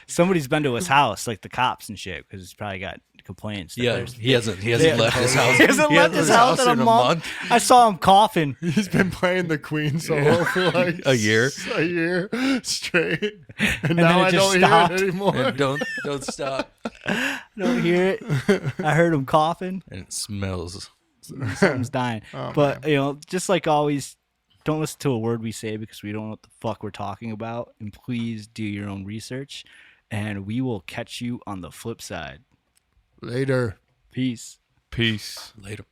somebody's been to his house, like the cops and shit, because he's probably got complaints. that Yeah, there's- he hasn't Yeah. left his house. He hasn't left his house in a month. I saw him coughing. He's been playing the Queen solo for like A year. a year straight, and then now it I just don't stopped. hear it anymore. Yeah, don't stop. Don't hear it. I heard him coughing. And it smells. Something's dying. Oh, But just like always, don't listen to a word we say because we don't know what the fuck we're talking about. And please do your own research. And we will catch you on the flip side. Later. Peace. Peace. Later.